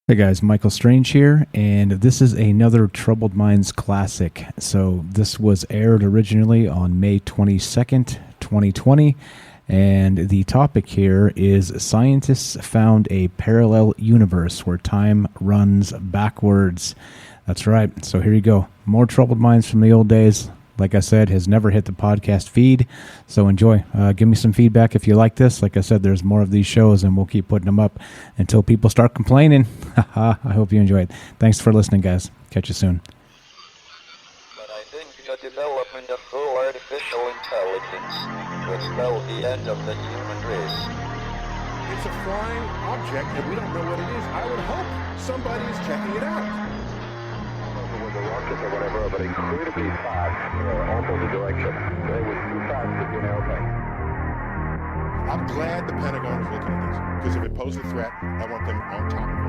Hey guys, Michael Strange here, and this is another Troubled Minds classic. So this was aired originally on May 22nd, 2020, and the topic here is scientists found a parallel universe where time runs backwards. That's right, so here you go. More Troubled Minds from the old days. Like I said, has never hit the podcast feed, so enjoy. Give me some feedback if you like this. Like I said, there's more of these shows, and we'll keep putting them up until people start complaining. I hope you enjoy it. Thanks for listening, guys. Catch you soon. But I think the development of full artificial intelligence will spell the end of the human race. It's a flying object, and we don't know what it is. I would hope somebody's checking it out. The rocket or whatever, but incredibly fast, opposite direction. They were too fast to be an airplane. I'm glad the Pentagon is looking at this, because if it poses a threat, I want them on top of it.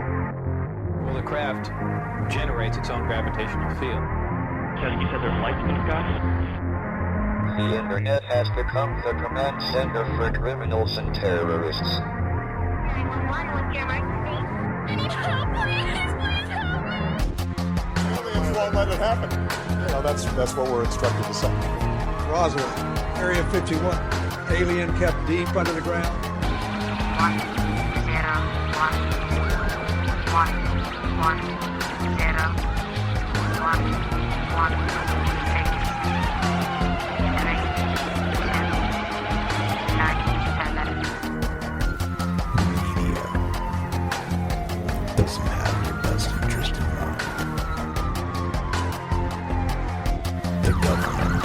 Well, the craft generates its own gravitational field. You said there's lights in the sky? The internet has become the command center for criminals and terrorists. 911, what's your emergency? I need help, please help me. Won't let it happen. You know, that's what we're instructed to say. Roswell, Area 51. Alien kept deep under the ground. 1 0 1 1 1 0 1 1 6 3 2 9 7. Media doesn't have your best interest in mind. The government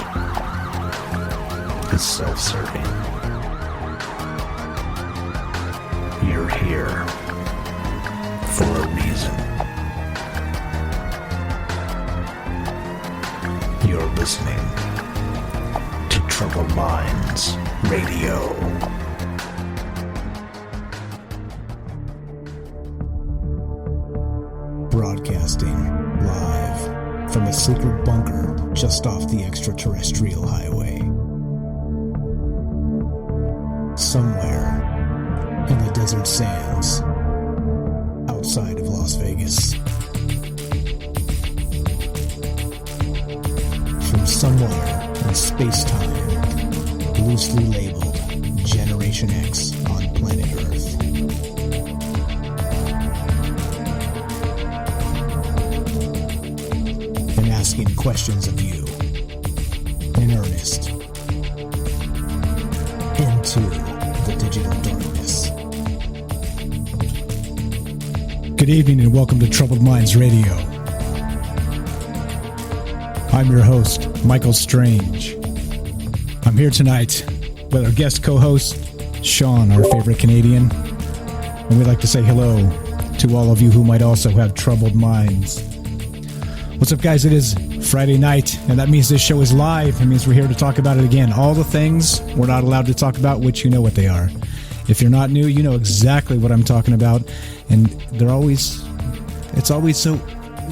is self-serving. You're here for a reason. You're listening to Troubled Minds Radio. Broadcasting live from a secret bunker just off the extraterrestrial highway. Somewhere in the desert sands outside of Las Vegas. From somewhere in space-time, loosely labeled Generation X on planet Earth. And asking questions of you in earnest into the digital darkness. Good evening and welcome to Troubled Minds Radio. I'm your host, Michael Strange. I'm here tonight with our guest co-host, Sean, our favorite Canadian. And we'd like to say hello to all of you who might also have troubled minds. What's up, guys? It is Friday night, and that means this show is live. It means we're here to talk about it again. All the things we're not allowed to talk about, which you know what they are. If you're not new, you know exactly what I'm talking about. And it's always so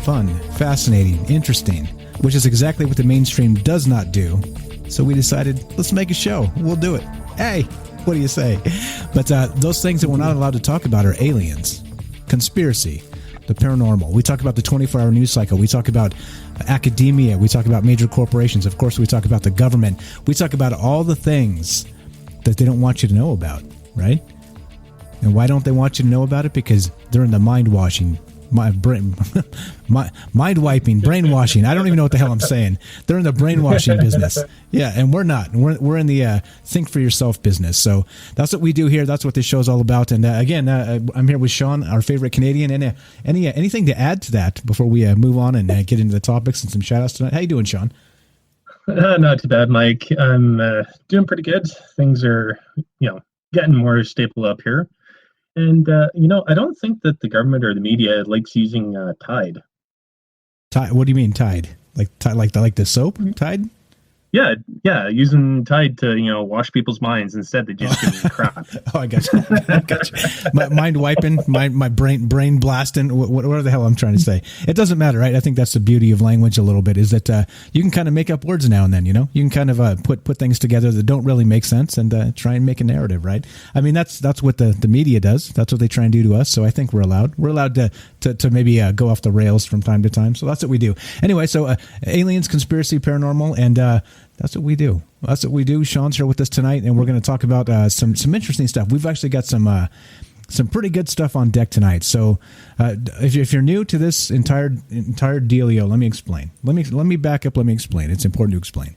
fun, fascinating, interesting, which is exactly what the mainstream does not do. So we decided, let's make a show. We'll do it. Hey, what do you say? But those things that we're not allowed to talk about are aliens, conspiracy, the paranormal. We talk about the 24-hour news cycle. We talk about academia. We talk about major corporations. Of course, we talk about the government. We talk about all the things that they don't want you to know about, right? And why don't they want you to know about it? Because they're in the mind-washing, mind-wiping, brainwashing. I don't even know what the hell I'm saying. They're in the brainwashing business. Yeah, and we're not. We're in the think for yourself business. So that's what we do here. That's what this show's all about. And again, I'm here with Sean, our favorite Canadian. And anything to add to that before we move on and get into the topics and some shout-outs tonight? How you doing, Sean? Not too bad, Mike. I'm doing pretty good. Things are, getting more stable up here. And, I don't think that the government or the media likes using Tide. Tide? What do you mean Tide? Like the soap? Tide? Yeah, using Tide to wash people's minds instead. They just give me crap. Oh, I got you. I got you. Mind wiping, my brain blasting. Whatever the hell I'm trying to say. It doesn't matter, right? I think that's the beauty of language a little bit, is that you can kind of make up words now and then. You can kind of put things together that don't really make sense and try and make a narrative, right? I mean, that's what the media does. That's what they try and do to us. So I think we're allowed. We're allowed to maybe go off the rails from time to time. So that's what we do. Anyway, so aliens, conspiracy, paranormal, and that's what we do. That's what we do. Sean's here with us tonight, and we're going to talk about some interesting stuff. We've actually got some pretty good stuff on deck tonight. So if you're new to this entire dealio, let me explain. Let me back up. Let me explain. It's important to explain.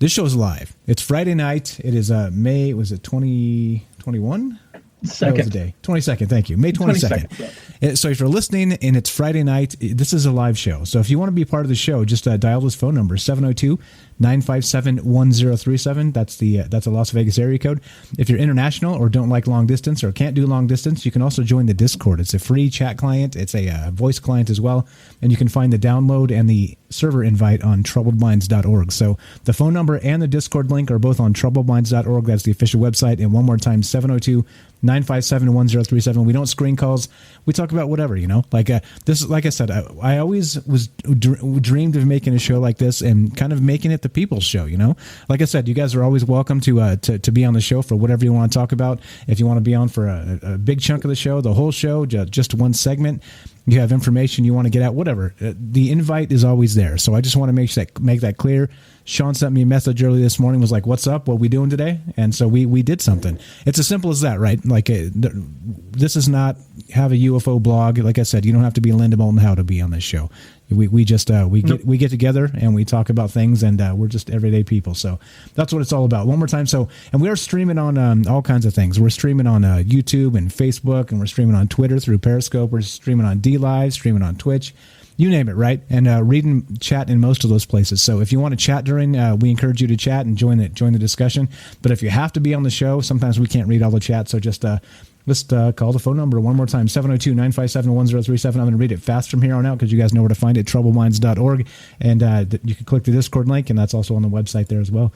This show's live. It's Friday night. It is May. Was it 2021? Second. The day. 22nd. Thank you. May 22nd. Yeah. So if you're listening and it's Friday night, this is a live show. So if you want to be part of the show, just dial this phone number, 702-957-1037. That's a Las Vegas area code. If you're international or don't like long distance or can't do long distance, you can also join the Discord. It's a free chat client. It's a voice client as well. And you can find the download and the server invite on troubledminds.org. So the phone number and the Discord link are both on troubledminds.org. That's the official website. And one more time, 702-957-1037. We don't screen calls. We talk about whatever, like this. Like I said, I always dreamed of making a show like this and kind of making it the people's show. Like I said, you guys are always welcome to be on the show for whatever you want to talk about. If you want to be on for a big chunk of the show, the whole show, just one segment, you have information you want to get out, whatever. The invite is always there. So I just want to make that clear. Sean sent me a message early this morning, was like, what's up? What are we doing today? And so we did something. It's as simple as that, right? Like this is not have a UFO blog. Like I said, you don't have to be Linda Moulton Howe to be on this show. We get together and we talk about things, and we're just everyday people. So that's what it's all about. One more time. And we are streaming on all kinds of things. We're streaming on YouTube and Facebook, and we're streaming on Twitter through Periscope. We're streaming on DLive, streaming on Twitch. You name it, right? And reading chat in most of those places. So if you want to chat during, we encourage you to chat and join the discussion. But if you have to be on the show, sometimes we can't read all the chat. So just call the phone number one more time, 702-957-1037. I'm going to read it fast from here on out because you guys know where to find it, troubleminds.org. And you can click the Discord link, and that's also on the website there as well.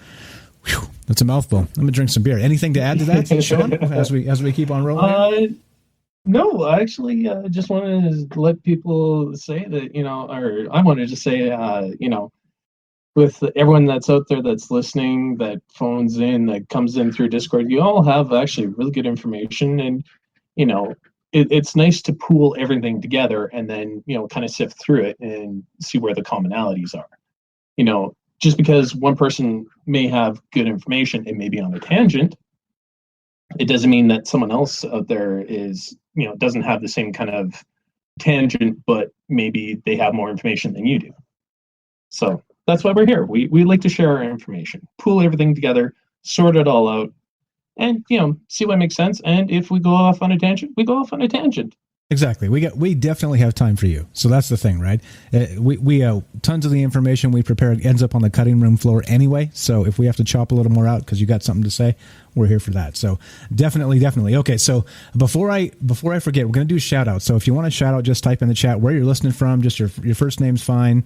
Whew, that's a mouthful. I'm going to drink some beer. Anything to add to that, Sean, as we keep on rolling? No, I actually just wanted to let people say that, or I wanted to say, with everyone that's out there that's listening, that phones in, that comes in through Discord, you all have actually really good information. And, it's nice to pool everything together and then, kind of sift through it and see where the commonalities are. Just because one person may have good information, it may be on a tangent, it doesn't mean that someone else out there is, doesn't have the same kind of tangent, but maybe they have more information than you do. So that's why we're here. We like to share our information, pool everything together, sort it all out, and, see what makes sense. And if we go off on a tangent, we go off on a tangent. Exactly. We definitely have time for you. So that's the thing, right? We tons of the information we prepare ends up on the cutting room floor anyway. So if we have to chop a little more out because you got something to say, we're here for that. So definitely. Okay. So before I forget, we're going to do shout out. So if you want to shout out, just type in the chat where you're listening from. Just your first name's fine.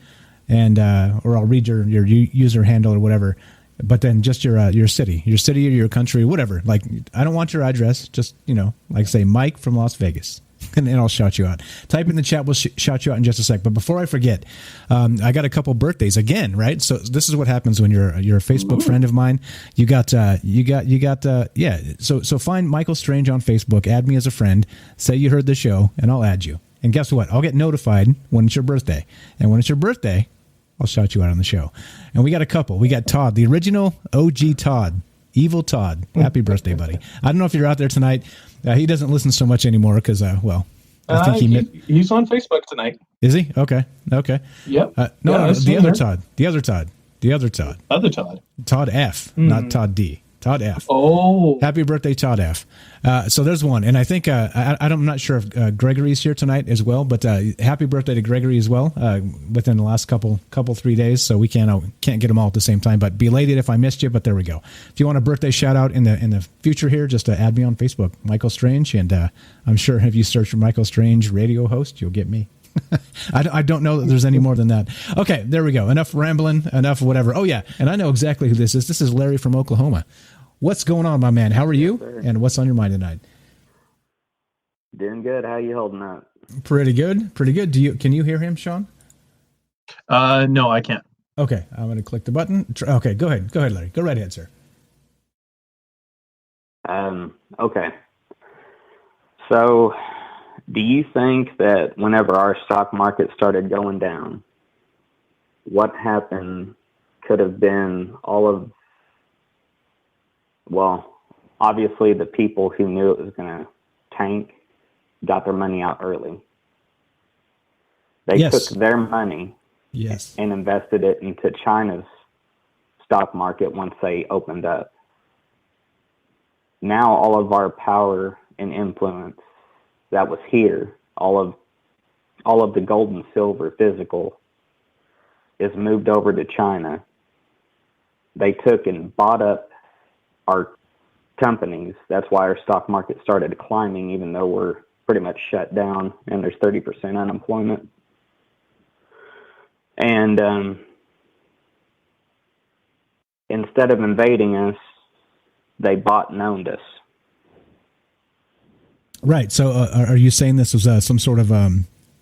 And, or I'll read your user handle or whatever. But then just your city or your country, whatever. Like, I don't want your address. Just, like say Mike from Las Vegas. And I'll shout you out. Type in the chat. We'll shout you out in just a sec. But before I forget, I got a couple birthdays again, right? So this is what happens when you're a Facebook friend of mine. You got. So find Michael Strange on Facebook. Add me as a friend. Say you heard the show, and I'll add you. And guess what? I'll get notified when it's your birthday. And when it's your birthday, I'll shout you out on the show. And we got a couple. We got Todd, the original OG Todd. Evil Todd. Happy birthday, buddy. I don't know if you're out there tonight. He doesn't listen so much anymore because, I think he's on Facebook tonight. Is he? Okay. Yep. No, the other Todd. The other Todd. Other Todd. Todd F, not Todd D. Todd F. Oh. Happy birthday, Todd F. So there's one. And I think, I'm not sure if Gregory's here tonight as well, but happy birthday to Gregory as well within the last couple 3 days. So we can't get them all at the same time, but belated if I missed you, but there we go. If you want a birthday shout out in the future here, just add me on Facebook, Michael Strange. And I'm sure if you search for Michael Strange radio host, you'll get me. I don't know that there's any more than that. Okay, there we go. Enough rambling, enough whatever. Oh, yeah, and I know exactly who this is. This is Larry from Oklahoma. What's going on, my man? How are you? And what's on your mind tonight? Doing good. How you holding up? Pretty good. Pretty good. Can you hear him, Sean? No, I can't. Okay, I'm going to click the button. Okay, go ahead. Go ahead, Larry. Go right ahead, sir. Okay. So, do you think that whenever our stock market started going down, what happened could have been obviously the people who knew it was going to tank got their money out early. They Yes. took their money Yes. and invested it into China's stock market once they opened up. Now all of our power and influence that was here, all of the gold and silver physical, is moved over to China. They took and bought up our companies. That's why our stock market started climbing, even though we're pretty much shut down and there's 30% unemployment. And instead of invading us, they bought and owned us. Right. So are you saying this was some sort of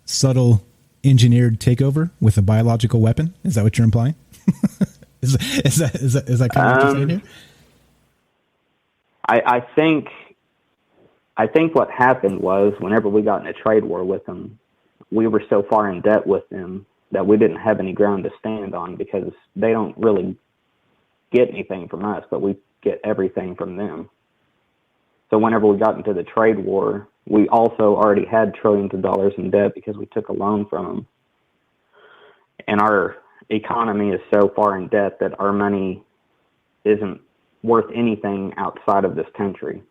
subtle engineered takeover with a biological weapon? Is that what you're implying? is that kind of what you're saying here? I think what happened was whenever we got in a trade war with them, we were so far in debt with them that we didn't have any ground to stand on, because they don't really get anything from us, but we get everything from them. So whenever we got into the trade war, we also already had trillions of dollars in debt because we took a loan from them. And our economy is so far in debt that our money isn't worth anything outside of this country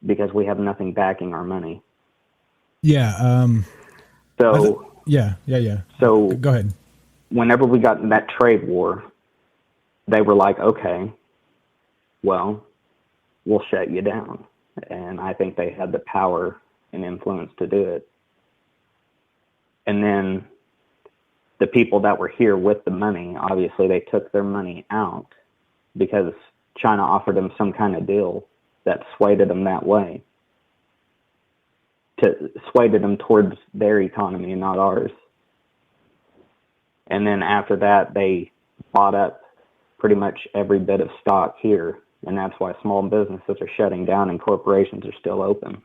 because we have nothing backing our money. Yeah. Yeah. So go ahead. Whenever we got in that trade war, they were like, okay, well, we'll shut you down. And I think they had the power and influence to do it. And then the people that were here with the money, obviously they took their money out because China offered them some kind of deal that swayed them that way, swayed them towards their economy and not ours. And then after that, they bought up pretty much every bit of stock here. And that's why small businesses are shutting down and corporations are still open.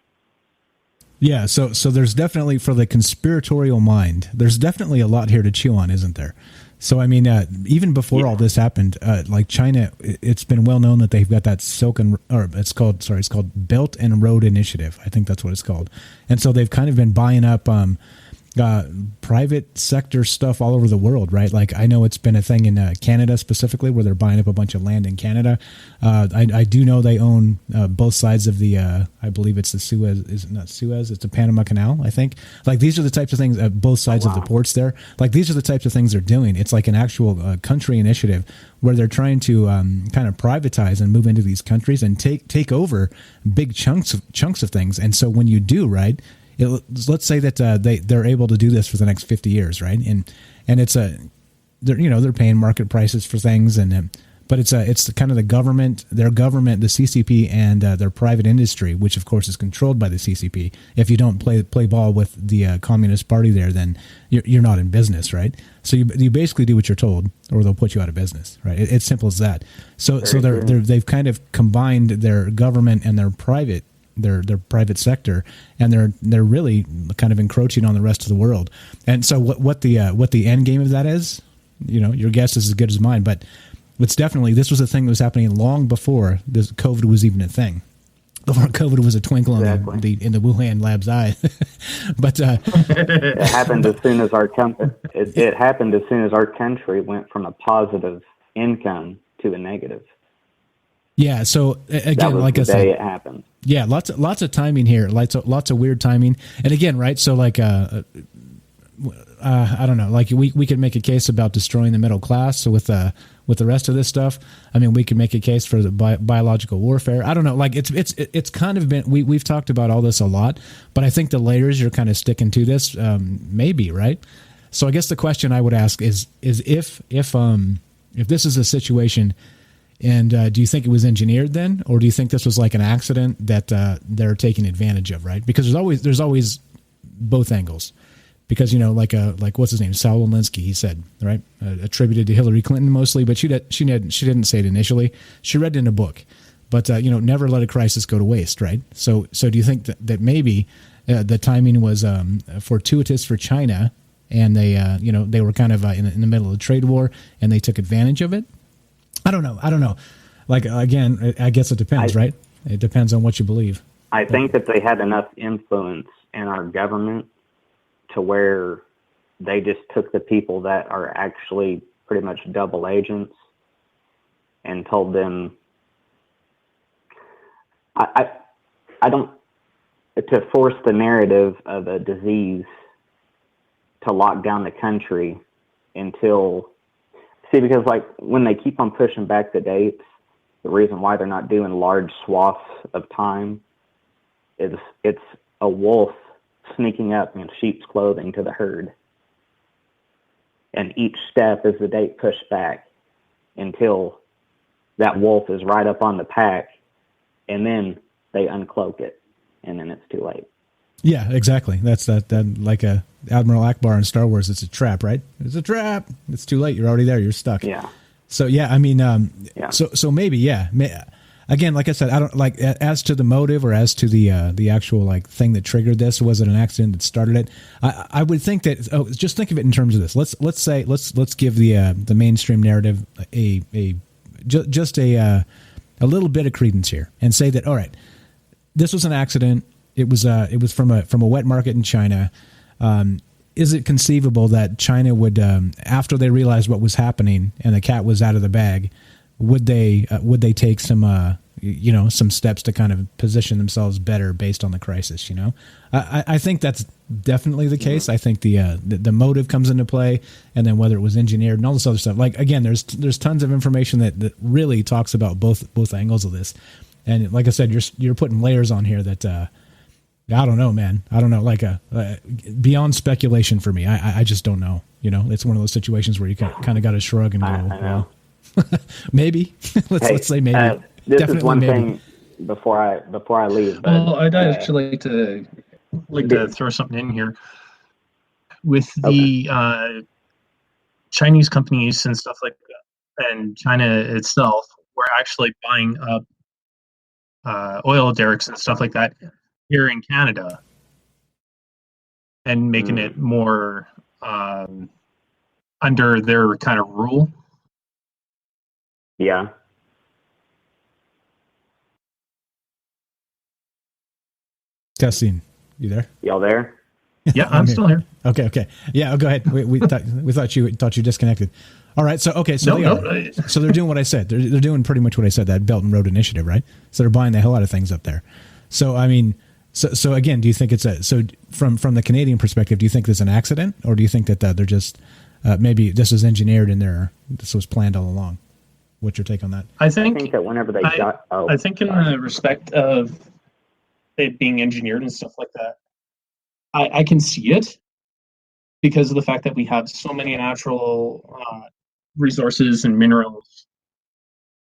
Yeah, so there's definitely, for the conspiratorial mind, there's definitely a lot here to chew on, isn't there? So, I mean, even before all this happened, like China, it's been well known that they've got that it's called Belt and Road Initiative. I think that's what it's called. And so they've kind of been buying up private sector stuff all over the world, right? Like I know it's been a thing in Canada specifically where they're buying up a bunch of land in Canada. I do know they own both sides of the, I believe it's the Suez, is it not Suez? It's the Panama Canal, I think. Like these are the types of things, both sides of the ports there. Like these are the types of things they're doing. It's like an actual country initiative where they're trying to kind of privatize and move into these countries and take over big chunks of things. And so when you do, right, let's say that they're able to do this for the next 50 years, right? And it's they're paying market prices for things, but it's kind of their government, the CCP, and their private industry, which of course is controlled by the CCP. If you don't play ball with the Communist Party there, then you're not in business, right? So you basically do what you're told, or they'll put you out of business, right? It's simple as that. So they've kind of combined their government and their private sector, and they're really kind of encroaching on the rest of the world. And so what the end game of that is, your guess is as good as mine, but it's definitely, this was a thing that was happening long before this COVID was even a thing. Before COVID was a twinkle in the Wuhan lab's eye. But it happened as soon as our company, it happened as soon as our country went from a positive income to a negative. Yeah, so again, that was like the I said, day it happened. Yeah, lots of timing here, lots of weird timing, and again, right? So like, I don't know, like we could make a case about destroying the middle class with with the rest of this stuff, I mean, we can make a case for the biological warfare. I don't know. Like it's kind of been, we've talked about all this a lot, but I think the layers you're kind of sticking to this, maybe, right? So I guess the question I would ask is if this is a situation, and do you think it was engineered then, or do you think this was like an accident that they're taking advantage of, right? Because there's always both angles. Because, like what's his name, Saul Alinsky, he said, right, attributed to Hillary Clinton mostly, but she didn't say it initially. She read it in a book, but never let a crisis go to waste, right? So do you think that maybe the timing was fortuitous for China, and they were kind of in the middle of a trade war, and they took advantage of it? I don't know. Like, again, I guess it depends, right? It depends on what you believe. I think that they had enough influence in our government to where they just took the people that are actually pretty much double agents and told them, I don't, to force the narrative of a disease to lock down the country until, because like when they keep on pushing back the dates, the reason why they're not doing large swaths of time is it's a wolf sneaking up in sheep's clothing to the herd. And each step is the date pushed back until that wolf is right up on the pack, and then they uncloak it, and then it's too late. Yeah, exactly. That's that like a Admiral Akbar in Star Wars. It's a trap, right? It's a trap. It's too late. You're already there. You're stuck. Yeah. So yeah, I mean, So maybe, yeah. Again, like I said, I don't like as to the motive or as to the actual like thing that triggered this. Was it an accident that started it? I would think that. Just think of it in terms of this. Let's give the mainstream narrative a little bit of credence here and say that, all right, this was an accident. It was from a wet market in China. Is it conceivable that China would, after they realized what was happening and the cat was out of the bag, would they take some some steps to kind of position themselves better based on the crisis? I think that's definitely the case. I think the motive comes into play, and then whether it was engineered and all this other stuff. Like, again, there's tons of information that really talks about both angles of this, and like I said, you're putting layers on here that I don't know, man. I don't know, like beyond speculation for me. I just don't know. It's one of those situations where you kind of got to shrug and go, well. Maybe let's say maybe. This is one thing before I leave. But, well, I'd actually like to throw something in here with the Chinese companies and stuff like that, and China itself. We're actually buying up oil derricks and stuff like that here in Canada, and making it more under their kind of rule. Yeah. Testing. You there? Y'all there? Yeah, I'm still here. Okay. Yeah, go ahead. We thought you disconnected. All right. So so they're doing what I said. They're doing pretty much what I said. That Belt and Road Initiative, right? So they're buying the hell out of things up there. So I mean, so again, do you think it's from the Canadian perspective? Do you think it's an accident, or do you think that they're just maybe this was engineered and this was planned all along? What's your take on that? I think that whenever they I think in the respect of it being engineered and stuff like that, I can see it because of the fact that we have so many natural resources and minerals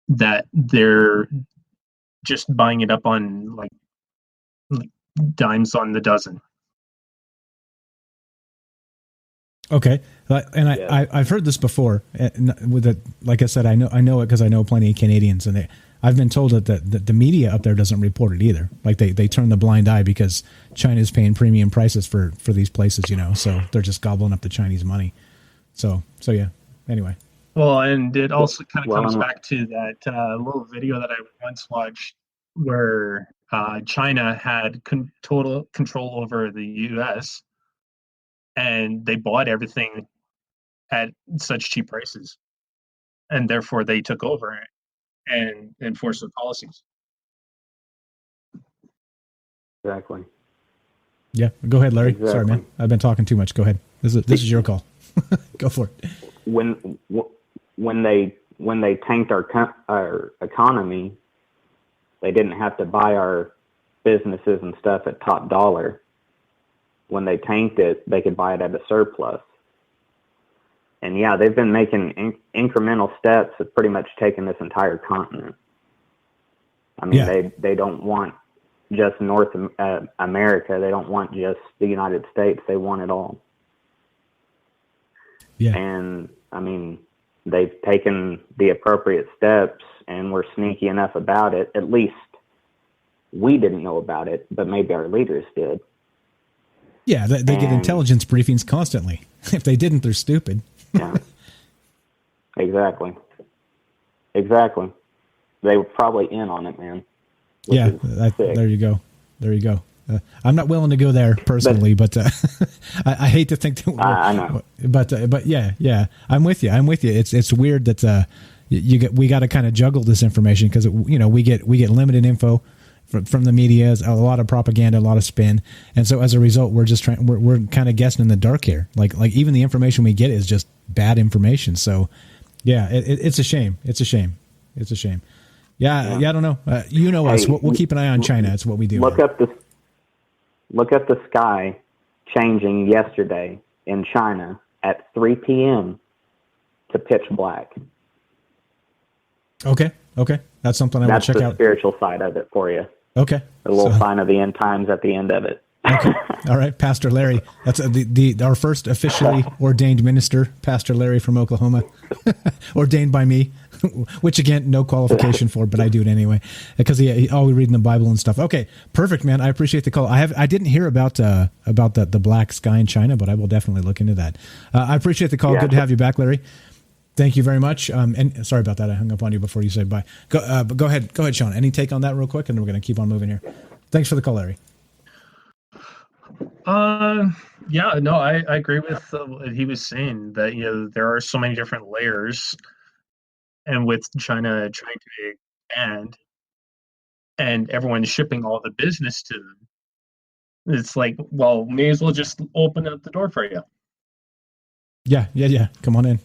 that they're just buying it up on like dimes on the dozen. Okay, and I've heard this before. With it, like I said, I know it because I know plenty of Canadians, and I've been told that the media up there doesn't report it either. Like they turn the blind eye because China's paying premium prices for these places, so they're just gobbling up the Chinese money. So yeah. Anyway. Well, and it also kind of comes back to that little video that I once watched where China had total control over the U.S. and they bought everything at such cheap prices, and therefore they took over and enforced their policies. Exactly. Yeah, go ahead, Larry. Exactly. Sorry, man. I've been talking too much. Go ahead. This is your call. Go for it. When when they tanked our economy, they didn't have to buy our businesses and stuff at top dollar. When they tanked it, they could buy it at a surplus. And yeah, they've been making incremental steps of pretty much taking this entire continent. I mean, they don't want just North America. They don't want just the United States. They want it all. Yeah. And I mean, they've taken the appropriate steps, and we're sneaky enough about it. At least we didn't know about it, but maybe our leaders did. Yeah, they get intelligence briefings constantly. If they didn't, they're stupid. Yeah. Exactly. They were probably in on it, man. Yeah, there you go. I'm not willing to go there personally, but I hate to think that. I know. But yeah, I'm with you. It's weird that we got to kind of juggle this information because we get limited info from the media, a lot of propaganda, a lot of spin, and so as a result, we're kind of guessing in the dark here. Like even the information we get is just bad information. So yeah, it's a shame. Yeah, I don't know. Us. We'll keep an eye on China. It's what we do. Look up the sky changing yesterday in China at 3 p.m. to pitch black. Okay. That's something I will check out. That's the spiritual side of it for you. Okay. A little sign of the end times at the end of it. Okay. All right, Pastor Larry. That's our first officially ordained minister, Pastor Larry from Oklahoma, ordained by me. Which again, no qualification for, but I do it anyway because he always reading the Bible and stuff. Okay, perfect, man. I appreciate the call. I didn't hear about the black sky in China, but I will definitely look into that. I appreciate the call. Yeah. Good to have you back, Larry. Thank you very much. And sorry about that. I hung up on you before you said bye. Go ahead, Sean. Any take on that real quick, and then we're going to keep on moving here. Thanks for the call, Larry. Yeah, no, I agree with what he was saying that there are so many different layers. And with China trying to expand and everyone shipping all the business to them, it's like, well, may as well just open up the door for you. Yeah. Come on in.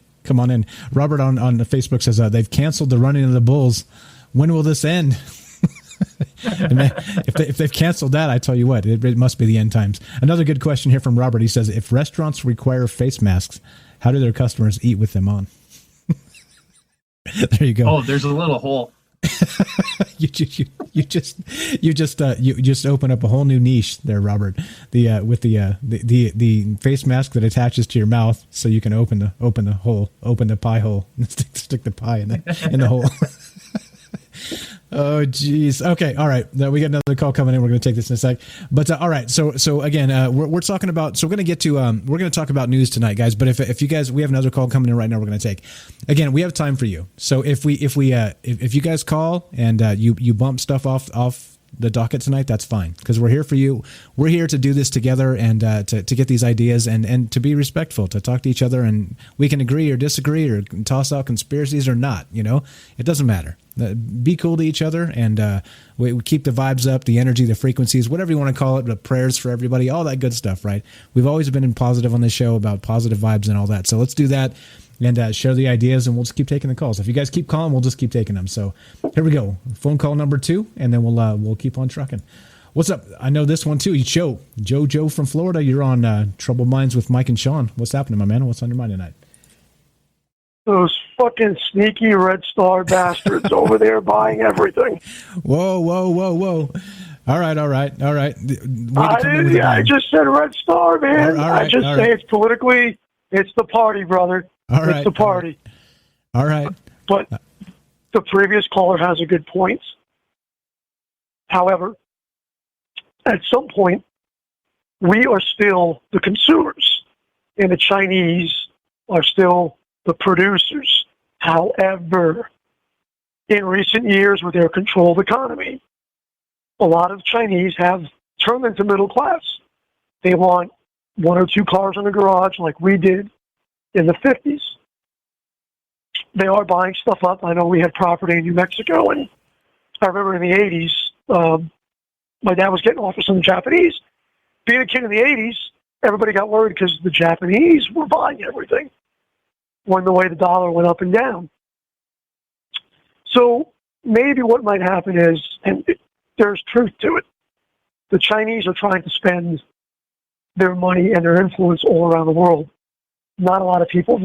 Robert on Facebook says they've canceled the running of the bulls. When will this end? If they've canceled that, I tell you what, it must be the end times. Another good question here from Robert. He says, if restaurants require face masks, how do their customers eat with them on? There you go. Oh, there's a little hole. you just open up a whole new niche there, Robert. The face mask that attaches to your mouth, so you can open the pie hole, and stick the pie in the hole. Oh, geez. Okay. All right. Now we got another call coming in. We're going to take this in a sec. But all right. So again, we're talking about. So we're going to get to. We're going to talk about news tonight, guys. But if you guys, we have another call coming in right now. We're going to take. Again, we have time for you. So if you guys call and you bump stuff off the docket tonight, that's fine, because we're here for you. We're here to do this together and to get these ideas and to be respectful, to talk to each other, and we can agree or disagree or toss out conspiracies or not. It doesn't matter. Be cool to each other, and we keep the vibes up, the energy, the frequencies, whatever you want to call it, the prayers for everybody, all that good stuff, right? We've always been positive on this show about positive vibes and all that. So let's do that and share the ideas, and we'll just keep taking the calls. If you guys keep calling, we'll just keep taking them. So here we go. Phone call number 2, and then we'll keep on trucking. What's up? I know this one too. Joe from Florida. You're on Troubled Minds with Mike and Sean. What's happening, my man? What's on your mind tonight? Those fucking sneaky Red Star bastards over there buying everything. Whoa. All right. I just said Red Star, man. I just say it's politically, it's the party, brother. It's the party. All right. But the previous caller has a good point. However, at some point, we are still the consumers, and the Chinese are still the producers. However, in recent years, with their controlled economy, a lot of Chinese have turned into middle class. They want 1 or 2 cars in the garage like we did in the 50s. They are buying stuff up. I know we had property in New Mexico, and I remember in the 80s, my dad was getting offers from the Japanese. Being a kid in the 80s, everybody got worried because the Japanese were buying everything when the way the dollar went up and down. So maybe what might happen is, and there's truth to it, the Chinese are trying to spend their money and their influence all around the world. Not a lot of people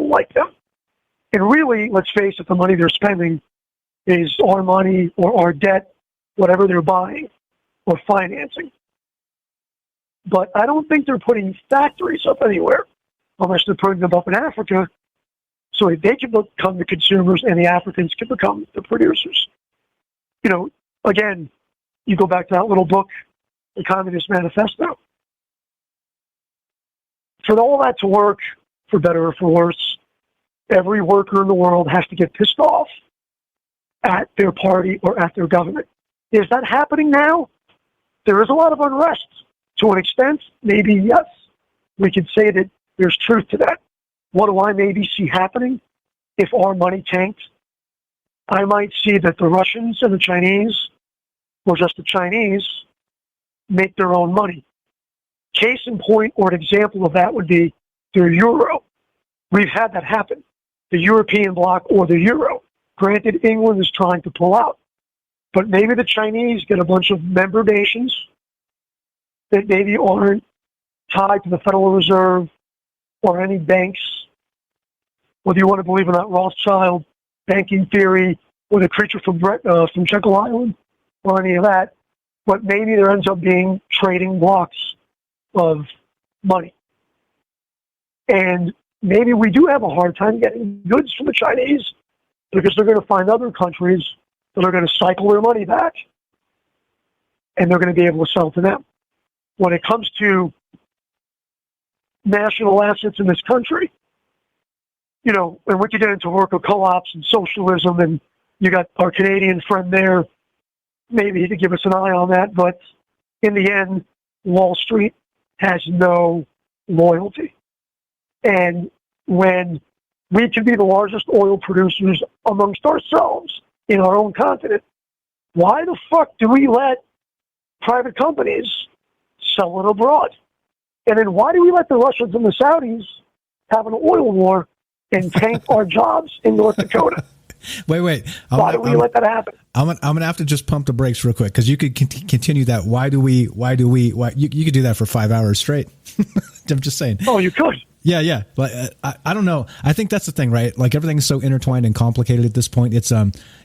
like them. And really, let's face it, the money they're spending is our money or our debt, whatever they're buying or financing. But I don't think they're putting factories up anywhere, unless they're putting them up in Africa, so they can become the consumers and the Africans can become the producers. You know, again, you go back to that little book, the Communist Manifesto. For all that to work, for better or for worse, every worker in the world has to get pissed off at their party or at their government. Is that happening now? There is a lot of unrest. To an extent, maybe yes. We could say that there's truth to that. What do I maybe see happening if our money tanked? I might see that the Russians and the Chinese, or just the Chinese, make their own money. Case in point, or an example of that would be the euro. We've had that happen. The European bloc or the euro. Granted, England is trying to pull out. But maybe the Chinese get a bunch of member nations that maybe aren't tied to the Federal Reserve or any banks, whether you want to believe in that Rothschild banking theory or the creature from Jekyll Island or any of that, but maybe there ends up being trading blocks of money. And maybe we do have a hard time getting goods from the Chinese because they're going to find other countries that are going to cycle their money back and they're going to be able to sell to them. When it comes to national assets in this country, you know, and we could get into worker co-ops and socialism, and you got our Canadian friend there. Maybe he could give us an eye on that, but in the end, Wall Street has no loyalty. And when we can be the largest oil producers amongst ourselves in our own continent, why the fuck do we let private companies sell it abroad? And then why do we let the Russians and the Saudis have an oil war and tank our jobs in North Dakota? Wait. Why do we let that happen? I'm gonna have to just pump the brakes real quick because you could continue that. Why you could do that for 5 hours straight. I'm just saying. Oh, you could. Yeah. But I don't know. I think that's the thing, right? Like everything's so intertwined and complicated at this point. It's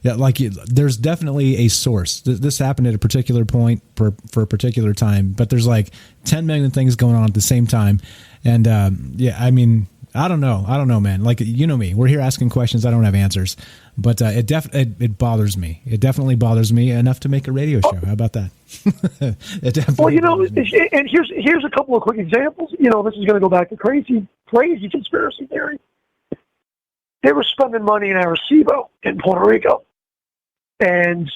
there's definitely a source. This happened at a particular point for a particular time, but there's like 10 million things going on at the same time. And I mean, I don't know, man. Like, you know me, we're here asking questions. I don't have answers, but it bothers me. It definitely bothers me enough to make a radio show. How about that? It definitely. Well, you know, and here's a couple of quick examples. You know, this is going to go back to crazy conspiracy theory. They were spending money in Arecibo in Puerto Rico, and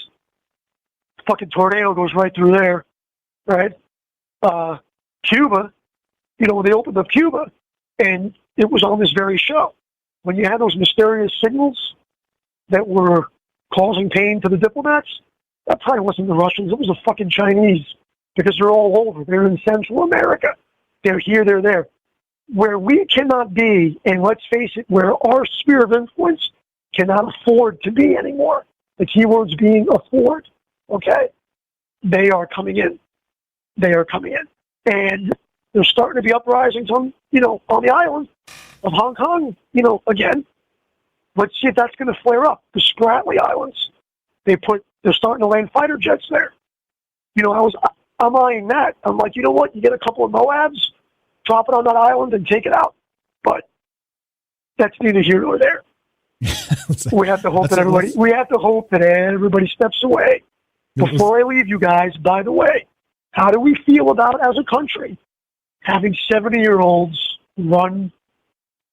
fucking tornado goes right through there, right? Cuba, you know, when they opened up Cuba, and it was on this very show. When you had those mysterious signals that were causing pain to the diplomats, that probably wasn't the Russians. It was the fucking Chinese, because they're all over. They're in Central America. They're here, they're there. Where we cannot be, and let's face it, where our sphere of influence cannot afford to be anymore. The keyword's being afford, okay? They are coming in. And there's starting to be uprisings on the island of Hong Kong, again. Let's see if that's going to flare up. The Spratly Islands. They're starting to land fighter jets there. I'm eyeing that. I'm like, you know what? You get a couple of Moabs, drop it on that island and take it out. But that's neither here nor there. We have to hope that everybody steps away. Before I leave you guys, by the way, how do we feel about, as a country, having 70-year-olds run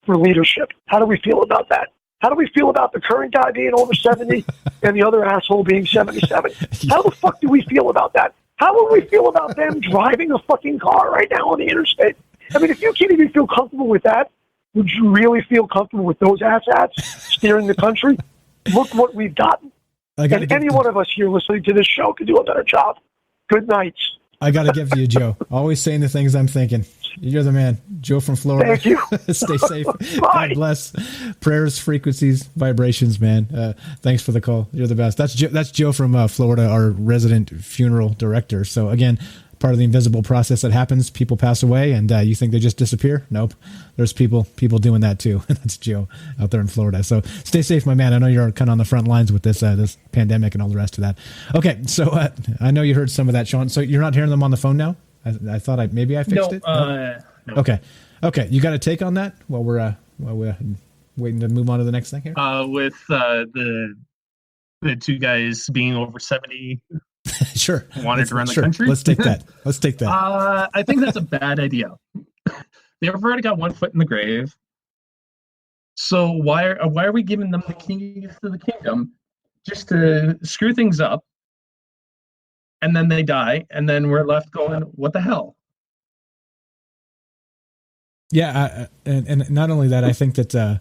for leadership? How do we feel about that? How do we feel about the current guy being over 70 and the other asshole being 77? How the fuck do we feel about that? How would we feel about them driving a fucking car right now on the interstate? I mean, if you can't even feel comfortable with that, would you really feel comfortable with those asshats steering the country? Look what we've gotten. And any one of us here listening to this show could do a better job. Good night. I got to give you, Joe. Always saying the things I'm thinking. You're the man. Joe from Florida. Thank you. Stay safe. Bye. God bless. Prayers, frequencies, vibrations, man. Thanks for the call. You're the best. That's Joe from Florida, our resident funeral director. So again, part of the invisible process that happens. People pass away, and you think they just disappear? Nope. There's people doing that too. That's Joe out there in Florida. So stay safe, my man. I know you're kind of on the front lines with this this pandemic and all the rest of that. Okay, so I know you heard some of that, Sean. So you're not hearing them on the phone now? I thought maybe I fixed it. No. Okay. You got a take on that while we're waiting to move on to the next thing here? With the two guys being over 70. Sure. Wanted to run the country. Let's take that. I think that's a bad idea. They've already got one foot in the grave. So why are we giving them the keys to the kingdom just to screw things up? And then they die, and then we're left going, what the hell? Yeah, and not only that, I think that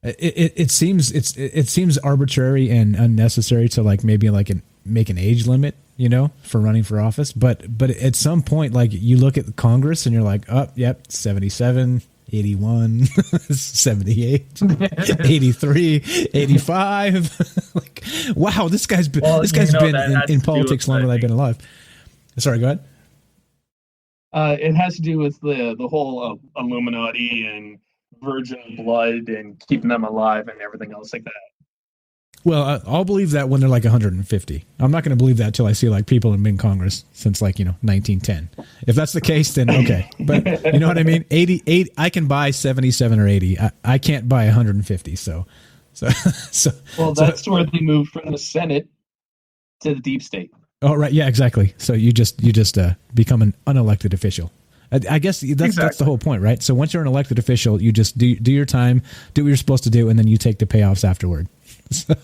it seems arbitrary and unnecessary to make an age limit, for running for office. But at some point, like, you look at Congress and you're like, oh, yep, 77, 81, 78, 83, 85. Like, wow, this guy's been in politics longer than I've been alive. Sorry, go ahead. It has to do with the whole Illuminati and virgin blood and keeping them alive and everything else like that. Well, I'll believe that when they're like 150. I'm not going to believe that till I see like people have been in Congress since 1910. If that's the case, then okay. But you know what I mean? 88. I can buy 77 or 80. I can't buy 150. So. Well, that's where they moved from the Senate to the deep state. Oh, right. Yeah, exactly. So you just become an unelected official. I guess that's the whole point, right? So once you're an elected official, you just do your time, do what you're supposed to do, and then you take the payoffs afterward. So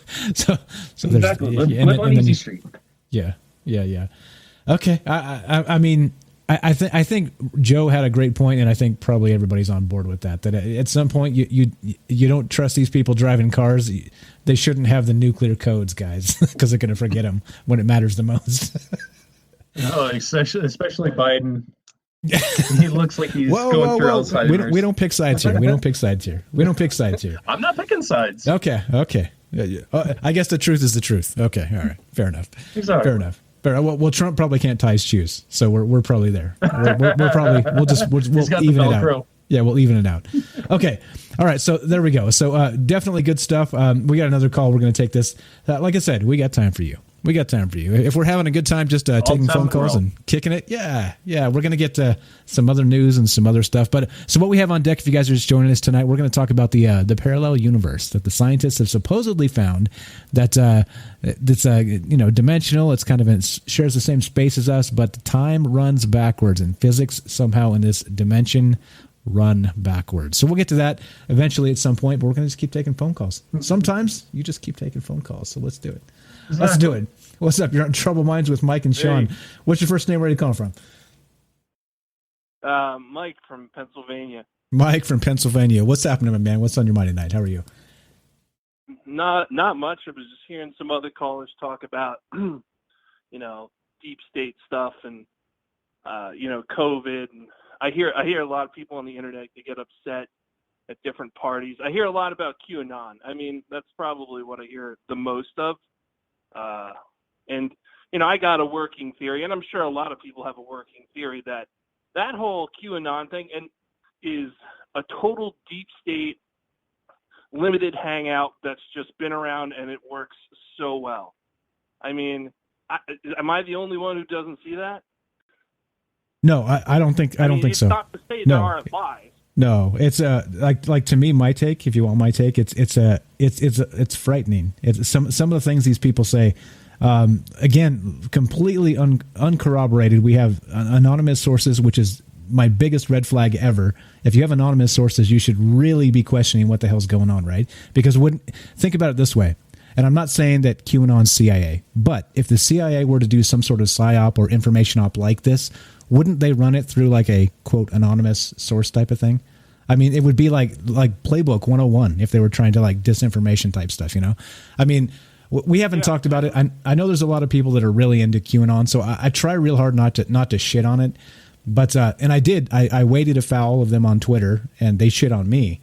exactly. Live on easy street. Yeah. Okay. I mean, I think Joe had a great point, and I think probably everybody's on board with that. That at some point you don't trust these people driving cars. They shouldn't have the nuclear codes, guys, because they're going to forget them when it matters the most. Oh, especially Biden. He looks like he's going through Alzheimer's. We don't pick sides here. We don't pick sides here. I'm not picking sides. Okay. I guess the truth is the truth. Okay. All right. Fair enough. Exactly. Fair enough. Well, Trump probably can't tie his shoes, so we're probably there. We'll even it out. Yeah, we'll even it out. Okay. All right. So there we go. So definitely good stuff. We got another call. We're going to take this. Like I said, we got time for you. If we're having a good time just taking phone calls and kicking it, yeah, we're going to get some other news and some other stuff. But so what we have on deck, if you guys are just joining us tonight, we're going to talk about the parallel universe that the scientists have supposedly found that's dimensional. It's kind of shares the same space as us, but time runs backwards, and physics somehow in this dimension run backwards. So we'll get to that eventually at some point, but we're going to just keep taking phone calls. Sometimes you just keep taking phone calls. So let's do it. Let's do it. What's up? You're on Trouble Minds with Mike and Sean. What's your first name? Where are you calling from? Mike from Pennsylvania. Mike from Pennsylvania. What's happening, my man? What's on your mind tonight? How are you? Not much. I was just hearing some other callers talk about, deep state stuff and, COVID. And I hear a lot of people on the internet, they get upset at different parties. I hear a lot about QAnon. I mean, that's probably what I hear the most of. I got a working theory, and I'm sure a lot of people have a working theory that whole QAnon thing is a total deep state limited hangout that's just been around, and it works so well. I mean, am I the only one who doesn't see that? No, I don't think so. It's not to say there aren't lies. No, it's like to me, my take. If you want my take, it's frightening. It's some of the things these people say. Again, completely uncorroborated. We have anonymous sources, which is my biggest red flag ever. If you have anonymous sources, you should really be questioning what the hell's going on, right? Because think about it this way. And I'm not saying that QAnon's CIA, but if the CIA were to do some sort of psyop or information op like this, wouldn't they run it through like a quote anonymous source type of thing? I mean, it would be like Playbook 101 if they were trying to like disinformation type stuff, I mean, we haven't talked about it. I know there's a lot of people that are really into QAnon, so I try real hard not to shit on it. But and I waited afoul of them on Twitter, and they shit on me,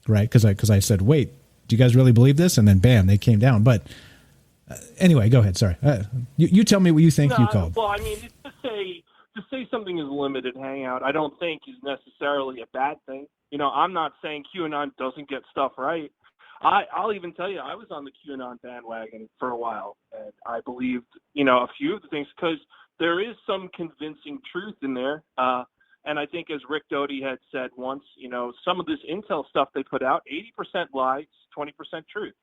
right? Because I said, wait, do you guys really believe this? And then bam, they came down. But anyway, go ahead. Sorry, you tell me what you think. You called. Well, I mean, to say something is a limited hangout, I don't think is necessarily a bad thing. You know, I'm not saying QAnon doesn't get stuff right. I'll even tell you, I was on the QAnon bandwagon for a while, and I believed, you know, a few of the things because there is some convincing truth in there. And I think, as Rick Doty had said once, you know, some of this intel stuff they put out, 80% lies, 20% truth.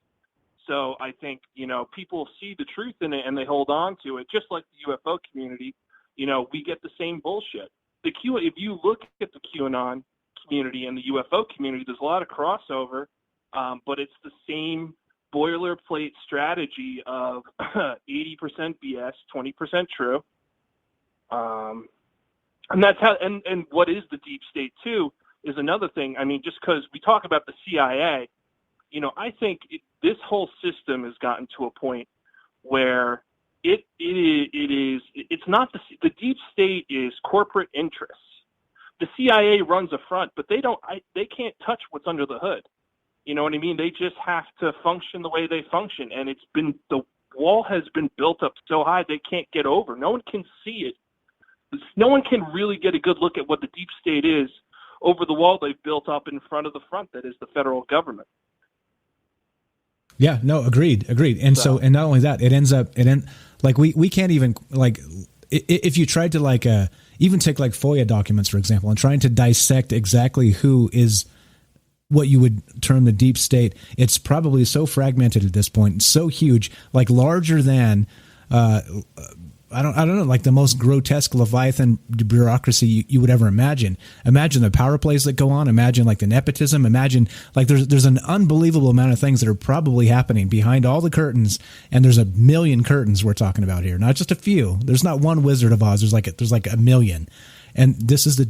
So I think, you know, people see the truth in it and they hold on to it, just like the UFO community. You know, we get the same bullshit. If you look at the QAnon community and the UFO community, there's a lot of crossover. But it's the same boilerplate strategy of 80% BS, 20% true. And that's how, and what is the deep state too is another thing. I mean, just because we talk about the CIA, you know, I think this whole system has gotten to a point where it's not the deep state is corporate interests. The CIA runs a front, but they can't touch what's under the hood. You know what I mean? They just have to function the way they function. And the wall has been built up so high they can't get over. No one can see it. No one can really get a good look at what the deep state is over the wall they've built up in front of the front that is the federal government. Yeah, no, agreed. And so and not only that, we can't even, like, if you tried to, like, even take, like, FOIA documents, for example, and trying to dissect exactly who is what you would term the deep state, it's probably so fragmented at this point, so huge, like larger than I don't know, like the most grotesque Leviathan bureaucracy you would ever imagine. Imagine the power plays that go on. Imagine like the nepotism. Imagine like there's an unbelievable amount of things that are probably happening behind all the curtains. And there's a million curtains we're talking about here, not just a few. There's not one Wizard of Oz. There's like a million. And this is the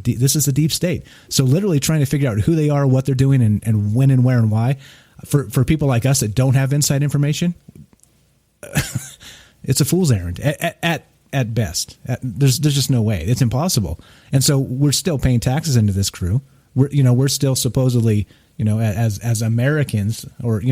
deep state. So literally trying to figure out who they are, what they're doing, and when and where and why. For people like us that don't have inside information, it's a fool's errand at best. There's just no way. It's impossible. And so we're still paying taxes into this crew. We're still supposedly, as Americans or,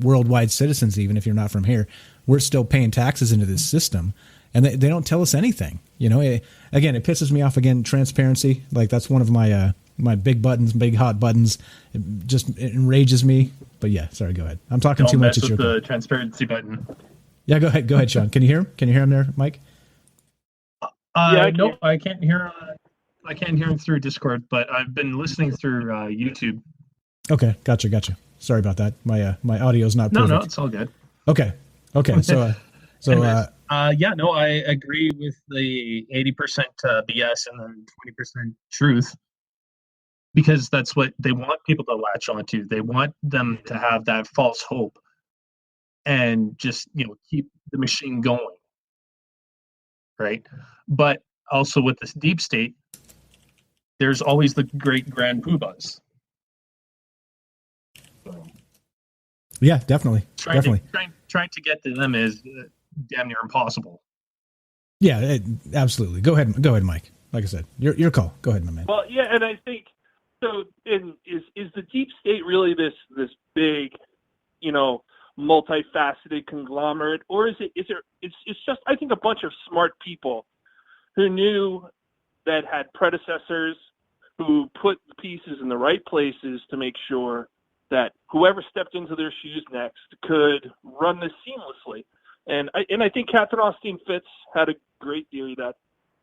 worldwide citizens, even if you're not from here, we're still paying taxes into this system. And they don't tell us anything. Again, it pisses me off. Again, transparency. Like that's one of my my big buttons, big hot buttons. It enrages me. But yeah, sorry. Go ahead. I'm talking too much. Don't mess with the transparency button. Yeah, go ahead, Sean. Can you hear him? Can you hear him there, Mike? No, I can't hear. I can't hear him through Discord, but I've been listening through YouTube. Okay, gotcha. Sorry about that. My audio is not perfect. No, it's all good. Okay. I agree with the 80% BS and then 20% truth, because that's what they want people to latch onto. They want them to have that false hope and just keep the machine going, right? But also with this deep state, there's always the great grand poobahs. Yeah, definitely. Trying to get to them is damn near impossible. Yeah, absolutely. Go ahead, Mike. Like I said, your call. Go ahead, my man. Well, yeah, and I think so. Is the deep state really this big, multifaceted conglomerate, or is it? It's just, I think, a bunch of smart people who knew that had predecessors who put the pieces in the right places to make sure that whoever stepped into their shoes next could run this seamlessly. And I think Catherine Austin Fitz had a great theory that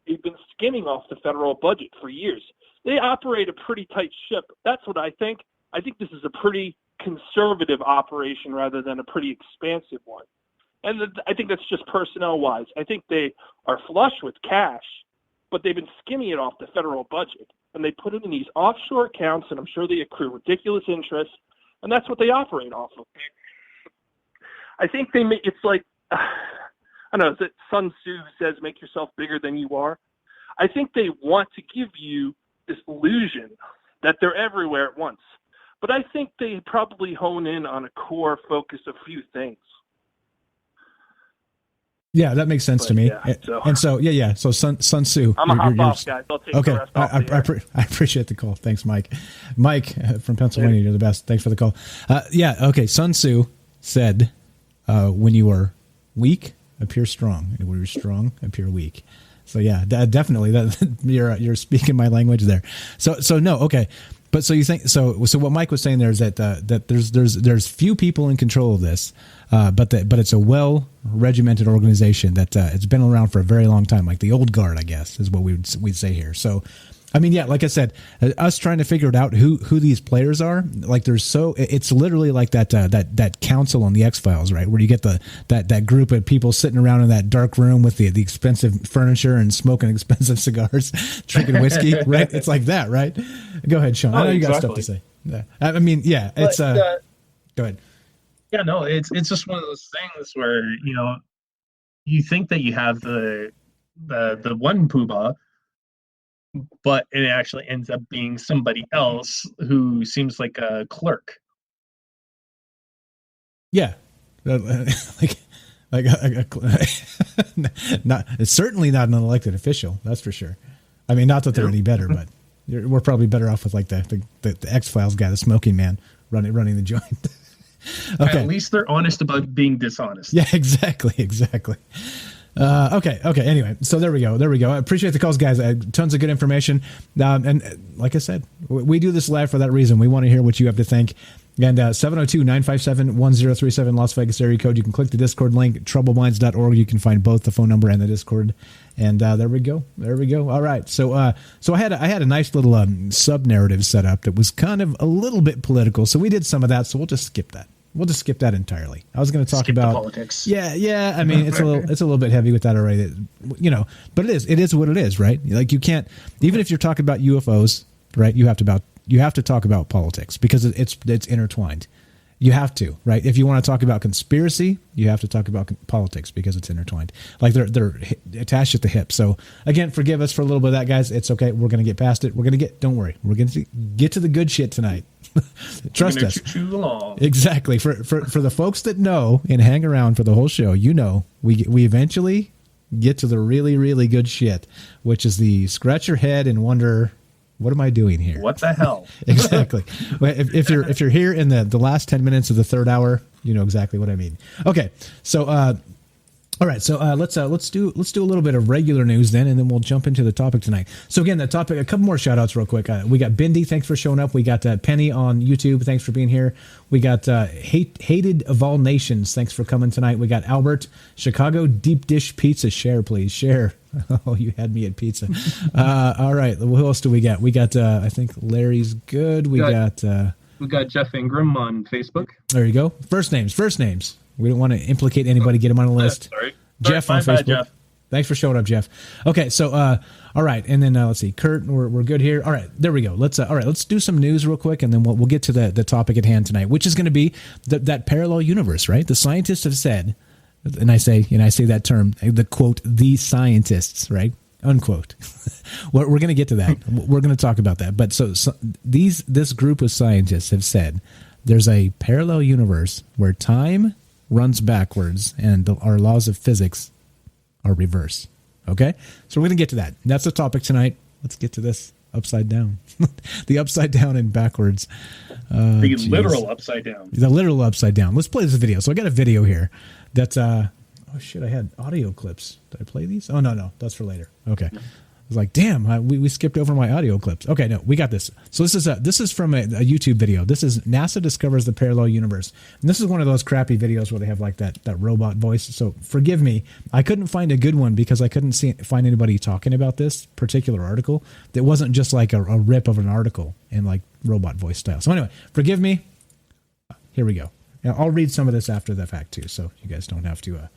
they've been skimming off the federal budget for years. They operate a pretty tight ship. That's what I think. I think this is a pretty conservative operation rather than a pretty expansive one. And I think that's just personnel-wise. I think they are flush with cash, but they've been skimming it off the federal budget. And they put it in these offshore accounts, and I'm sure they accrue ridiculous interest, and that's what they operate off of. I think it's like, I don't know, is it Sun Tzu says, make yourself bigger than you are? I think they want to give you this illusion that they're everywhere at once. But I think they probably hone in on a core focus of few things. Yeah, that makes sense to me. Yeah, So Sun Tzu. I'm a hop off, guys. I'll take okay. the rest off the air. I appreciate the call. Thanks, Mike. Mike from Pennsylvania, you're the best. Thanks for the call. Okay. Sun Tzu said, "When you are weak, appear strong, and when you're strong, appear weak." So yeah, definitely. That you're speaking my language there. So no, okay. But so you think so what Mike was saying there is that that there's few people in control of this, but it's a well regimented organization that it's been around for a very long time, like the old guard, I guess, is what we'd say here. So, I mean, yeah, like I said, us trying to figure it out who these players are, like it's literally like that council on the X-Files, right, where you get that group of people sitting around in that dark room with the expensive furniture and smoking expensive cigars, drinking whiskey, right? It's like that, right? Go ahead, Sean. I know you got stuff to say. Yeah. I mean, yeah, it's go ahead. Yeah, no, it's just one of those things where you think that you have the one poobah, but it actually ends up being somebody else who seems like a clerk. Yeah, like not. It's certainly not an elected official. That's for sure. I mean, not that they're any better, but we're probably better off with like the X-Files guy, the smoking man, running the joint. Okay. At least they're honest about being dishonest. Yeah, exactly. Okay. Anyway, so there we go. I appreciate the calls, guys. Tons of good information. And like I said, we do this live for that reason. We want to hear what you have to think. And 702-957-1037 Las Vegas area code. You can click the Discord link, troubleminds.org. You can find both the phone number and the Discord. And there we go. All right. So I had a nice little sub narrative set up that was kind of a little bit political. So we did some of that. So we'll just skip that. We'll just skip that entirely. I was going to talk about politics. Yeah. I mean, it's a little bit heavy with that already. But it is what it is, right? Like you can't, even if you're talking about UFOs, right? You have to talk about politics because it's intertwined. You have to, right? If you want to talk about conspiracy, you have to talk about politics because it's intertwined. Like they're attached at the hip. So again, forgive us for a little bit of that, guys. It's okay. We're going to get past it. Don't worry. We're going to get to the good shit tonight. Trust us. Chew along. Exactly. For the folks that know and hang around for the whole show, we eventually get to the really, really good shit, which is the scratch your head and wonder, what am I doing here? What the hell? Exactly. If you're here in the last 10 minutes of the third hour, you know exactly what I mean. Okay. So all right, so let's do a little bit of regular news then, and then we'll jump into the topic tonight. So again, the topic, a couple more shout outs real quick. We got Bindi, thanks for showing up. We got Penny on YouTube, thanks for being here. We got Hated of All Nations, thanks for coming tonight. We got Albert, Chicago Deep Dish Pizza, share please, share. Oh, you had me at pizza. All right, who else do we got? We got I think Larry's good. We got Jeff Ingram on Facebook. There you go. First names. We don't want to implicate anybody. Get him on the list. Sorry. Jeff on Facebook. Jeff. Thanks for showing up, Jeff. Okay, so all right, and then let's see, Kurt, we're good here. All right, there we go. Let's do some news real quick, and then we'll get to the topic at hand tonight, which is going to be that parallel universe, right? The scientists have said, and I say that term, the quote, the scientists, right? Unquote. We're going to get to that. We're going to talk about that. But so this group of scientists have said there's a parallel universe where time runs backwards and our laws of physics are reversed. Okay? So we're going to get to that. That's the topic tonight. Let's get to this upside down. The upside down and backwards. The literal upside down. The literal upside down. Let's play this video. So I got a video here that's oh shit, I had audio clips. Did I play these? Oh no, that's for later. Okay. I was like, damn, we skipped over my audio clips. Okay, no, we got this. So this is from a YouTube video. This is NASA discovers the parallel universe. And this is one of those crappy videos where they have like that robot voice. So forgive me. I couldn't find a good one because I couldn't find anybody talking about this particular article. That wasn't just like a rip of an article in like robot voice style. So anyway, forgive me. Here we go. Now, I'll read some of this after the fact too, so you guys don't have to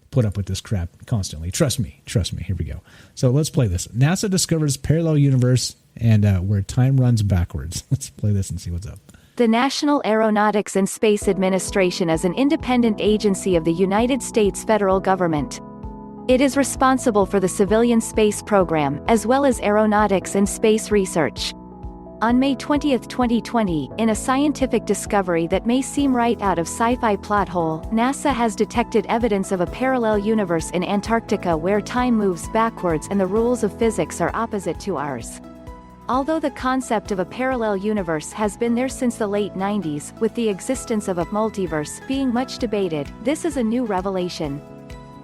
put up with this crap constantly. Trust me. Here we go. So let's play this. NASA discovers parallel universe and where time runs backwards. Let's play this and see what's up. The National Aeronautics and Space Administration is an independent agency of the United States federal government. It is responsible for the civilian space program, as well as aeronautics and space research. On May 20, 2020, in a scientific discovery that may seem right out of sci-fi plot hole, NASA has detected evidence of a parallel universe in Antarctica where time moves backwards and the rules of physics are opposite to ours. Although the concept of a parallel universe has been there since the late 90s, with the existence of a multiverse being much debated, this is a new revelation.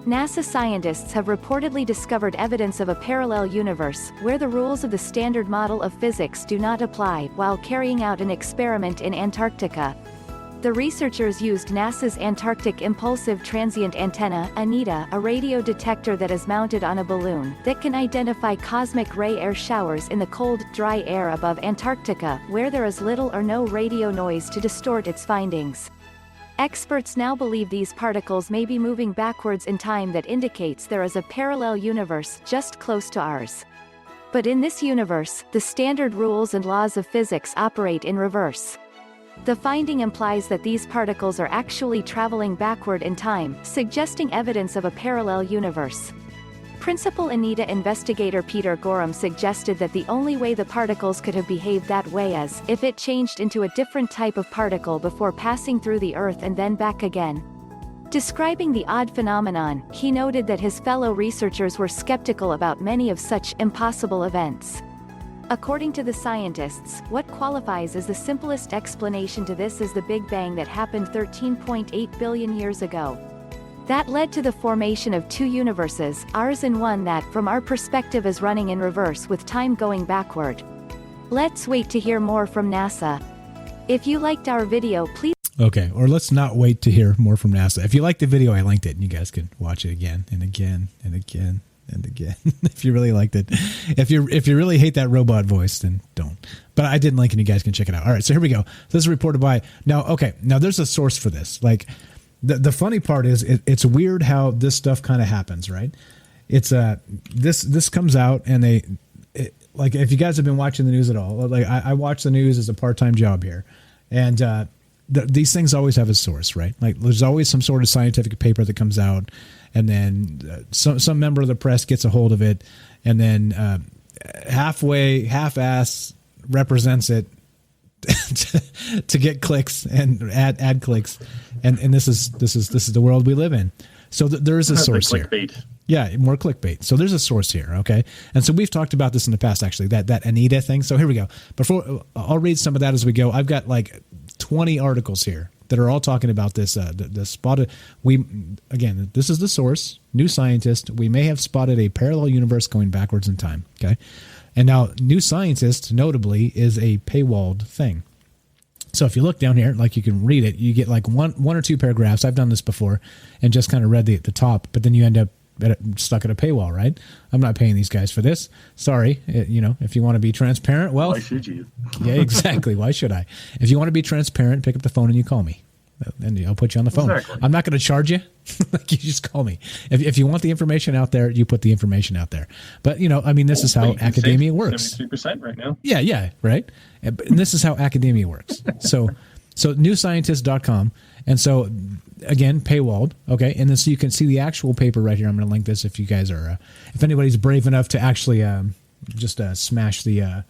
NASA scientists have reportedly discovered evidence of a parallel universe, where the rules of the standard model of physics do not apply, while carrying out an experiment in Antarctica. The researchers used NASA's Antarctic Impulsive Transient Antenna, ANITA, a radio detector that is mounted on a balloon, that can identify cosmic ray air showers in the cold, dry air above Antarctica, where there is little or no radio noise to distort its findings. Experts now believe these particles may be moving backwards in time that indicates there is a parallel universe just close to ours. But in this universe, the standard rules and laws of physics operate in reverse. The finding implies that these particles are actually traveling backward in time, suggesting evidence of a parallel universe. Principal ANITA investigator Peter Gorham suggested that the only way the particles could have behaved that way is if it changed into a different type of particle before passing through the Earth and then back again. Describing the odd phenomenon, he noted that his fellow researchers were skeptical about many of such impossible events. According to the scientists, what qualifies as the simplest explanation to this is the Big Bang that happened 13.8 billion years ago. That led to the formation of two universes, ours and one that, from our perspective, is running in reverse with time going backward. Let's wait to hear more from NASA. If you liked our video, please... Okay, or let's not wait to hear more from NASA. If you liked the video, I linked it, and you guys can watch it again and again and again and again. If you really liked it. If you really hate that robot voice, then don't. But I did link, and you guys can check it out. All right, so here we go. This is reported by... Now there's a source for this. Like... The funny part is it's weird how this stuff kind of happens, right? It's this comes out and like if you guys have been watching the news at all, like I watch the news as a part-time job here, and these things always have a source, right? Like there's always some sort of scientific paper that comes out, and then some member of the press gets a hold of it, and then half-ass represents it to get clicks and add clicks, and this is the world we live in. So there is a source here. Yeah, more clickbait. So there's a source here, okay? And so we've talked about this in the past, actually, that ANITA thing. So here we go. Before I'll read some of that as we go. I've got like 20 articles here that are all talking about this. The spotted. This is the source. New Scientist. We may have spotted a parallel universe going backwards in time. Okay. And now, New Scientist, notably, is a paywalled thing. So if you look down here, like you can read it, you get like one or two paragraphs. I've done this before and just kind of read the top, but then you end up stuck at a paywall, right? I'm not paying these guys for this. Sorry. If you want to be transparent, well... Why should you? Yeah, exactly. Why should I? If you want to be transparent, pick up the phone and you call me. And I'll put you on the phone. Exactly. I'm not going to charge you. Like you just call me. If you want the information out there, you put the information out there. But this is how academia works. 73% right now. Yeah, right. And this is how academia works. So newscientist.com, and so again, paywalled. Okay, and then so you can see the actual paper right here. I'm going to link this if you guys are, if anybody's brave enough to actually just smash the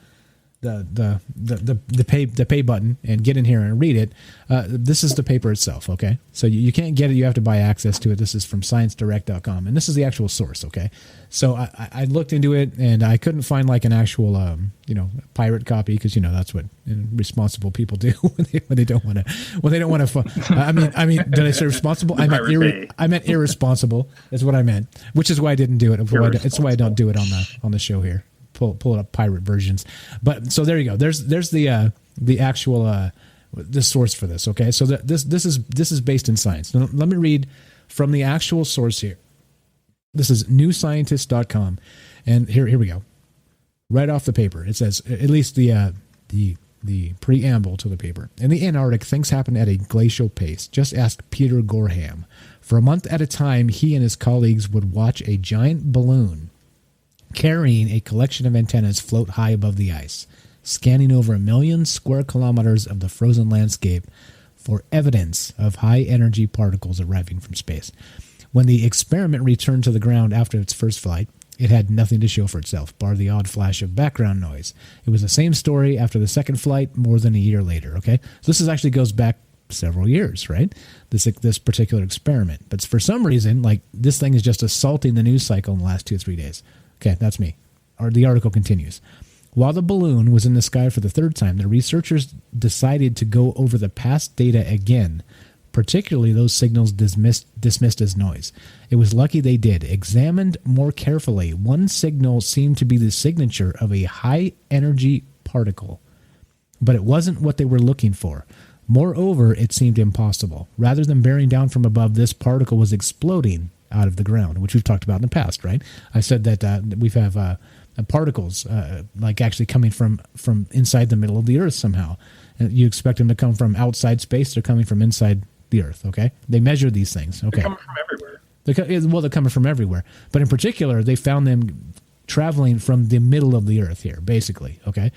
pay button and get in here and read it. This is the paper itself, okay? So you can't get it. You have to buy access to it. This is from sciencedirect.com, and this is the actual source, okay? So I looked into it, and I couldn't find like an actual, pirate copy, because that's what responsible people do when they don't want to. I mean, did I say responsible? I meant irresponsible. Is what I meant, which is why I didn't do it. It's why I don't do it on the show here. Pull up pirate versions. But so there you go. There's the actual the source for this. Okay, so this is based in science. Now, let me read from the actual source here. This is newscientist.com, and here we go. Right off the paper, it says, at least the preamble to the paper. In the Antarctic, things happen at a glacial pace. Just ask Peter Gorham. For a month at a time, he and his colleagues would watch a giant balloon carrying a collection of antennas float high above the ice, scanning over 1 million square kilometers of the frozen landscape for evidence of high-energy particles arriving from space. When the experiment returned to the ground after its first flight, It had nothing to show for itself, bar the odd flash of background noise. It was the same story after the second flight more than a year later, okay? So this actually goes back several years, right? This particular experiment. But for some reason, like, this thing is just assaulting the news cycle in the last 2 or 3 days. Okay, that's me. The article continues. While the balloon was in the sky for the third time, the researchers decided to go over the past data again, particularly those signals dismissed as noise. It was lucky they did. Examined more carefully, one signal seemed to be the signature of a high-energy particle, but it wasn't what they were looking for. Moreover, it seemed impossible. Rather than bearing down from above, this particle was exploding out of the ground, which we've talked about in the past, right? I said that we have particles like actually coming from inside the middle of the Earth somehow. You expect them to come from outside space. They're coming from inside the Earth, okay? They measure these things, okay? They're coming from everywhere. They're coming from everywhere. But in particular, they found them traveling from the middle of the Earth here, basically, okay?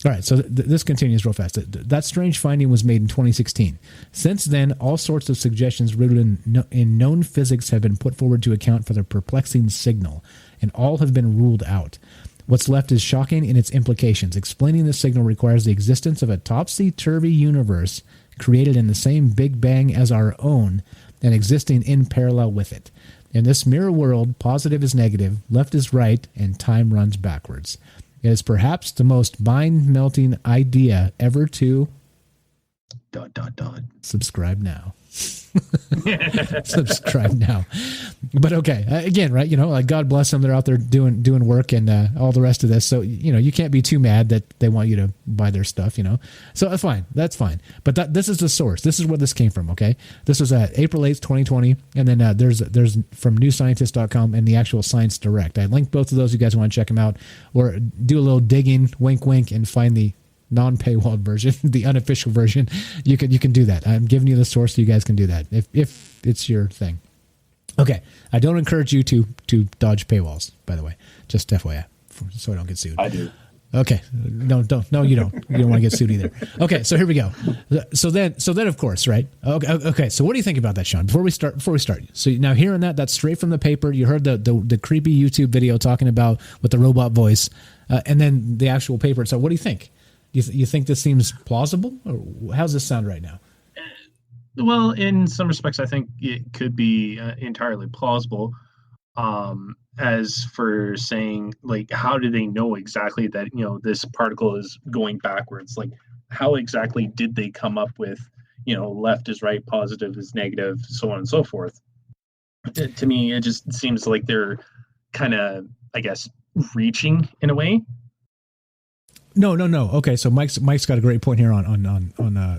All right, so this continues real fast. That strange finding was made in 2016. Since then, all sorts of suggestions rooted in known physics have been put forward to account for the perplexing signal, and all have been ruled out. What's left is shocking in its implications. Explaining the signal requires the existence of a topsy-turvy universe created in the same Big Bang as our own and existing in parallel with it. In this mirror world, positive is negative, left is right, and time runs backwards. It is perhaps the most mind-melting idea ever to... ... Subscribe now. Subscribe now. But okay, again, right, like, God bless them. They're out there doing work and all the rest of this. So, you can't be too mad that they want you to buy their stuff, So that's fine. That's fine. But this is the source. This is where this came from, okay? This was April 8th, 2020. And then there's from newscientist.com and the actual Science Direct. I linked both of those. You guys want to check them out or do a little digging, wink, wink, and find the non-paywall version, the unofficial version. You can do that. I'm giving you the source so you guys can do that if it's your thing. Okay, I don't encourage you to dodge paywalls, by the way. Just FYI, so I don't get sued. I do. Okay, no, you don't. You don't want to get sued either. Okay, so here we go. So then, of course, right? Okay. So what do you think about that, Sean? Before we start. So now hearing that's straight from the paper. You heard the creepy YouTube video talking about with the robot voice, and then the actual paper. So what do you think? You think this seems plausible, or how's this sound right now? Well, in some respects, I think it could be entirely plausible. As for saying, like, how do they know exactly that, this particle is going backwards? Like, how exactly did they come up with, left is right, positive is negative, so on and so forth? To me, it just seems like they're kind of, I guess, reaching in a way. No. Okay, so Mike's got a great point here on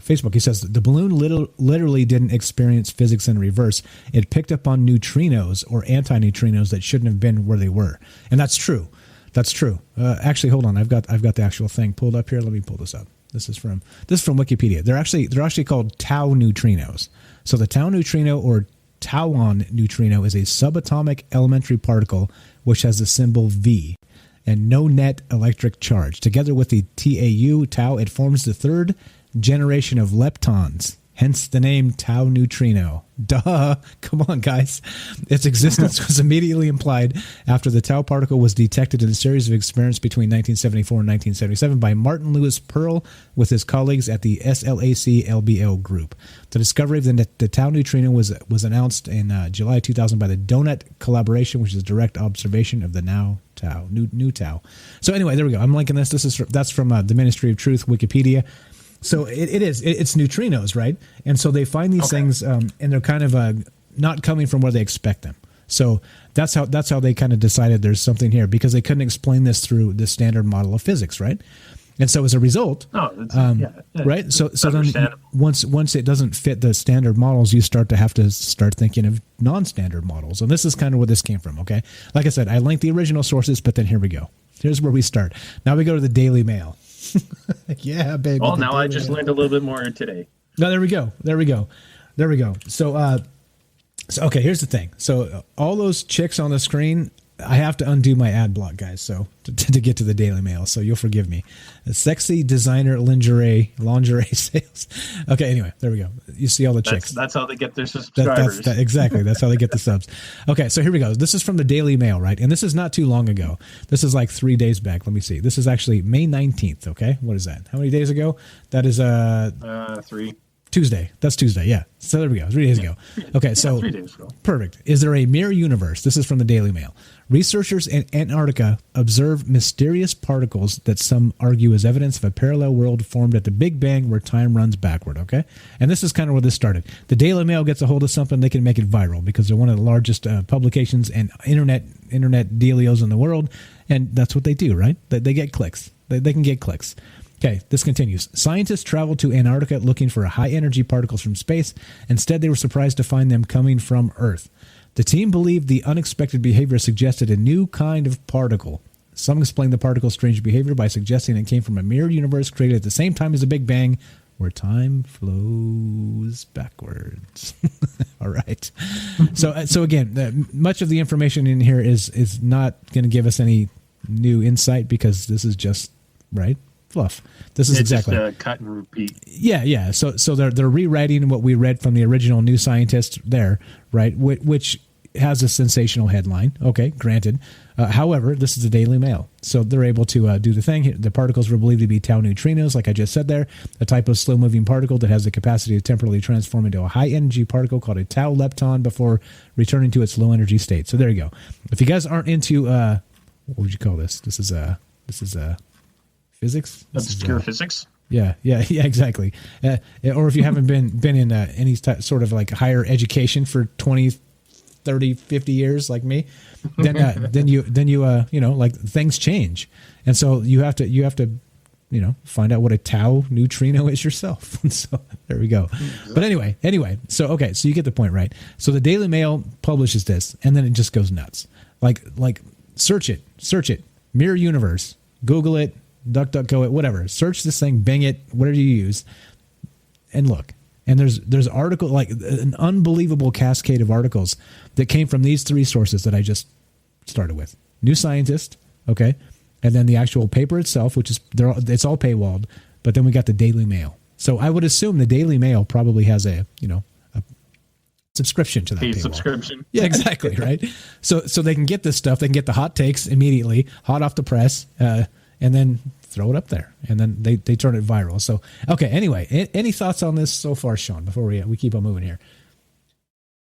Facebook. He says the balloon literally didn't experience physics in reverse. It picked up on neutrinos or antineutrinos that shouldn't have been where they were, and that's true. That's true. Actually, hold on. I've got the actual thing pulled up here. Let me pull this up. This is from Wikipedia. They're actually called tau neutrinos. So the tau neutrino or tauon neutrino is a subatomic elementary particle which has the symbol V and no net electric charge. Together with the tau, it forms the third generation of leptons, hence the name tau neutrino. Duh! Come on, guys. Its existence was immediately implied after the tau particle was detected in a series of experiments between 1974 and 1977 by Martin Lewis Pearl with his colleagues at the SLAC-LBL group. The discovery of the tau neutrino was announced in July 2000 by the Donut Collaboration, which is direct observation of the new tau. So anyway, there we go. I'm linking this. That's from the Ministry of Truth, Wikipedia. So it's neutrinos, right? And so they find these things, and they're kind of not coming from where they expect them. So that's how they kind of decided there's something here, because they couldn't explain this through the standard model of physics, right? And so as a result, right? So then once it doesn't fit the standard models, you start thinking of non-standard models. And this is kind of where this came from, okay? Like I said, I linked the original sources, but then here we go. Here's where we start. Now we go to the Daily Mail. Yeah, baby. Well, now I just learned a little bit more today. No, there we go. So okay, here's the thing. So all those chicks on the screen I have to undo my ad block, guys, so to get to the Daily Mail, so you'll forgive me. Sexy designer lingerie sales. Okay, anyway, there we go. You see all the chicks. That's how they get their subscribers. Exactly. That's how they get the subs. Okay, so here we go. This is from the Daily Mail, right? And this is not too long ago. This is like 3 days back. Let me see. This is actually May 19th, okay? What is that? How many days ago? That is 3. Tuesday. That's Tuesday, yeah. So there we go. 3 days ago. Okay, so 3 days ago. Perfect. Is there a mirror universe? This is from the Daily Mail. Researchers in Antarctica observe mysterious particles that some argue is evidence of a parallel world formed at the Big Bang where time runs backward, okay? And this is kind of where this started. The Daily Mail gets a hold of something, they can make it viral because they're one of the largest publications and internet dealios in the world, and that's what they do, right? They get clicks. They can get clicks. Okay, this continues. Scientists traveled to Antarctica looking for high-energy particles from space. Instead, they were surprised to find them coming from Earth. The team believed the unexpected behavior suggested a new kind of particle. Some explain the particle's strange behavior by suggesting it came from a mirror universe created at the same time as the Big Bang, where time flows backwards. All right. So again, much of the information in here is not going to give us any new insight because this is just, right, fluff. This is exactly just cut and repeat. Yeah. So they're rewriting what we read from the original New Scientist there, right? Which has a sensational headline. Okay, granted. However, this is the Daily Mail, so they're able to do the thing. The particles were believed to be tau neutrinos, like I just said there, a type of slow-moving particle that has the capacity to temporarily transform into a high-energy particle called a tau lepton before returning to its low-energy state. So there you go. If you guys aren't into what would you call this? This is physics. Obscure physics. Yeah, exactly. Or if you haven't been in any sort of like higher education for 20, 30, 50 years like me, then you like things change. And so you have to find out what a tau neutrino is yourself. So there we go. But anyway, so okay, so you get the point, right? So the Daily Mail publishes this and then it just goes nuts. Like search it, mirror universe, Google it, DuckDuckGo it, whatever. Search this thing, Bing it, whatever you use, and look. And there's article, like an unbelievable cascade of articles that came from these three sources that I just started with. New Scientist, okay, and then the actual paper itself, which is it's all paywalled. But then we got the Daily Mail. So I would assume the Daily Mail probably has a subscription to that paywall. Subscription. Yeah, exactly, right. So they can get this stuff. They can get the hot takes immediately, hot off the press. And then throw it up there, and then they turn it viral. So, okay. Anyway, any thoughts on this so far, Sean? Before we keep on moving here.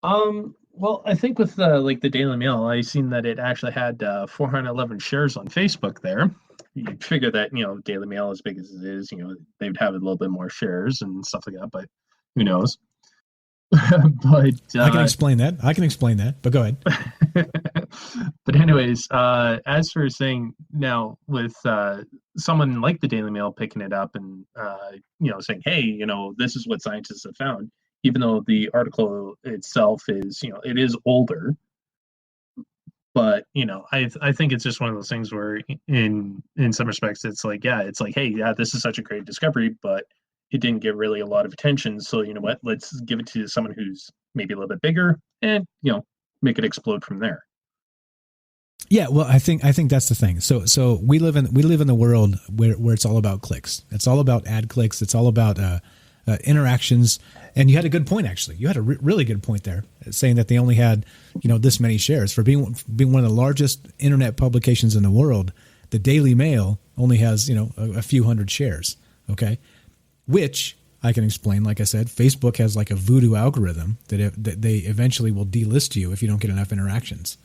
Well, I think with the Daily Mail, I seen that it actually had 411 shares on Facebook. There, you'd figure that Daily Mail, as big as it is, they'd have a little bit more shares and stuff like that. But who knows? But I can explain that. But go ahead. But anyways, as for saying now with someone like the Daily Mail picking it up and saying, hey, this is what scientists have found, even though the article itself is it is older, but I think it's just one of those things where in some respects it's like hey, yeah, this is such a great discovery, but it didn't get really a lot of attention. So you know what? Let's give it to someone who's maybe a little bit bigger, and make it explode from there. Yeah, well, I think that's the thing. So we live in the world where it's all about clicks. It's all about ad clicks. It's all about interactions. And you had a good point, actually. You had a really good point there, saying that they only had this many shares for being one of the largest internet publications in the world. The Daily Mail only has a few hundred shares. Okay. Which I can explain. Like I said, Facebook has like a voodoo algorithm that they eventually will delist you if you don't get enough interactions.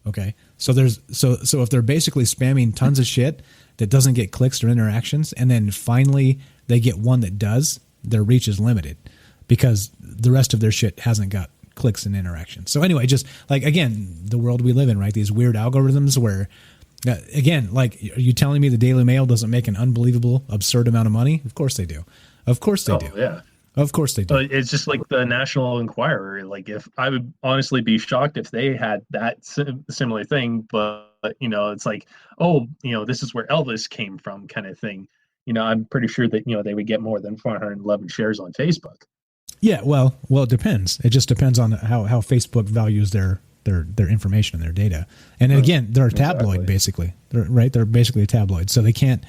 Okay, so if they're basically spamming tons of shit that doesn't get clicks or interactions, and then finally they get one that does, their reach is limited because the rest of their shit hasn't got clicks and interactions. So anyway, just like again, the world we live in, right? These weird algorithms where. Again, like, are you telling me the Daily Mail doesn't make an unbelievable, absurd amount of money? Of course they do. Of course they do. Yeah. Of course they do. It's just like the National Enquirer. Like, if I would honestly be shocked if they had that similar thing, but it's like, this is where Elvis came from, kind of thing. I'm pretty sure that they would get more than 411 shares on Facebook. Yeah, well, it depends. It just depends on how Facebook values their their information and their data. And again, they're a tabloid basically. They're basically a tabloid, so they can't.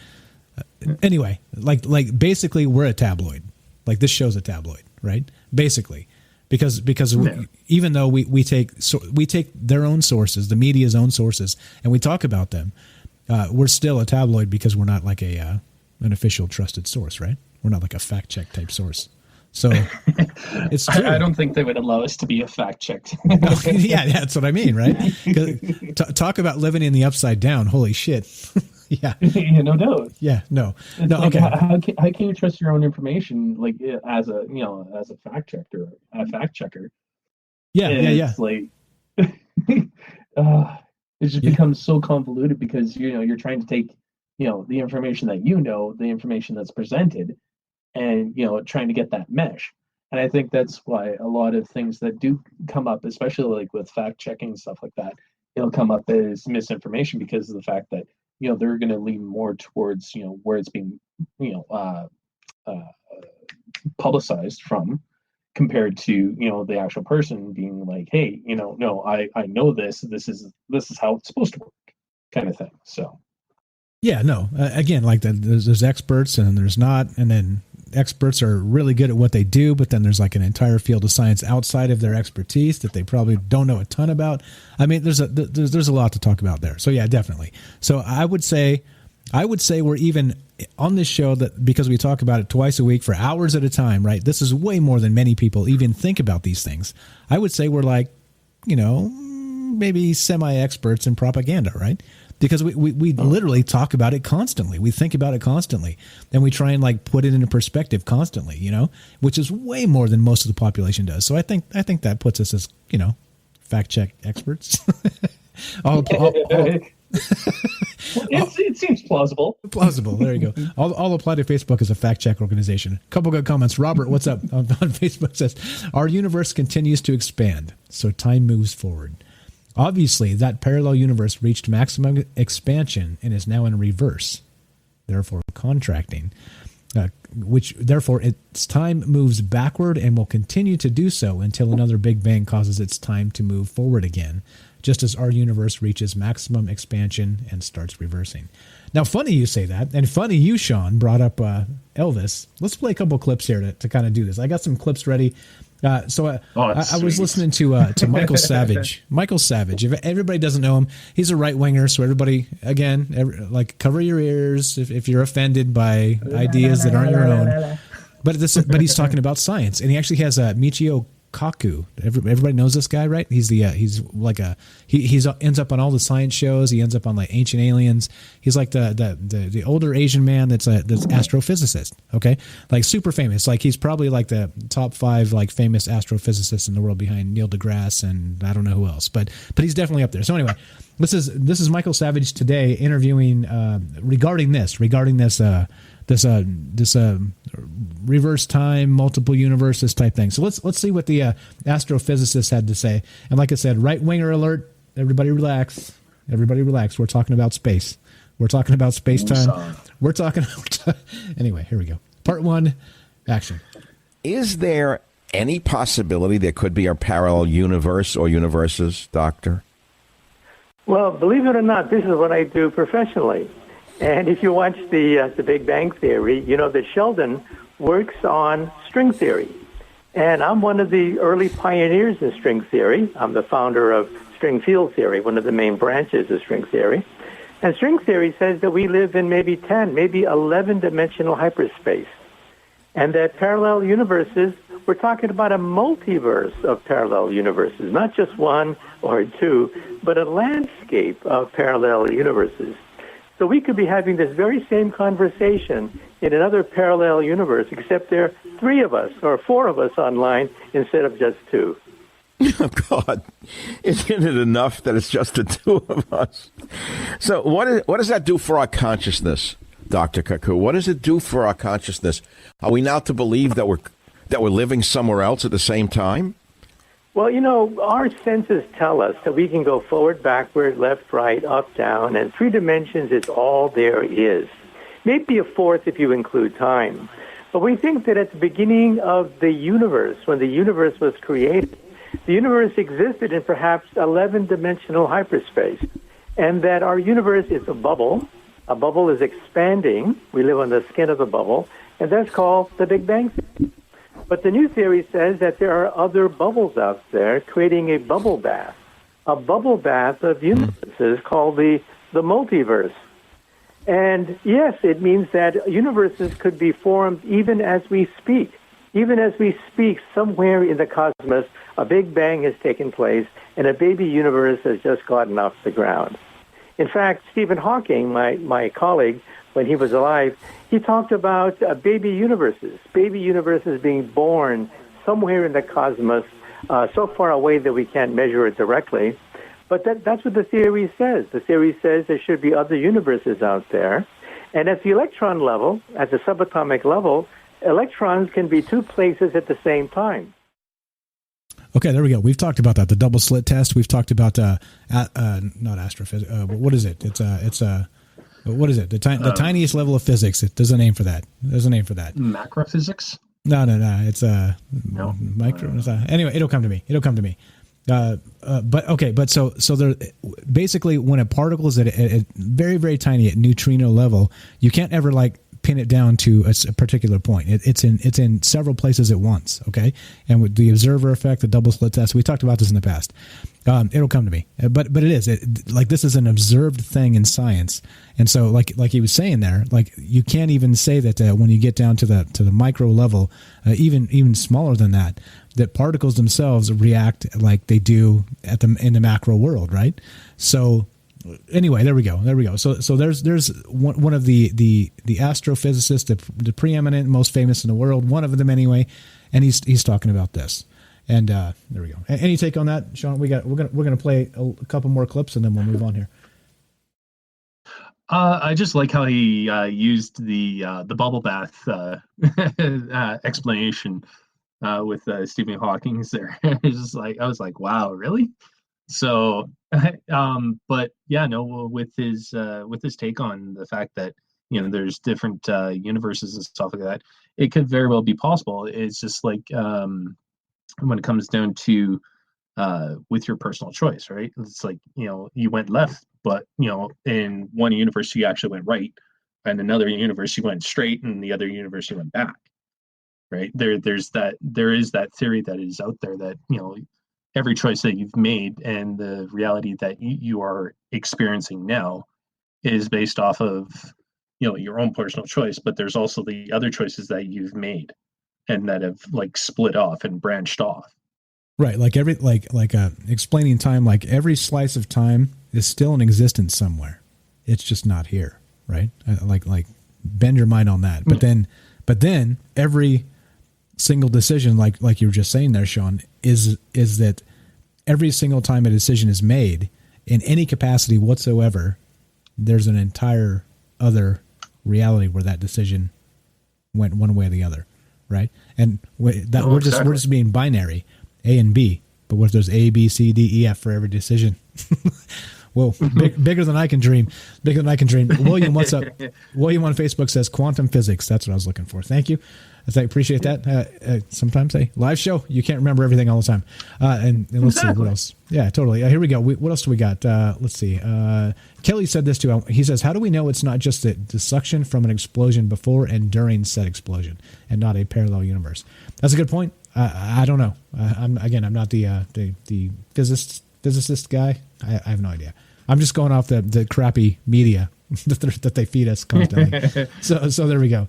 Anyway, like basically, we're a tabloid. Like this show's a tabloid, right? Basically, because even though we take their own sources, the media's own sources, and we talk about them, we're still a tabloid because we're not like an official trusted source, right? We're not like a fact check type source. So it's true. I don't think they would allow us to be a fact checked. Yeah, that's what I mean, right? Talk about living in the upside down. Holy shit. Yeah. No doubt. Yeah, no. It's no, like, okay. How can you trust your own information like as a fact checker? Yeah, It's like it just becomes so convoluted because you're trying to take the information that the information that's presented, and trying to get that mesh. And I think that's why a lot of things that do come up, especially like with fact checking and stuff like that, it'll come up as misinformation because of the fact that they're going to lean more towards where it's being publicized from, compared to the actual person being like, hey, no, I know this is how it's supposed to work, kind of thing. So yeah, no, again, like there's experts and there's not, and then experts are really good at what they do, but then there's like an entire field of science outside of their expertise that they probably don't know a ton about. I mean, there's a lot to talk about there. So yeah, definitely. So I would say we're even on this show that because we talk about it twice a week for hours at a time, right? This is way more than many people even think about these things. I would say we're like, maybe semi-experts in propaganda, right? Because we literally talk about it constantly. We think about it constantly. And we try and like put it into perspective constantly, which is way more than most of the population does. So I think that puts us as, fact check experts. It seems plausible. Plausible. There you go. I'll apply to Facebook as a fact check organization. Couple good comments. Robert, what's up? On Facebook says, our universe continues to expand, so time moves forward. Obviously, that parallel universe reached maximum expansion and is now in reverse, therefore contracting, which therefore its time moves backward and will continue to do so until another Big Bang causes its time to move forward again, just as our universe reaches maximum expansion and starts reversing. Now, funny you say that, and funny you, Sean, brought up Elvis. Let's play a couple clips here to kind of do this. I got some clips ready. I was listening to Michael Savage. Michael Savage. If everybody doesn't know him, he's a right winger. So everybody, again, cover your ears if you're offended by ideas that aren't your own. But he's talking about science, and he actually has Michio Kaku. Everybody knows this guy, right? He's he ends up on all the science shows. He ends up on like Ancient Aliens. He's like the older Asian man that's astrophysicist. Okay, like super famous. Like he's probably like the top 5 like famous astrophysicists in the world behind Neil deGrasse and I don't know who else, but he's definitely up there. So anyway, this is Michael Savage today interviewing regarding this reverse time, multiple universes type thing. So let's see what the astrophysicist had to say. And like I said, right winger alert. Everybody relax. We're talking about space. We're talking about space time. We're talking. Anyway, here we go. Part 1, action. Is there any possibility there could be a parallel universe or universes, Doctor? Well, believe it or not, this is what I do professionally. And if you watch the Big Bang Theory, you know that Sheldon works on string theory. And I'm one of the early pioneers in string theory. I'm the founder of string field theory, one of the main branches of string theory. And string theory says that we live in maybe 10, maybe 11-dimensional hyperspace. And that parallel universes, we're talking about a multiverse of parallel universes, not just one or two, but a landscape of parallel universes. So we could be having this very same conversation in another parallel universe, except there are 3 of us or 4 of us online instead of just 2. Oh, God. Isn't it enough that it's just the 2 of us? So what does that do for our consciousness, Dr. Kaku? What does it do for our consciousness? Are we now to believe that we're living somewhere else at the same time? Well, you know, our senses tell us that we can go forward, backward, left, right, up, down, and 3 dimensions is all there is. Maybe a 4th if you include time. But we think that at the beginning of the universe, when the universe was created, the universe existed in perhaps 11-dimensional hyperspace, and that our universe is a bubble. A bubble is expanding. We live on the skin of the bubble, and that's called the Big Bang Theory. But the new theory says that there are other bubbles out there creating a bubble bath of universes called the multiverse. And yes, it means that universes could be formed even as we speak. Even as we speak, somewhere in the cosmos, a Big Bang has taken place, and a baby universe has just gotten off the ground. In fact, Stephen Hawking, my colleague, when he was alive, he talked about baby universes being born somewhere in the cosmos, so far away that we can't measure it directly. But that's what the theory says. The theory says there should be other universes out there. And at the electron level, at the subatomic level, electrons can be two places at the same time. Okay, there we go. We've talked about that, the double slit test. We've talked about not astrophysics. What is it? What is it? The tiniest level of physics. There's a name for that. Macrophysics? No. It's micro. Anyway, it'll come to me. But so there, basically, when a particle is at a very, very tiny, at neutrino level, you can't ever pin it down to a particular point. It's in several places at once. Okay, and with the observer effect, the double slit test, we talked about this in the past. It'll come to me, but it is this is an observed thing in science, and so like he was saying there, you can't even say that when you get down to the micro level, even smaller than that particles themselves react like they do in the macro world, right? So anyway, there we go. So there's one of the astrophysicists, the preeminent, most famous in the world, one of them anyway, and he's talking about this. And there we go. Any take on that, Sean? We're gonna play a couple more clips and then we'll move on here. I just like how he used the bubble bath explanation with Stephen Hawking there. I was like, wow, really? So, but yeah, no, with his take on the fact that there's different universes and stuff like that, it could very well be possible. It's just when it comes down to with your personal choice, right? It's you went left, but in one universe you actually went right, and another universe you went straight, and the other universe you went back. Right? There is that theory that is out there that every choice that you've made and the reality that you are experiencing now is based off of your own personal choice, but there's also the other choices that you've made and that have split off and branched off. Right, explaining time, every slice of time is still in existence somewhere. It's just not here, right? Bend your mind on that. But then every single decision, like you were just saying there, Sean, is that every single time a decision is made in any capacity whatsoever, there's an entire other reality where that decision went one way or the other, right? And we're just being binary, A and B. But what if there's A, B, C, D, E, F for every decision? Well, bigger than I can dream. Bigger than I can dream. William, what's up? William on Facebook says quantum physics. That's what I was looking for. Thank you. I appreciate that. Sometimes live show, you can't remember everything all the time. And let's see what else. Yeah, totally. Here we go. What else do we got? Let's see. Kelly said this too. He says, how do we know it's not just the suction from an explosion before and during said explosion and not a parallel universe? That's a good point. I don't know. I'm not the physicist guy. I have no idea. I'm just going off the crappy media that they feed us constantly. So there we go.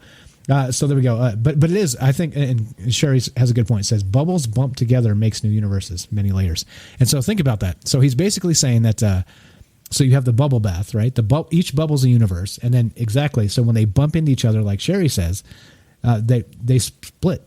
But it is, I think, and Sherry has a good point. It says bubbles bump together makes new universes, many layers. And so think about that. So he's basically saying that. So you have the bubble bath, right? Each bubble's a universe, and then exactly. So when they bump into each other, like Sherry says, they split.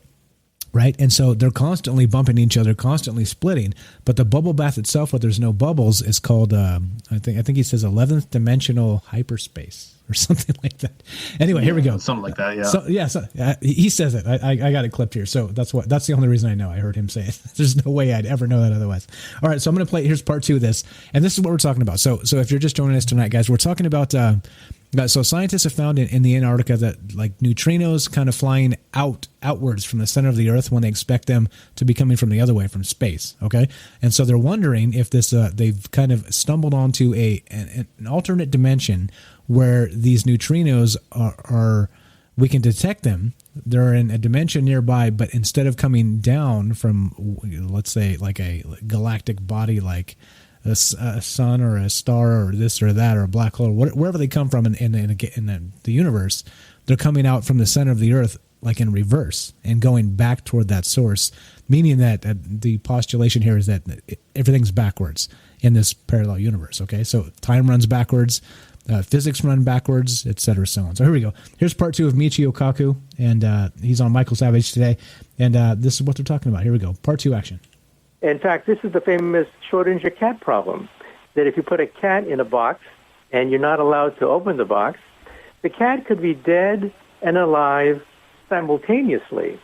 Right. And so they're constantly bumping each other, constantly splitting. But the bubble bath itself, where there's no bubbles, is called, I think he says 11th dimensional hyperspace or something like that. Anyway, here we go. Something like that. Yeah. So he says it. I got it clipped here. So that's the only reason I know. I heard him say it. There's no way I'd ever know that otherwise. All right. So I'm going to play. Here's part 2 of this. And this is what we're talking about. So if you're just joining us tonight, guys, we're talking about So scientists have found in the Antarctica that like neutrinos kind of flying outwards from the center of the Earth when they expect them to be coming from the other way, from space. Okay, and so they're wondering if this they've kind of stumbled onto an alternate dimension where these neutrinos are we can detect them. They're in a dimension nearby, but instead of coming down from, let's say, like a galactic body, like a sun or a star or this or that or a black hole, wherever they come from in the universe, they're coming out from the center of the Earth like in reverse and going back toward that source, meaning that the postulation here is that everything's backwards in this parallel universe. Okay, so time runs backwards, physics run backwards, etc., so on. So here we go. Here's part 2 of Michio Kaku, and he's on Michael Savage today, and this is what they're talking about. Here we go. Part 2 action. In fact, this is the famous Schrodinger cat problem, that if you put a cat in a box and you're not allowed to open the box, the cat could be dead and alive simultaneously.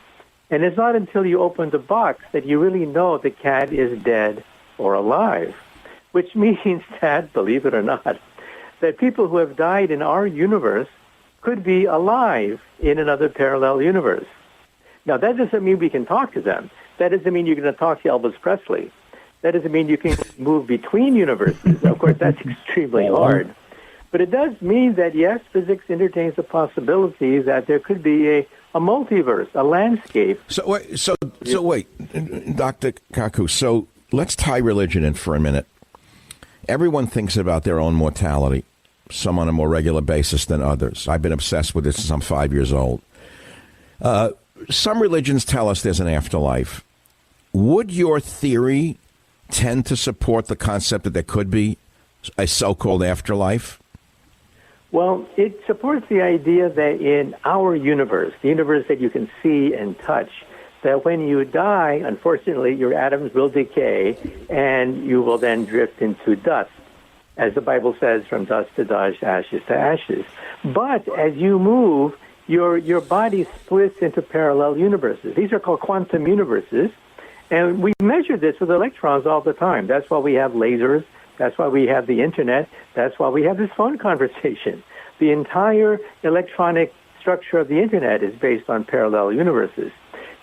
And it's not until you open the box that you really know the cat is dead or alive, which means that, believe it or not, that people who have died in our universe could be alive in another parallel universe. Now, that doesn't mean we can talk to them. That doesn't mean you're going to talk to Elvis Presley. That doesn't mean you can move between universes. Of course, that's extremely hard. But it does mean that, yes, physics entertains the possibility that there could be a multiverse, a landscape. So wait, Dr. Kaku, so let's tie religion in for a minute. Everyone thinks about their own mortality, some on a more regular basis than others. I've been obsessed with this since I'm 5 years old. Some religions tell us there's an afterlife. Would your theory tend to support the concept that there could be a so-called afterlife? Well, it supports the idea that in our universe, the universe that you can see and touch, that when you die, unfortunately, your atoms will decay and you will then drift into dust. As the Bible says, from dust to dust, ashes to ashes. But as you move, your body splits into parallel universes. These are called quantum universes. And we measure this with electrons all the time. That's why we have lasers. That's why we have the internet. That's why we have this phone conversation. The entire electronic structure of the internet is based on parallel universes.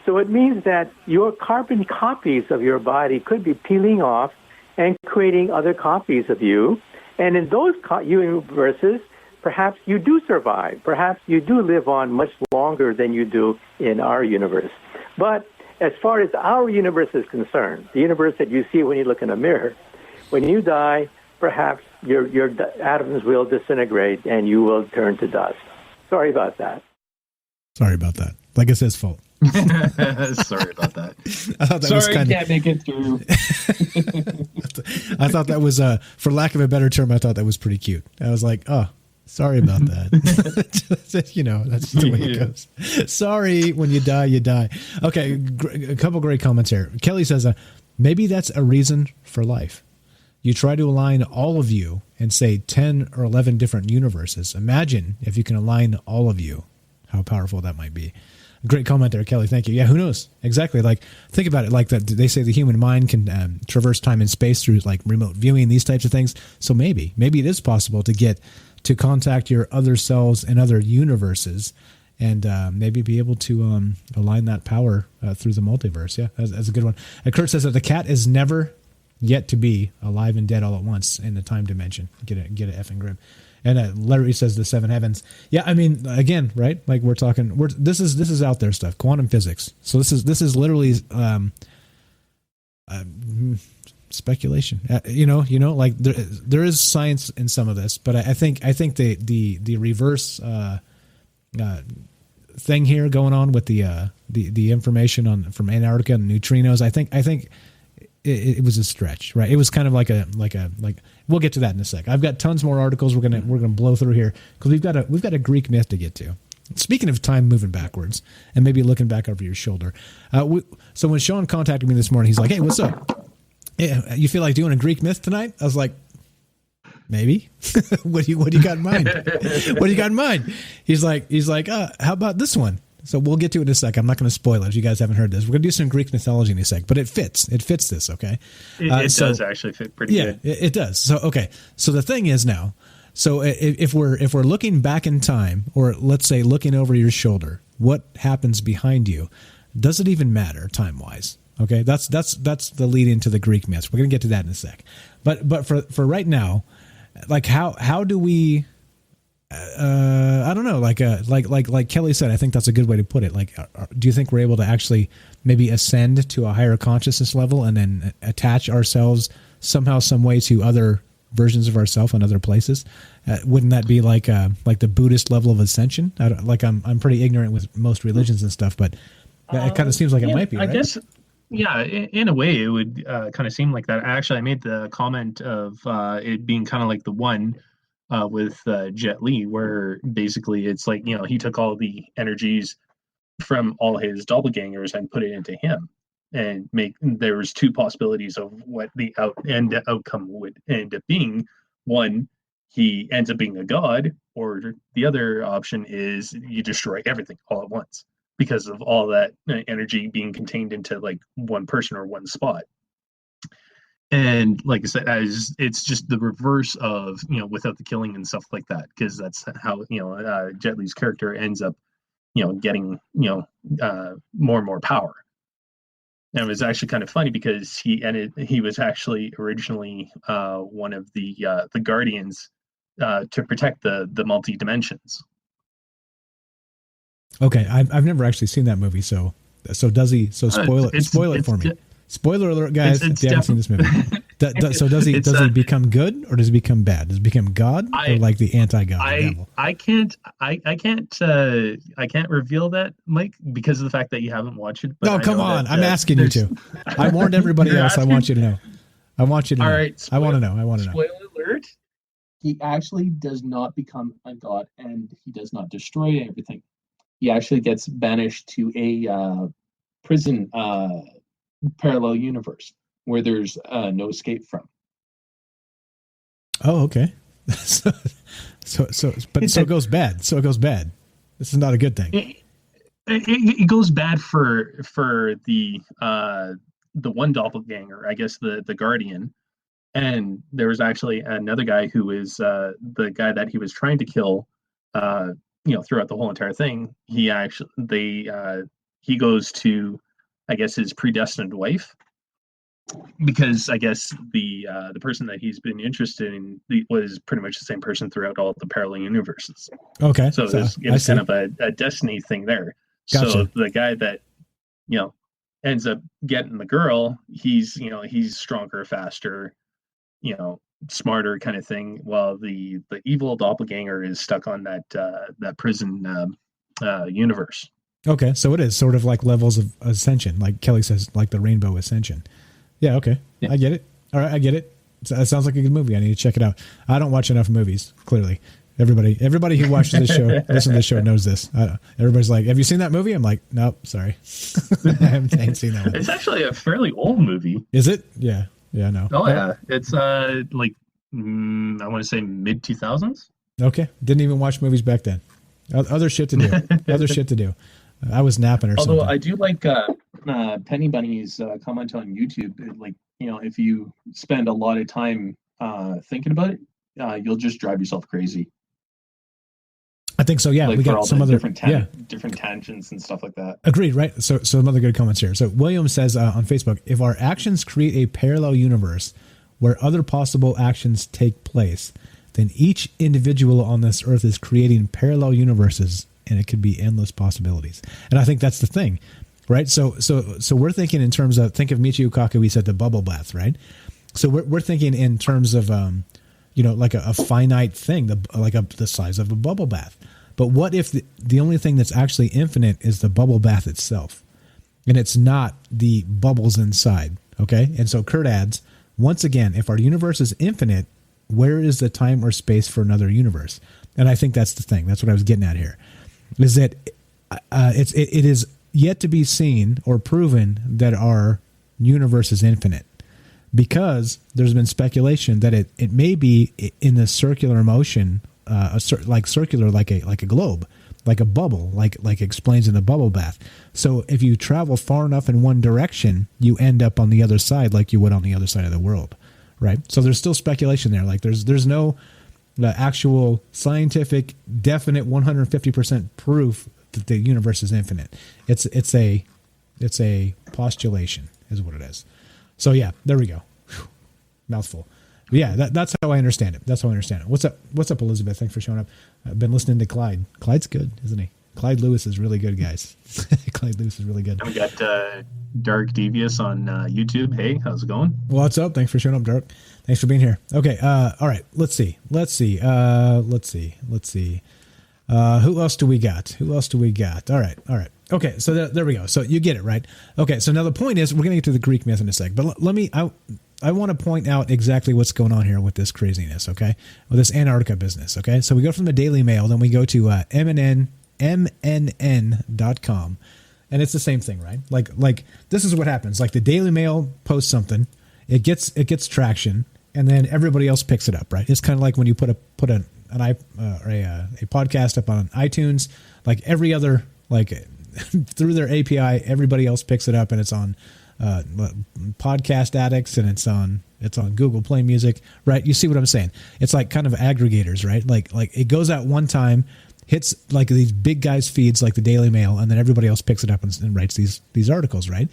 So it means that your carbon copies of your body could be peeling off and creating other copies of you. And in those universes, perhaps you do survive. Perhaps you do live on much longer than you do in our universe. But as far as our universe is concerned, the universe that you see when you look in a mirror, when you die, perhaps your atoms will disintegrate and you will turn to dust. Sorry about that. Sorry about that. Like it's his fault. Sorry about that. I thought that Sorry, was kind can't make it through. I thought that was, for lack of a better term, I thought that was pretty cute. I was like, oh, sorry about that. You know, that's the way it goes. Sorry, when you die, you die. Okay, a couple great comments here. Kelly says, maybe that's a reason for life. You try to align all of you and say 10 or 11 different universes. Imagine if you can align all of you, how powerful that might be. Great comment there, Kelly. Thank you. Yeah, who knows? Exactly. Like, think about it. Like that, they say the human mind can traverse time and space through like remote viewing, these types of things. So maybe it is possible to get to contact your other selves in other universes, and maybe be able to align that power through the multiverse. Yeah, that's a good one. Kurt says that the cat is never yet to be alive and dead all at once in the time dimension. Get a effing grip. And Larry says the seven heavens. Yeah, I mean, again, right? Like this is out there stuff, quantum physics. So this is literally speculation. You know, like there is science in some of this, but I think the reverse thing here going on with the information from Antarctica and neutrinos. I think it was a stretch, right? It was kind of like we'll get to that in a sec. I've got tons more articles we're gonna blow through here because we've got a Greek myth to get to. Speaking of time moving backwards and maybe looking back over your shoulder, so when Sean contacted me this morning, he's like, "Hey, what's up? Yeah, you feel like doing a Greek myth tonight?" I was like, "Maybe." What do you got in mind? What do you got in mind? He's like, how about this one? So we'll get to it in a sec. I'm not going to spoil it if you guys haven't heard this. We're going to do some Greek mythology in a sec, but it fits. It fits this, okay? It does actually fit pretty good. Yeah, it does. So, okay. So the thing is now, So if we're looking back in time, or let's say looking over your shoulder, what happens behind you? Does it even matter time wise? Okay, that's the lead into the Greek myths. We're gonna get to that in a sec. But for right now, like how do we? I don't know. Like Kelly said, I think that's a good way to put it. Like, do you think we're able to actually maybe ascend to a higher consciousness level and then attach ourselves somehow, some way to other versions of ourselves in other places? Wouldn't that be like the Buddhist level of ascension? I'm pretty ignorant with most religions and stuff, but it kind of seems like it might be. Right? I guess. Yeah, in a way, it would kind of seem like that. Actually, I made the comment of it being kind of like the one with Jet Li, where basically it's like, he took all the energies from all his doppelgangers and put it into him, and there was two possibilities of what the outcome would end up being. One, he ends up being a god, or the other option is you destroy everything all at once, because of all that energy being contained into like one person or one spot. And like I said, it's just the reverse of, without the killing and stuff like that, because that's how, Jet Li's character ends up, getting, more and more power. And it was actually kind of funny because he was actually originally one of the guardians to protect the multi dimensions. Okay, I've never actually seen that movie, so does he? So spoil it for me. Spoiler alert, guys! If you haven't seen this movie, so does he become good, or does he become bad? Does he become God, or like the anti-God? I can't reveal that, Mike, because of the fact that you haven't watched it. But no, come on! I'm asking you to. I warned everybody else. I want you to know. I want you to know. All right, I want to know. I want to know. Spoiler alert! He actually does not become a god, and he does not destroy everything. He actually gets banished to a prison parallel universe where there's no escape from. Oh, okay. so it goes bad. So it goes bad. This is not a good thing. It goes bad for the one doppelganger, I guess the Guardian, and there was actually another guy who was the guy that he was trying to kill. Throughout the whole entire thing, he goes to, I guess, his predestined wife, because I guess the person that he's been interested in was pretty much the same person throughout all the parallel universes. Okay, so it's kind of a destiny thing there. Gotcha. So the guy that ends up getting the girl, he's stronger, faster, smarter kind of thing, while the evil doppelganger is stuck on that prison universe. Okay, so it is sort of like levels of ascension, like Kelly says, like the rainbow ascension. Yeah, okay, yeah. I get it. All right, I get it. That sounds like a good movie. I need to check it out. I don't watch enough movies, clearly. Everybody who watches this show, listens to this show, knows this. Everybody's like, "Have you seen that movie?" I'm like, "Nope, sorry, I haven't seen that one." It's actually a fairly old movie. Is it? Yeah, no. Oh yeah, it's I want to say mid 2000s. Okay, didn't even watch movies back then. Other shit to do. I was napping or something. Although I do like Penny Bunny's comment on YouTube. Like, if you spend a lot of time thinking about it, you'll just drive yourself crazy. I think so. Yeah, like we got some other different tangents and stuff like that. Agreed. Right. So some other good comments here. So William says on Facebook, if our actions create a parallel universe where other possible actions take place, then each individual on this earth is creating parallel universes, and it could be endless possibilities. And I think that's the thing, right? So we're thinking in terms of, think of Michio Kaku, we said the bubble bath, right? So we're thinking in terms of, like a finite thing, the size of a bubble bath. But what if the only thing that's actually infinite is the bubble bath itself, and it's not the bubbles inside? Okay. And so Kurt adds, once again, if our universe is infinite, where is the time or space for another universe? And I think that's the thing. That's what I was getting at here, is that it is yet to be seen or proven that our universe is infinite, because there's been speculation that it may be in the circular motion, circular, like a globe, like a bubble, like explains in the bubble bath. So if you travel far enough in one direction, you end up on the other side, like you would on the other side of the world, right? So there's still speculation there. Like there's no the actual scientific, definite 150% proof that the universe is infinite. It's a postulation, is what it is. So yeah, there we go. Whew. Mouthful. But yeah, that's how I understand it. That's how I understand it. What's up, Elizabeth? Thanks for showing up. I've been listening to Clyde. Clyde's good, isn't he? Clyde Lewis is really good, guys. Clyde Lewis is really good. We got Dark Devious on YouTube. Hey, how's it going? What's up? Thanks for showing up, Dark. Thanks for being here. Okay. All right. Let's see. Who else do we got? All right. Okay. So there we go. So you get it, right? Okay. So now the point is, we're going to get to the Greek myth in a sec, but let me, I want to point out exactly what's going on here with this craziness. Okay. With this Antarctica business. Okay. So we go from the Daily Mail, then we go to MNN.com. And it's the same thing, right? Like this is what happens. Like the Daily Mail posts something, it gets traction, and then everybody else picks it up, right? It's kind of like when you put a podcast up on iTunes, like every other, like through their API, everybody else picks it up, and it's on Podcast Addicts, and it's on Google Play Music, right? You see what I'm saying? It's like kind of aggregators, right? Like it goes out one time, hits like these big guys' feeds like the Daily Mail, and then everybody else picks it up and writes these articles, right?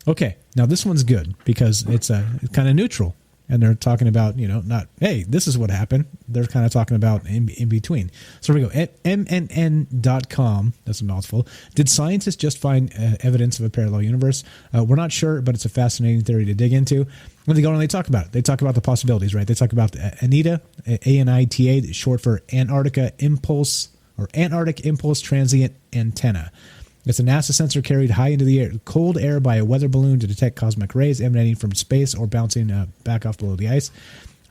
Okay, now this one's good because it's kind of neutral, and they're talking about, not, hey, this is what happened. They're kind of talking about in between. So here we go. At MNN.com, that's a mouthful. Did scientists just find evidence of a parallel universe? We're not sure, but it's a fascinating theory to dig into. When they go and they talk about it, they talk about the possibilities, right? They talk about ANITA, ANITA, short for Antarctic Impulse Transient Antenna. It's a NASA sensor carried high into the cold air by a weather balloon to detect cosmic rays emanating from space or bouncing back off below the ice.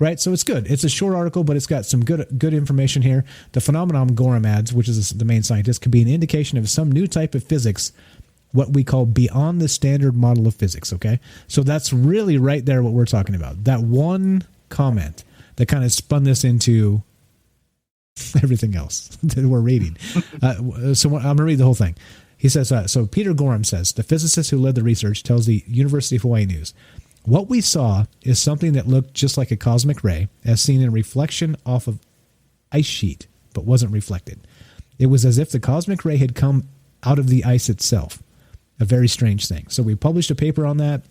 Right, so it's good. It's a short article, but it's got some good information here. The phenomenon Gorham adds, which is the main scientist, could be an indication of some new type of physics, what we call beyond the standard model of physics. Okay, so that's really right there what we're talking about. That one comment that kind of spun this into everything else that we're reading. So I'm going to read the whole thing. He says, so Peter Gorham says, the physicist who led the research tells the University of Hawaii News, what we saw is something that looked just like a cosmic ray as seen in reflection off of ice sheet, but wasn't reflected. It was as if the cosmic ray had come out of the ice itself. A very strange thing. So we published a paper on that.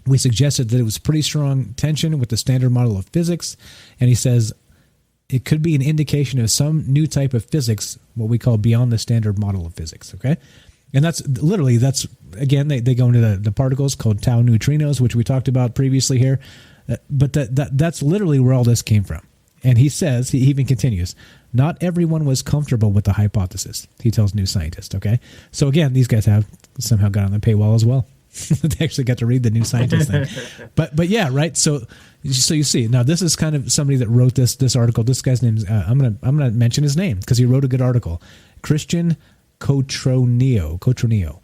We suggested that it was pretty strong tension with the standard model of physics. And he says, it could be an indication of some new type of physics, what we call beyond the standard model of physics, okay? And that's again, they go into the particles called tau neutrinos, which we talked about previously here. But that's literally where all this came from. And he says, he even continues, not everyone was comfortable with the hypothesis, he tells New Scientist, okay? So again, these guys have somehow got on the paywall as well. They actually got to read the New Scientist thing. But yeah, right? So you see, now this is kind of somebody that wrote this article. This guy's name is, I'm gonna mention his name because he wrote a good article. Christian Cotroneo,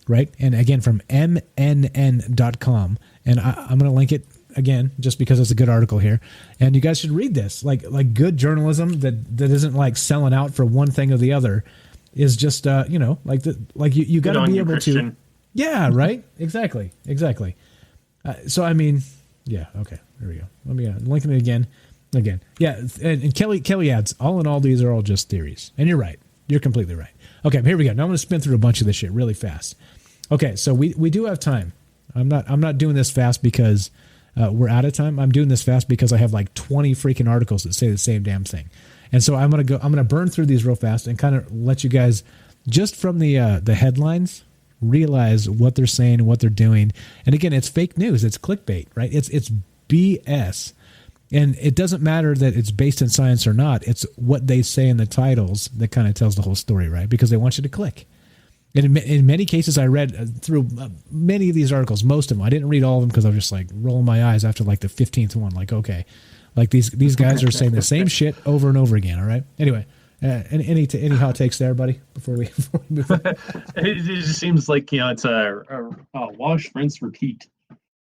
right? And again, from MNN.com. And I'm going to link it again, just because it's a good article here. And you guys should read this. Like good journalism that isn't like selling out for one thing or the other is just, you got to be able to. Yeah, right. Exactly. So, I mean, yeah. Okay. There we go. Let me link it again. Yeah. And Kelly adds, all in all, these are all just theories. And you're right. You're completely right. Okay. Here we go. Now I'm going to spin through a bunch of this shit really fast. Okay. So we do have time. I'm not doing this fast because we're out of time. I'm doing this fast because I have like 20 freaking articles that say the same damn thing. And so I'm going to burn through these real fast and kind of let you guys just from the headlines realize what they're saying and what they're doing. And again, it's fake news. It's clickbait, right? It's BS. And it doesn't matter that it's based in science or not. It's what they say in the titles that kind of tells the whole story, right? Because they want you to click. And in many cases, I read through many of these articles, most of them. I didn't read all of them because I was just like rolling my eyes after like the 15th one. Like, okay, like these guys are saying the same shit over and over again. All right. Anyway, any hot takes there, buddy? Before we move on? It just seems like it's a wash, rinse, repeat,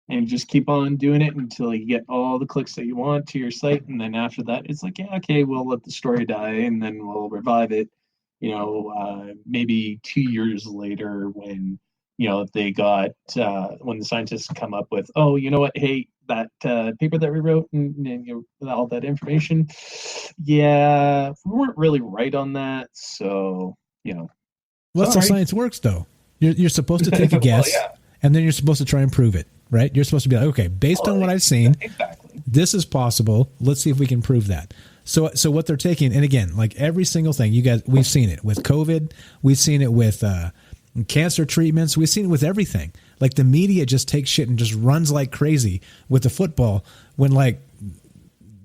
and just keep on doing it until you get all the clicks that you want to your site, and then after that, it's like, yeah, okay, we'll let the story die, and then we'll revive it. Maybe 2 years later when they got when the scientists come up with, oh, you know what, hey, that paper that we wrote and all that information, yeah, we weren't really right on that. So, well, that's how science works, though. You're supposed to take a guess, and then you're supposed to try and prove it, right? You're supposed to be like, okay, based on what I've seen, this is possible. Let's see if we can prove that. So what they're taking, and again, like every single thing, you guys, we've seen it with COVID, we've seen it with cancer treatments, we've seen it with everything. Like the media just takes shit and just runs like crazy with the football when like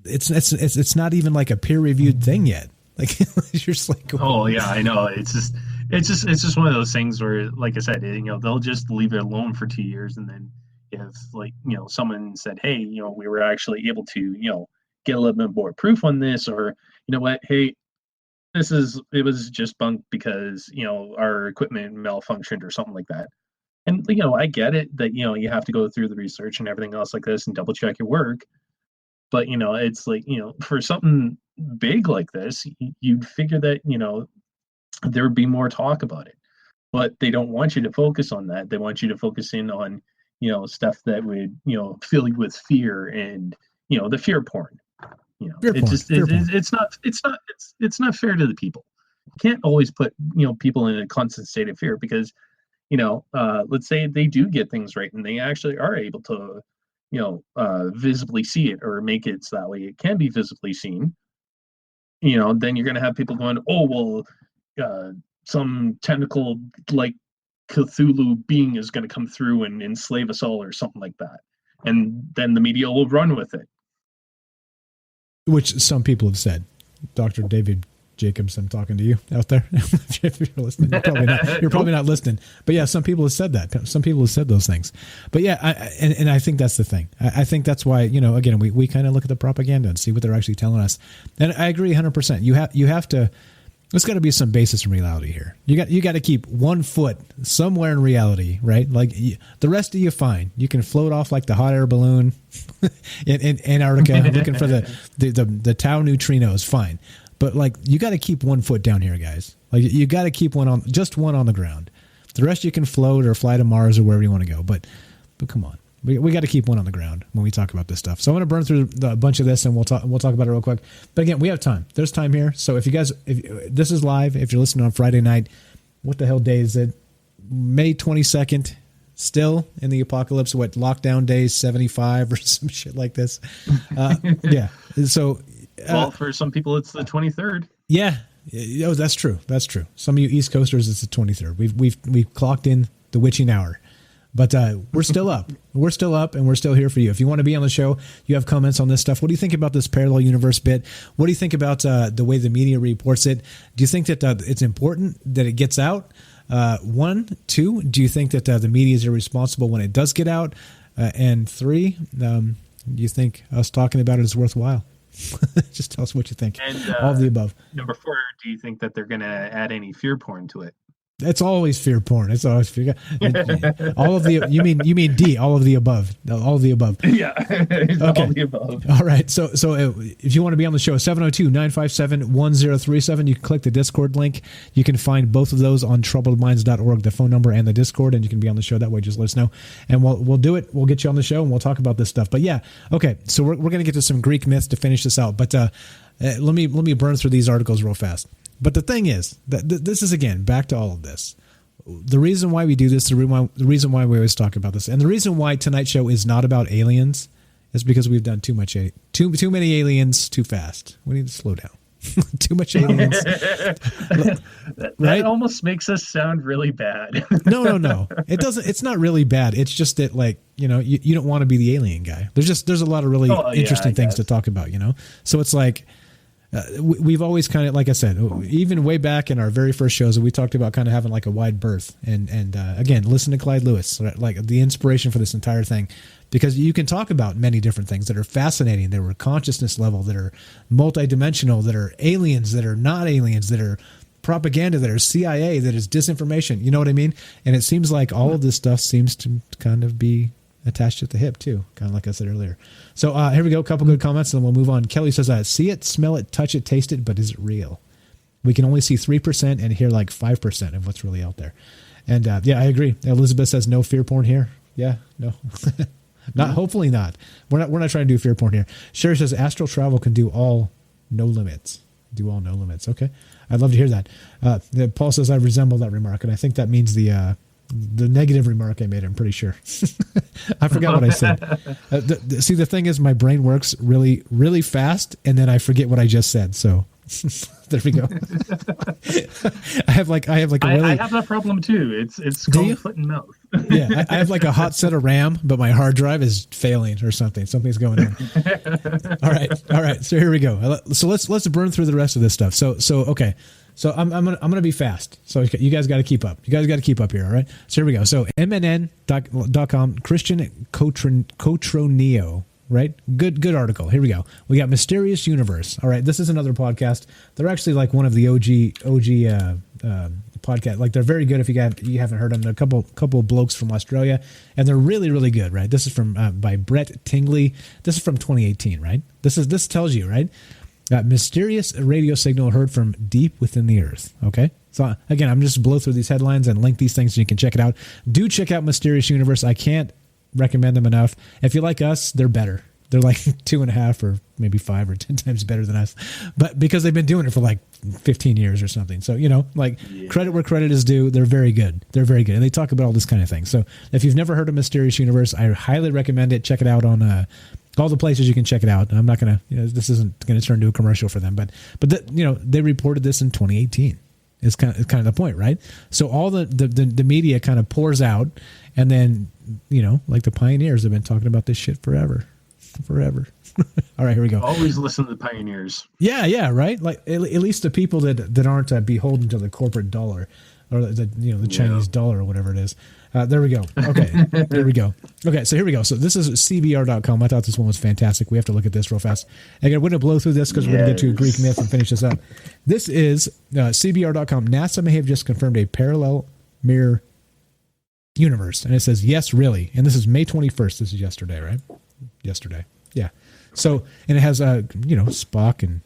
it's not even like a peer reviewed thing yet. Like you're just like, oh yeah, I know. It's just one of those things where, like I said, they'll just leave it alone for 2 years, and then if someone said, hey, we were actually able to get a little bit more proof on this, or what, hey, it was just bunk because our equipment malfunctioned or something like that. And I get it that you have to go through the research and everything else like this and double check your work, but it's like for something big like this, you'd figure that there would be more talk about it, but they don't want you to focus on that. They want you to focus in on stuff that would fill you with fear and the fear porn. It's not fair to the people. You can't always put people in a constant state of fear because let's say they do get things right and they actually are able to visibly see it or make it so that way it can be visibly seen. Then you're going to have people going, oh well, some tentacle like Cthulhu being is going to come through and enslave us all or something like that, and then the media will run with it. Which some people have said. Dr. David Jacobs, I'm talking to you out there. If you're listening, you're probably not listening. But yeah, some people have said that. Some people have said those things. But yeah, I think that's the thing. I think that's why, again, we kind of look at the propaganda and see what they're actually telling us. And I agree 100%. You have to. There's got to be some basis in reality here. You got to keep 1 foot somewhere in reality, right? Like the rest of you, fine. You can float off like the hot air balloon in Antarctica, looking for the tau neutrinos, fine. But like you got to keep 1 foot down here, guys. Like you got to keep one on the ground. The rest you can float or fly to Mars or wherever you want to go. But come on. We got to keep one on the ground when we talk about this stuff. So I'm going to burn through a bunch of this, and we'll talk about it real quick. But again, we have time. There's time here. So if this is live, if you're listening on Friday night, what the hell day is it? May 22nd. Still in the apocalypse. What, lockdown day 75 or some shit like this? Yeah. So. Well, for some people, it's the 23rd. Yeah. Oh, that's true. That's true. Some of you East Coasters, it's the 23rd. We've clocked in the witching hour. But we're still up. We're still up, and we're still here for you. If you want to be on the show, you have comments on this stuff. What do you think about this parallel universe bit? What do you think about the way the media reports it? Do you think that it's important that it gets out? 1, 2, do you think that the media is irresponsible when it does get out? And 3, do you think us talking about it is worthwhile? Just tell us what you think. And, all of the above. Number 4, do you think that they're going to add any fear porn to it? It's always fear porn. It's always fear. All of the. You mean D? All of the above. All of the above. Yeah. Okay. All of the above. All right. So if you want to be on the show, 702-957-1037. You can click the Discord link. You can find both of those on troubledminds.org, the phone number and the Discord, and you can be on the show that way. Just let us know, and we'll do it. We'll get you on the show, and we'll talk about this stuff. But yeah, okay. So we're gonna get to some Greek myths to finish this out. But let me burn through these articles real fast. But the thing is, that this is, again, back to all of this. The reason why we do this, the reason why we always talk about this, and the reason why tonight's show is not about aliens is because we've done too many aliens too fast. We need to slow down. Too much aliens. That almost makes us sound really bad. No. It doesn't. It's not really bad. It's just that, like, you don't want to be the alien guy. There's a lot of really interesting things to talk about, So it's like, we've always kind of, like I said, even way back in our very first shows, we talked about kind of having like a wide berth. And again, listen to Clyde Lewis, like the inspiration for this entire thing, because you can talk about many different things that are fascinating, that are consciousness level, that are multidimensional, that are aliens, that are not aliens, that are propaganda, that are CIA, that is disinformation. You know what I mean? And it seems like all of this stuff seems to kind of be attached at the hip too, kind of like I said earlier. So here we go, a couple good comments, and then we'll move on. Kelly says, see it, smell it, touch it, taste it, but is it real? We can only see 3% and hear like 5% of what's really out there. And yeah, I agree. Elizabeth says no fear porn here. Yeah, no. Not hopefully not. We're not trying to do fear porn here. Sherry says astral travel can do all no limits. Do all no limits. Okay, I'd love to hear that. Paul says I resemble that remark, and I think that means the negative remark I made. I'm pretty sure. I forgot what I said. See, the thing is, my brain works really, really fast, and then I forget what I just said. So there we go. I have like a really. I have that problem too. It's called foot and mouth. Yeah, I have like a hot set of RAM, but my hard drive is failing or something. Something's going on. All right. So here we go. So let's burn through the rest of this stuff. So okay. So I'm gonna be fast. So you guys got to keep up. You guys got to keep up here. All right. So here we go. So MNN.com, Christian Cotroneo. Right. Good article. Here we go. We got Mysterious Universe. All right. This is another podcast. They're actually like one of the OG podcast. Like they're very good. If you haven't heard them, they're a couple of blokes from Australia, and they're really, really good. Right. This is from by Brett Tingley. This is from 2018. Right. This tells you, right. Mysterious radio signal heard from deep within the earth. Okay. So again, I'm just blow through these headlines and link these things so you can check it out. Do check out Mysterious Universe. I can't recommend them enough. If you like us, they're better. They're like 2.5 or maybe 5 or 10 times better than us, but because they've been doing it for like 15 years or something. So, credit where credit is due. They're very good. And they talk about all this kind of thing. So if you've never heard of Mysterious Universe, I highly recommend it. Check it out on, all the places you can check it out. I'm not going to, this isn't going to turn into a commercial for them, but they reported this in 2018. Is kind of the point, right? So all the media kind of pours out, and then like the pioneers have been talking about this shit forever. All right, here we go. Always listen to the pioneers. Yeah, right. Like at least the people that aren't beholden to the corporate dollar or the Chinese dollar or whatever it is. There we go. Okay, there we go. Okay, so here we go. So this is CBR.com. I thought this one was fantastic. We have to look at this real fast. Again, we're going to blow through this because we're going to get to Greek myth and finish this up. This is CBR.com. NASA may have just confirmed a parallel mirror universe. And it says, yes, really. And this is May 21st. This is yesterday, right? Yesterday. Yeah. So, and it has, Spock and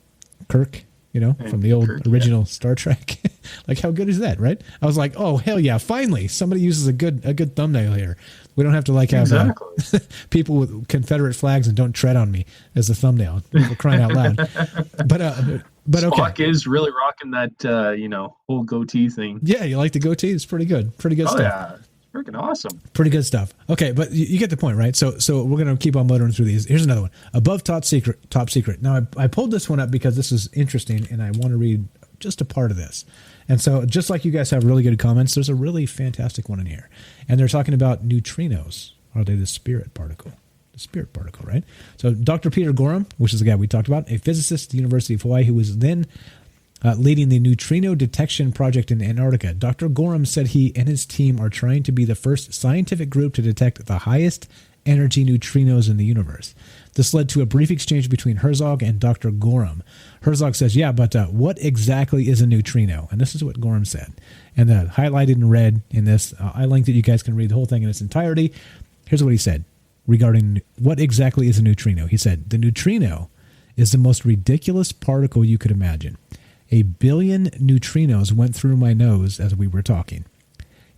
Kirk, from the old original Star Trek. Like, how good is that, right? I was like, oh, hell yeah, finally, somebody uses a good thumbnail here. We don't have to have people with Confederate flags and don't tread on me as a thumbnail. We're crying out loud. But Spock okay. is really rocking that, whole goatee thing. Yeah, you like the goatee? It's pretty good. Pretty good stuff. Yeah. Freaking awesome. Pretty good stuff. Okay, but you get the point, right? So we're going to keep on motoring through these. Here's another one. Above top secret. Now, I pulled this one up because this is interesting, and I want to read just a part of this. And so just like you guys have really good comments, there's a really fantastic one in here. And they're talking about neutrinos. Are they the spirit particle? The spirit particle, right? So Dr. Peter Gorham, which is the guy we talked about, a physicist at the University of Hawaii who was then leading the neutrino detection project in Antarctica. Dr. Gorham said he and his team are trying to be the first scientific group to detect the highest energy neutrinos in the universe. This led to a brief exchange between Herzog and Dr. Gorham. Herzog says, yeah, but what exactly is a neutrino? And this is what Gorham said. And highlighted in red in this, I linked it. You guys can read the whole thing in its entirety. Here's what he said regarding what exactly is a neutrino. He said, the neutrino is the most ridiculous particle you could imagine. 1 billion neutrinos went through my nose as we were talking.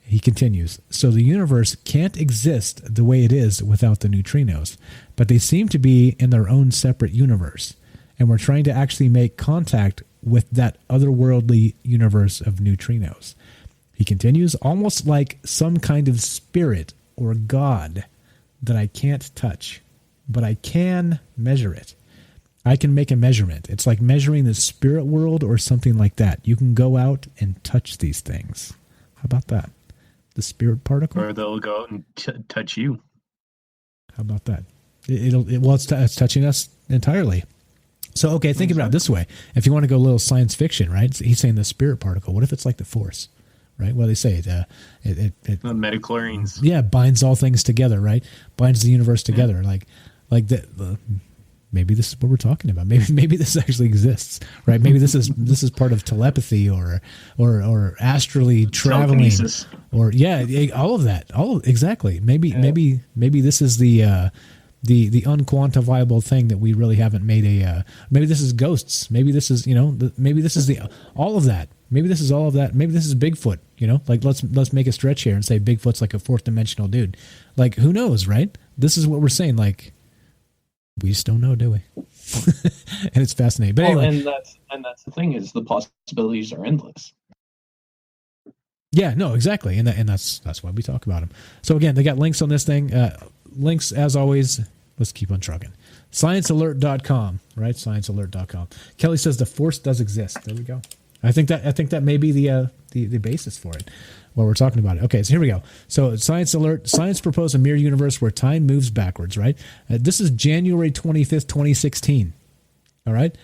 He continues, so the universe can't exist the way it is without the neutrinos, but they seem to be in their own separate universe, and we're trying to actually make contact with that otherworldly universe of neutrinos. He continues, almost like some kind of spirit or God that I can't touch, but I can measure it. I can make a measurement. It's like measuring the spirit world or something like that. You can go out and touch these things. How about that? The spirit particle? Or they'll go out and touch you. How about that? It's touching us entirely. So, okay, think about it this way. If you want to go a little science fiction, right? He's saying the spirit particle. What if it's like the Force, right? Well, they say the midichlorians. Yeah, binds all things together, right? Binds the universe together. Like the maybe this is what we're talking about. Maybe this actually exists, right? Maybe this is part of telepathy or astrally traveling, or all of that. Exactly. Maybe this is the unquantifiable thing that we really haven't made a. Maybe this is ghosts. Maybe this is maybe this is all of that. Maybe this is all of that. Maybe this is Bigfoot. Like let's make a stretch here and say Bigfoot's like a fourth dimensional dude. Like who knows, right? this is what we're saying. Like, we just don't know, do we? And it's fascinating. But anyway, and that's the thing, is the possibilities are endless. Yeah, no, exactly, and that's why we talk about them. So again, they got links on this thing. Links, as always. Let's keep on trucking. ScienceAlert.com, right? ScienceAlert.com. Kelly says the Force does exist. There we go. I think that may be the basis for it while we're talking about it. Okay, so here we go. So Science Alert. Science proposed a mirror universe where time moves backwards, right? This is January 25th, 2016. All right?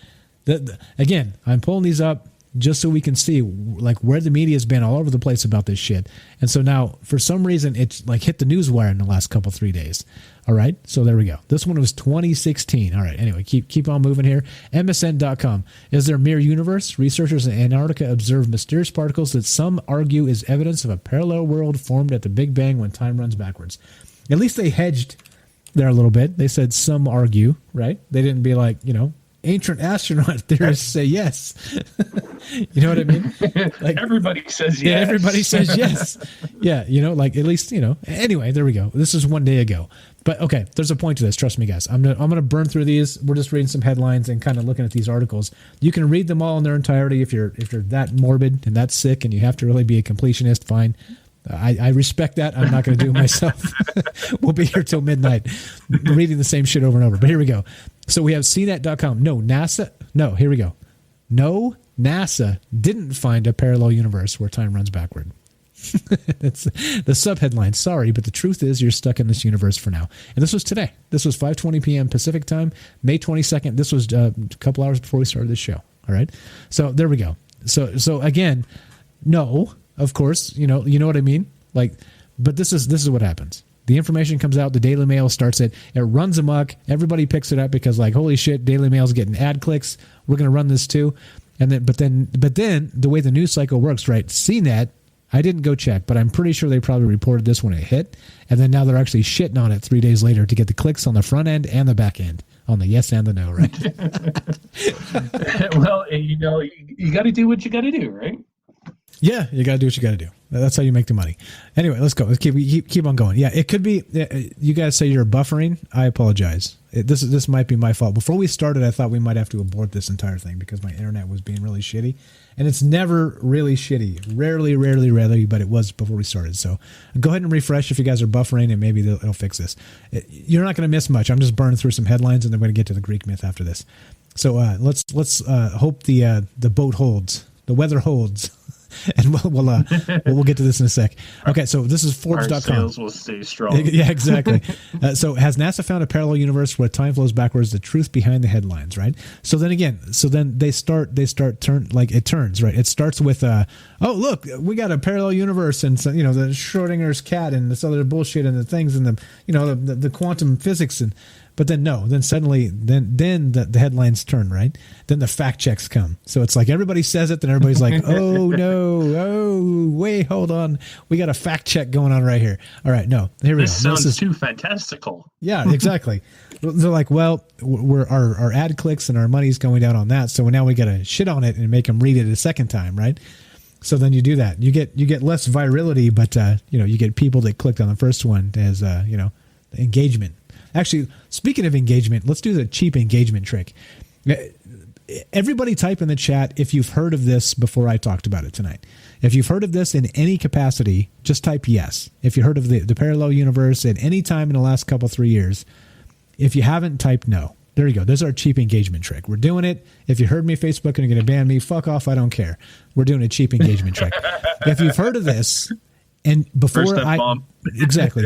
Again, I'm pulling these up just so we can see like where the media has been all over the place about this shit. And so now, for some reason, it's like hit the news wire in the last 3 days. All right, so there we go. This one was 2016. All right, anyway, keep on moving here. MSN.com. Is there a mirror universe? Researchers in Antarctica observe mysterious particles that some argue is evidence of a parallel world formed at the Big Bang when time runs backwards. At least they hedged there a little bit. They said some argue, right? They didn't be like, ancient astronaut theorists say yes. You know what I mean? Like everybody says yes. Yeah, everybody says yes. Yeah, like at least, Anyway, there we go. This is 1 day ago. But okay, there's a point to this. Trust me, guys. I'm gonna burn through these. We're just reading some headlines and kind of looking at these articles. You can read them all in their entirety if you're that morbid and that sick and you have to really be a completionist. Fine. I respect that. I'm not going to do it myself. We'll be here till midnight reading the same shit over and over. But here we go. So we have CNET.com. No, NASA. No, here we go. No, NASA didn't find a parallel universe where time runs backward. That's the subheadline. Sorry, but the truth is you're stuck in this universe for now. And this was today. This was 5:20 p.m. Pacific time, May 22nd. This was a couple hours before we started this show. All right. So there we go. So again, no. Of course, you know what I mean? Like, but this is what happens. The information comes out, the Daily Mail starts it, it runs amok, everybody picks it up because like, holy shit, Daily Mail's getting ad clicks. We're gonna run this too. And then but then the way the news cycle works, right? CNET, I didn't go check, but I'm pretty sure they probably reported this when it hit. And then now they're actually shitting on it 3 days later to get the clicks on the front end and the back end. On the yes and the no, right? Well, you got to do what you got to do, right? Yeah, you got to do what you got to do. That's how you make the money. Anyway, let's go. Let's keep on going. Yeah, it could be. You guys say you're buffering. I apologize. This might be my fault. Before we started, I thought we might have to abort this entire thing because my internet was being really shitty, and it's never really shitty. Rarely, but it was before we started. So go ahead and refresh if you guys are buffering, and maybe it'll fix this. You're not going to miss much. I'm just burning through some headlines, and then we're going to get to the Greek myth after this. So let's hope the boat holds, the weather holds. And we'll get to this in a sec. Okay, so this is Forbes.com. Our sales will stay strong. Yeah, exactly. So has NASA found a parallel universe where time flows backwards? The truth behind the headlines, right? So then they start turn like it turns, right? It starts with oh look, we got a parallel universe, and so, the Schrodinger's cat and this other bullshit and the things and the quantum physics and. But then then suddenly the headlines turn, right? Then the fact checks come. So it's like everybody says it, then everybody's like, oh no, oh wait, hold on, we got a fact check going on right here. All right, no, here we go. This sounds too fantastical. Yeah, exactly. They're like, well, our ad clicks and our money's going down on that, so now we got to shit on it and make them read it a second time, right? So then you do that. You get less virality, but you get people that clicked on the first one as engagement. Actually, speaking of engagement, let's do the cheap engagement trick. Everybody type in the chat if you've heard of this before I talked about it tonight. If you've heard of this in any capacity, just type yes. If you heard of the parallel universe at any time in the last 3 years, if you haven't, type no. There you go. There's our cheap engagement trick. We're doing it. If you heard me Facebook and you're going to ban me, fuck off. I don't care. We're doing a cheap engagement trick. If you've heard of this, and before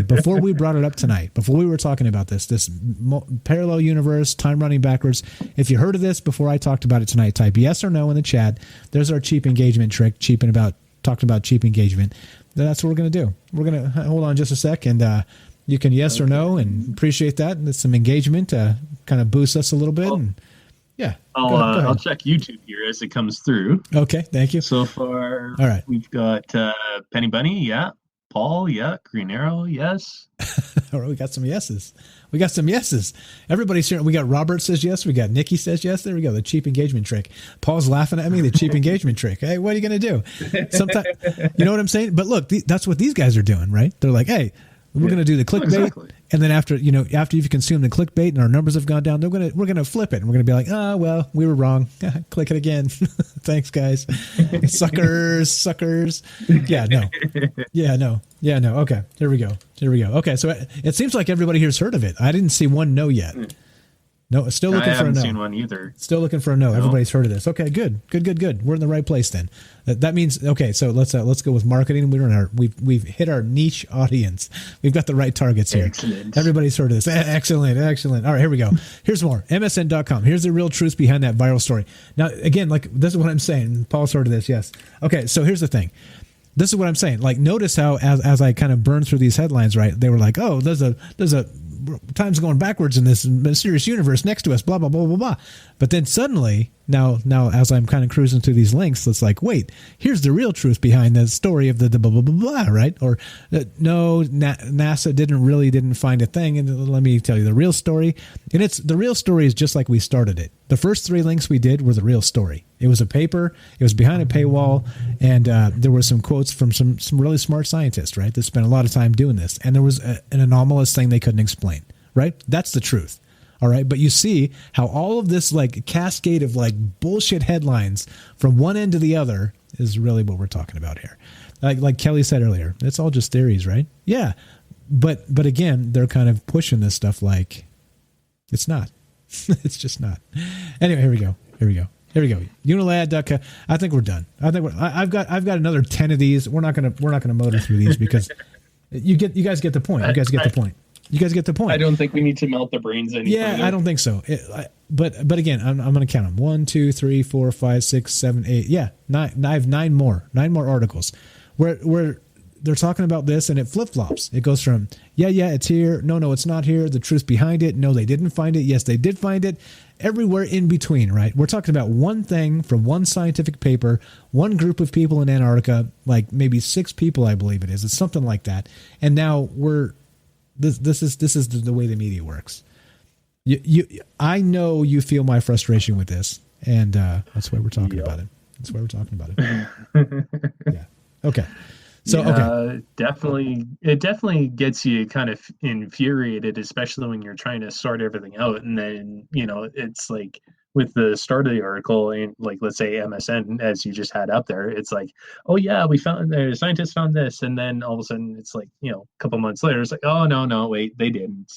before we brought it up tonight, before we were talking about this parallel universe, time running backwards, if you heard of this before I talked about it tonight, type yes or no in the chat. There's our cheap engagement trick, talking about cheap engagement. That's what we're going to do. We're going to hold on just a sec, and you can yes or no, and appreciate that. And some engagement kind of boosts us a little bit. And yeah, I'll check YouTube here as it comes through. Okay, thank you. So far, all right, we've got Penny Bunny, yeah. Paul, yeah. Green Arrow, yes. All right, we got some yeses. Everybody's here. We got Robert says yes. We got Nikki says yes. There we go. The cheap engagement trick. Paul's laughing at me. The cheap engagement trick. Hey, what are you going to do? Sometimes, you know what I'm saying? But look, that's what these guys are doing, right? They're like, hey, We're going to do the clickbait, and then after you've consumed the clickbait and our numbers have gone down, we're going to flip it, and we're going to be like, oh well, we were wrong. Click it again. Thanks, guys. suckers. Yeah, no. Okay, here we go. Okay, so it seems like everybody here's heard of it. I didn't see one no yet. No, still looking for a no. I haven't seen one either. Still looking for a no. Everybody's heard of this. Okay, good. We're in the right place then. That means okay. So let's go with marketing. We've hit our niche audience. We've got the right targets here. Excellent. Everybody's heard of this. Excellent. All right, here we go. Here's more. MSN.com. Here's the real truth behind that viral story. Now, again, like this is what I'm saying. Paul's heard of this. Yes. Okay. So here's the thing. This is what I'm saying. Like, notice how as I kind of burned through these headlines, right? They were like, oh, there's a time's going backwards in this mysterious universe next to us, blah, blah, blah, blah, blah. But then suddenly, now as I'm kind of cruising through these links, it's like, wait, here's the real truth behind the story of the blah, blah, blah, blah, right? Or, no, NASA didn't find a thing. And let me tell you the real story. And the real story is just like we started it. The first 3 links we did were the real story. It was a paper. It was behind a paywall. And there were some quotes from some really smart scientists, right? That spent a lot of time doing this. And there was an anomalous thing they couldn't explain, right? That's the truth. All right. But you see how all of this like cascade of like bullshit headlines from one end to the other is really what we're talking about here. Like Kelly said earlier, it's all just theories, right? Yeah. But again, they're kind of pushing this stuff like it's not. It's just not. Anyway, here we go. Unilad. I think we're done. I've got another 10 of these. We're not gonna motor through these because you guys get the point. You guys get the point. I don't think we need to melt their brains anymore. Yeah, I don't think so. But again, I'm going to count them. 1, 2, 3, 4, 5, 6, 7, 8. Yeah, 9. I have 9 more articles where they're talking about this and it flip flops. It goes from yeah, it's here. No, it's not here. The truth behind it. No, they didn't find it. Yes, they did find it. Everywhere in between, right? We're talking about one thing from one scientific paper, one group of people in Antarctica, like maybe 6 people, I believe it is. It's something like that. And now this is the way the media works. I know you feel my frustration with this, and that's why we're talking about it. Yeah. Okay. So okay. It definitely gets you kind of infuriated, especially when you're trying to sort everything out, and then it's like with the start of the article, and like let's say MSN, as you just had up there, it's like, oh yeah, we found the scientists found this, and then all of a sudden it's like a couple months later, it's like, oh no, wait, they didn't.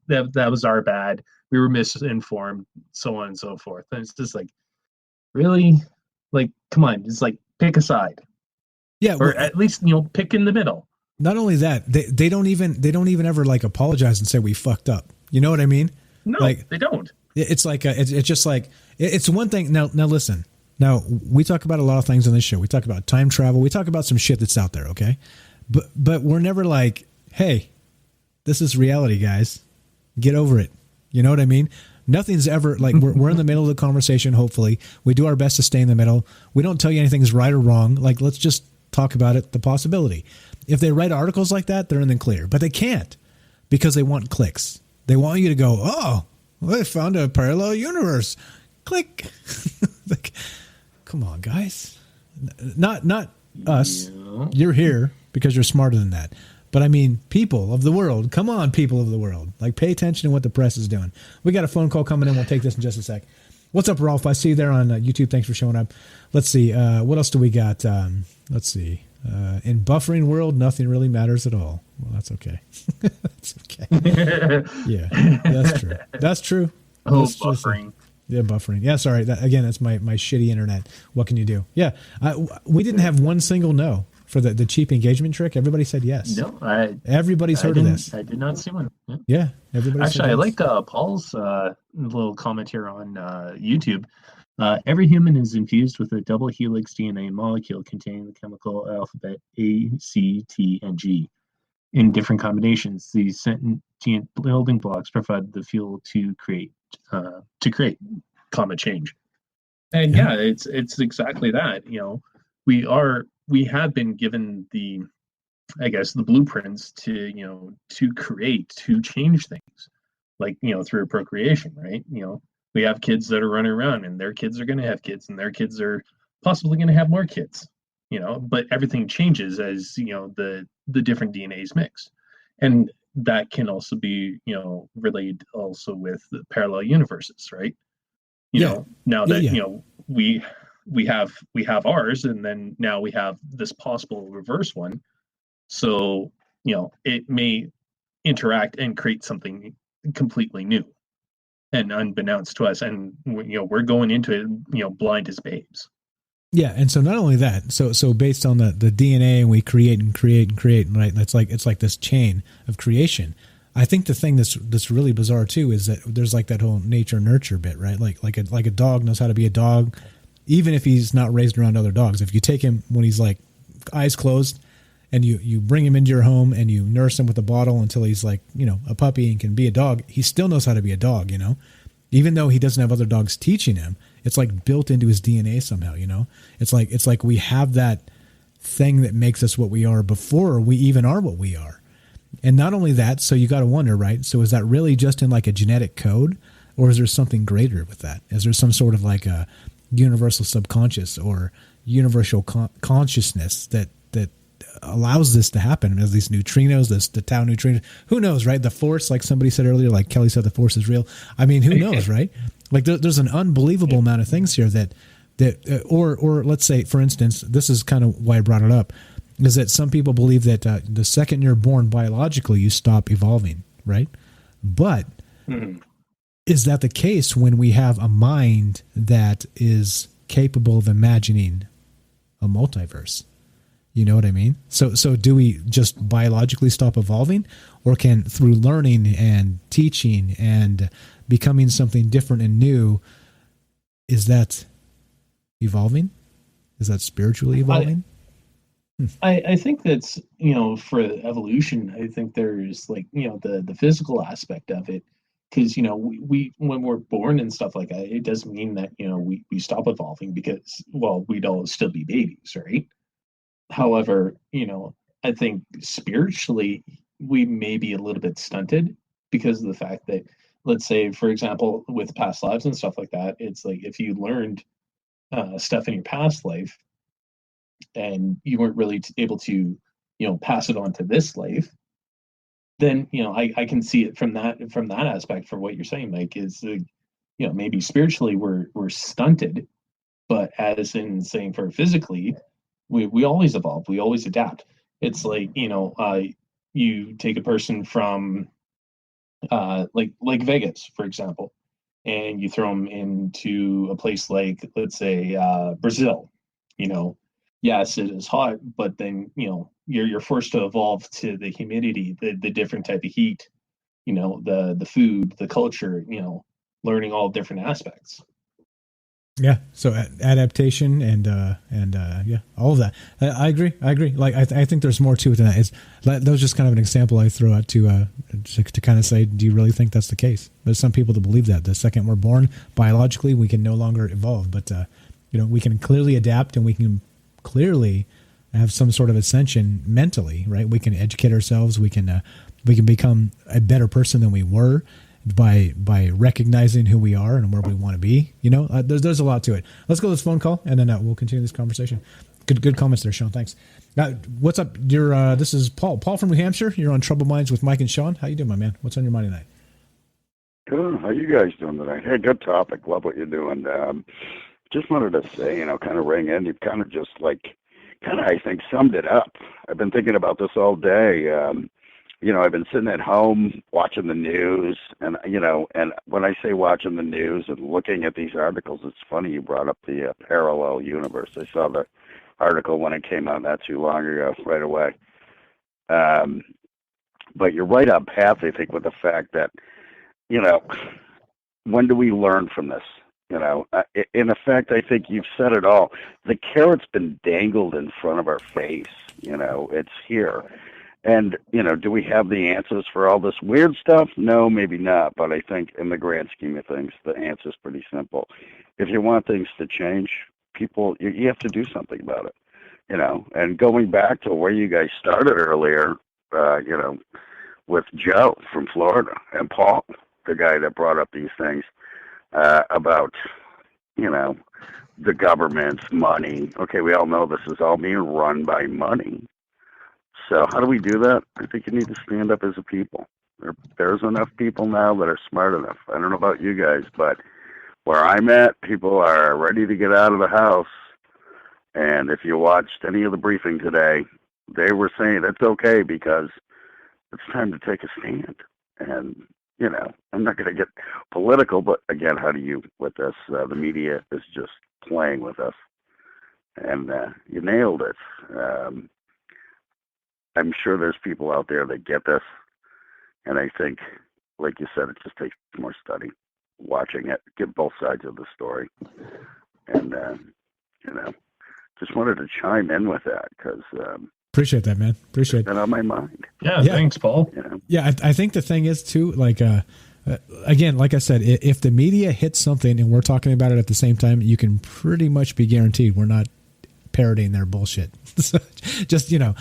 That was our bad. We were misinformed, so on and so forth. And it's just like, really, like, come on, it's like pick a side. Yeah, or at least pick in the middle. Not only that, they don't even ever like apologize and say we fucked up. You know what I mean? No, like, they don't. It's like it's just like it's one thing. Now listen. Now we talk about a lot of things on this show. We talk about time travel. We talk about some shit that's out there. Okay, but we're never like, hey, this is reality, guys. Get over it. You know what I mean? Nothing's ever like we're in the middle of the conversation. Hopefully, we do our best to stay in the middle. We don't tell you anything's right or wrong. Like, let's just talk about it, the possibility. If they write articles like that, they're in the clear, but they can't because they want clicks. They want you to go, oh, well, they found a parallel universe. Click. Like, come on, guys. Not us. Yeah. You're here because you're smarter than that. But I mean, people of the world. Come on, people of the world. Like, pay attention to what the press is doing. We got a phone call coming in. We'll take this in just a sec. What's up, Rolf? I see you there on YouTube. Thanks for showing up. Let's see. What else do we got? Let's see. In buffering world, nothing really matters at all. Well, that's okay. That's okay. Yeah, that's true. That's true. Oh, that's buffering. Buffering. Yeah, sorry. Again, that's my shitty internet. What can you do? Yeah, we didn't have one single no for the cheap engagement trick. Everybody said yes. No, everybody's heard of this. I did not see one. Yeah, everybody. Actually, I like Paul's little comment here on YouTube. Every human is infused with a double helix DNA molecule containing the chemical alphabet A, C, T, and G. In different combinations, these sentient building blocks provide the fuel to create comet change. And yeah, it's exactly that. We have been given the blueprints to create, to change things, like through procreation, right? We have kids that are running around, and their kids are going to have kids, and their kids are possibly going to have more kids. But everything changes as the different DNAs mix, And that can also be, related also with the parallel universes, right? Now that, we have ours, and then now we have this possible reverse one. So, it may interact and create something completely new and unbeknownst to us. And, we're going into it, blind as babes. Yeah, and so not only that, so based on the DNA, and we create and create and create, right? It's like this chain of creation. I think the thing that's really bizarre too is that there's like that whole nature nurture bit, right? Like a dog knows how to be a dog, even if he's not raised around other dogs. If you take him when he's like eyes closed, and you bring him into your home and you nurse him with a bottle until he's like a puppy and can be a dog, he still knows how to be a dog, even though he doesn't have other dogs teaching him. It's like built into his DNA somehow, It's like we have that thing that makes us what we are before we even are what we are. And not only that, so you got to wonder, right? So is that really just in like a genetic code, or is there something greater with that? Is there some sort of like a universal subconscious or universal consciousness that allows this to happen? As these neutrinos, the tau neutrinos, who knows, right? The force, like somebody said earlier, like Kelly said, the force is real. I mean, who knows, right? Like there's an unbelievable amount of things here that or let's say, for instance, this is kind of why I brought it up, is that some people believe that the second you're born biologically, you stop evolving, right? But is that the case when we have a mind that is capable of imagining a multiverse? You know what I mean? So do we just biologically stop evolving, or can, through learning and teaching and becoming something different and new, is that evolving? Is that spiritually evolving? I think that's, for evolution, I think there's like, the physical aspect of it. Because, we when we're born and stuff like that, it doesn't mean that, we stop evolving, because, well, we'd all still be babies, right? However, I think spiritually we may be a little bit stunted because of the fact that, let's say, for example, with past lives and stuff like that, it's like if you learned stuff in your past life and you weren't really able to, pass it on to this life, then, I can see it from that aspect. For what you're saying, Mike, is maybe spiritually we're stunted, but as in saying for physically, we always evolve, we always adapt. It's like, you take a person from like Vegas, for example, and you throw them into a place like, let's say, Brazil. Yes, it is hot, but then you're forced to evolve to the humidity, the different type of heat, the food, the culture, learning all different aspects. Yeah. So adaptation and yeah, all of that. I agree. Like I think there's more to it than that. That was just kind of an example I throw out to kind of say, do you really think that's the case? There's some people that believe that the second we're born biologically, we can no longer evolve, but we can clearly adapt, and we can clearly have some sort of ascension mentally, right? We can educate ourselves. We can become a better person than we were by recognizing who we are and where we want to be. There's a lot to it. Let's go to this phone call, and then we'll continue this conversation. Good comments there, Sean. Thanks. What's up? This is Paul from New Hampshire. You're on Troubled Minds with Mike and Sean. How you doing, my man? What's on your mind tonight? Good. How you guys doing tonight? Hey, good topic. Love what you're doing. Just wanted to say, kind of ring in. You've kind of just I think summed it up. I've been thinking about this all day. I've been sitting at home watching the news, and when I say watching the news and looking at these articles, it's funny you brought up the parallel universe. I saw the article when it came out not too long ago, right away. But you're right on path, I think, with the fact that, when do we learn from this? In effect, I think you've said it all. The carrot's been dangled in front of our face. It's here. And, do we have the answers for all this weird stuff? No, maybe not. But I think in the grand scheme of things, the answer's pretty simple. If you want things to change, people, you have to do something about it. And going back to where you guys started earlier, with Joe from Florida and Paul, the guy that brought up these things, about, the government's money. Okay, we all know this is all being run by money. So how do we do that? I think you need to stand up as a people. There's enough people now that are smart enough. I don't know about you guys, but where I'm at, people are ready to get out of the house. And if you watched any of the briefing today, they were saying it's okay because it's time to take a stand. And, you know, I'm not going to get political, but again, how do you with this? The media is just playing with us. And you nailed it. I'm sure there's people out there that get this. And I think, like you said, it just takes more study, watching it, get both sides of the story. And, you know, just wanted to chime in with that because appreciate that, man. Appreciate it. Been on my mind. Yeah, thanks, Paul. You know? Yeah, I think the thing is too, like, again, like I said, if the media hits something and we're talking about it at the same time, you can pretty much be guaranteed we're not parodying their bullshit. So just, you know,